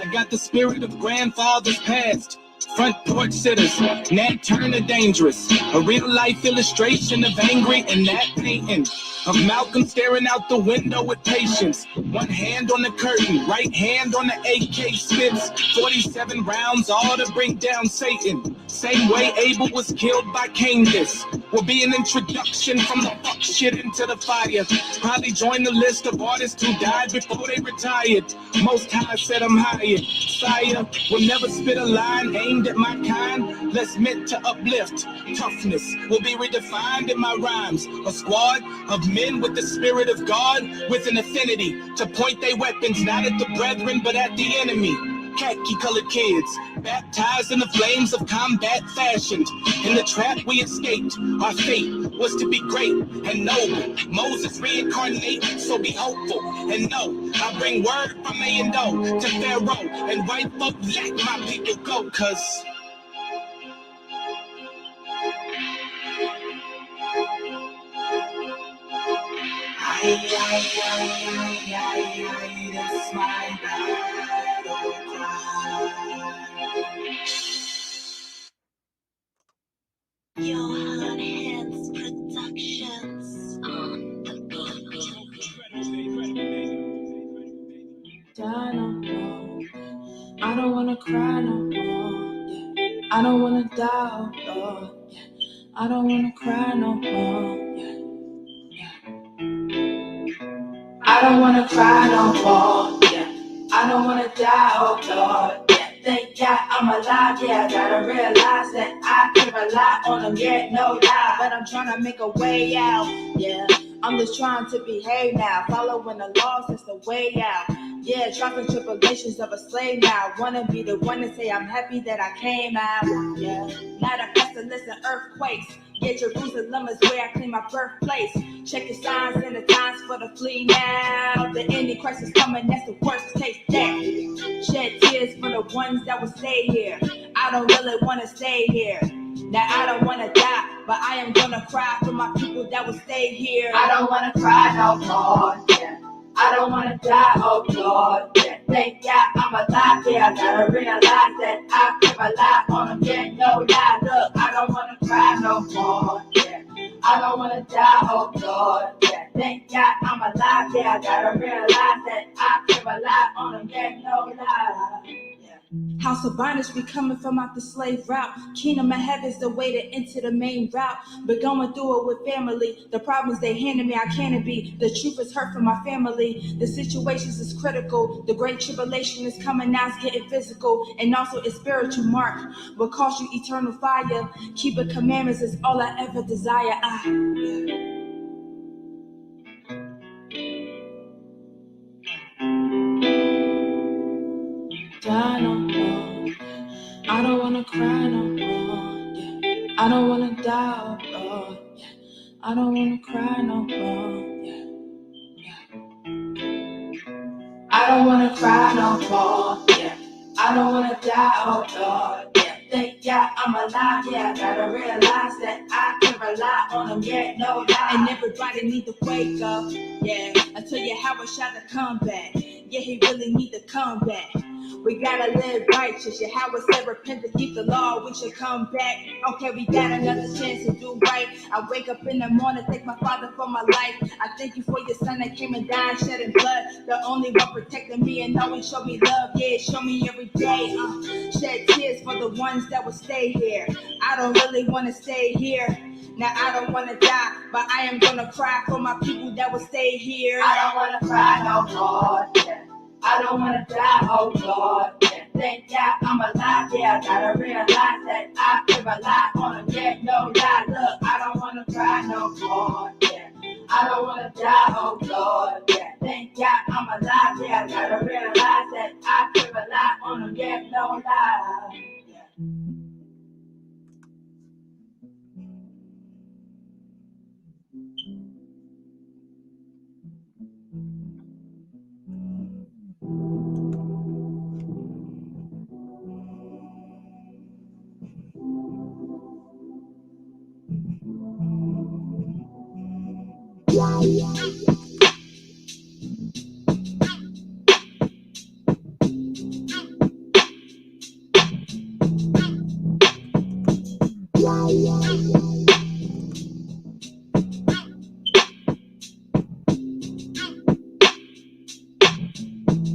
I got the spirit of grandfathers past. Front porch sitters, Nat Turner dangerous. A real life illustration of angry and that painting. Of Malcolm staring out the window with patience. One hand on the curtain, right hand on the AK spits. 47 rounds, all to bring down Satan. Same way Abel was killed by Cain. This will be an introduction from the fuck shit into the fire. Probably join the list of artists who died before they retired. Most High said I'm hired. Sire will never spit a line aimed at my kind. Less meant to uplift. Toughness will be redefined in my rhymes. A squad of men with the spirit of God, with an affinity to point their weapons not at the brethren but at the enemy. Khaki colored kids, baptized in the flames of combat fashioned. In the trap we escaped, our fate was to be great and noble. Moses reincarnate, so be hopeful and know I bring word from A and O to Pharaoh, and white folk let my people go, cause it's my battle cry. Johan Hands Productions. I don't wanna cry no more. Yeah. I don't wanna die, oh, yeah. I don't wanna cry no more. Yeah. I don't wanna cry no more. Yeah. I don't wanna die, oh Lord. Yeah. Thank God I'm alive. Yeah, I gotta realize that I can rely on them. Yeah, no lie, but I'm trying to make a way out. Yeah. I'm just trying to behave now, following the laws, that's the way out. Yeah, trials and tribulations of a slave now. Wanna be the one to say I'm happy that I came out. Yeah, not a pestilence and earthquakes. Yeah, Jerusalem is where I claim my birthplace. Check the signs and the times for the flee now. The ending crisis coming, that's the worst case there. Shed tears for the ones that will stay here. I don't really wanna stay here. Now I don't wanna die, but I am gonna cry for my people that will stay here. I don't wanna cry no more, yeah. I don't wanna die, oh Lord, yeah. Thank God I'm alive, yeah. I gotta realize that I can rely on them, yeah, no lie. Look, I don't wanna cry no more, yeah. I I don't wanna die, oh Lord. Yeah, thank God I'm alive. Yeah, I gotta realize that I can rely on him. Yeah, no lie. House of bondage, we coming from out the slave route. Kingdom of heaven's the way to enter the main route. But going through it with family. The problems they handed me, I can't be. The truth is hurt for my family. The situations is critical. The great tribulation is coming now, it's getting physical. And also it's spiritual mark. Will cost you eternal fire. Keeping commandments is all I ever desire. I don't wanna cry no more, yeah. I don't wanna die, oh, yeah. I don't wanna cry no more, yeah. I don't wanna cry no more, yeah. I don't wanna die, oh Lord, yeah. Thank God I'm alive, yeah. I gotta realize that I can rely on him, yeah, no lie. And everybody need to wake up, yeah. Until Yahawashi to come back, yeah, he really need to come back. We gotta live righteous. Yahweh said, repent to keep the law, we should come back. Okay, we got another chance to do right. I wake up in the morning, thank my Father for my life. I thank you for your son that came and died, shedding blood. The only one protecting me and always show me love. Yeah, show me every day. Shed tears for the ones that will stay here. I don't really want to stay here. Now I don't want to die, but I am gonna cry for my people that will stay here. I don't want to cry no more. Yeah. I don't wanna die, oh Lord. Yeah, thank God I'm alive. Yeah, I gotta realize that I can rely on him. Yeah, no lie. Look, I don't wanna cry no more. Yeah, I don't wanna die, oh Lord. Yeah, thank God I'm alive. Yeah, I gotta realize that I can rely on him. Yeah, no lie.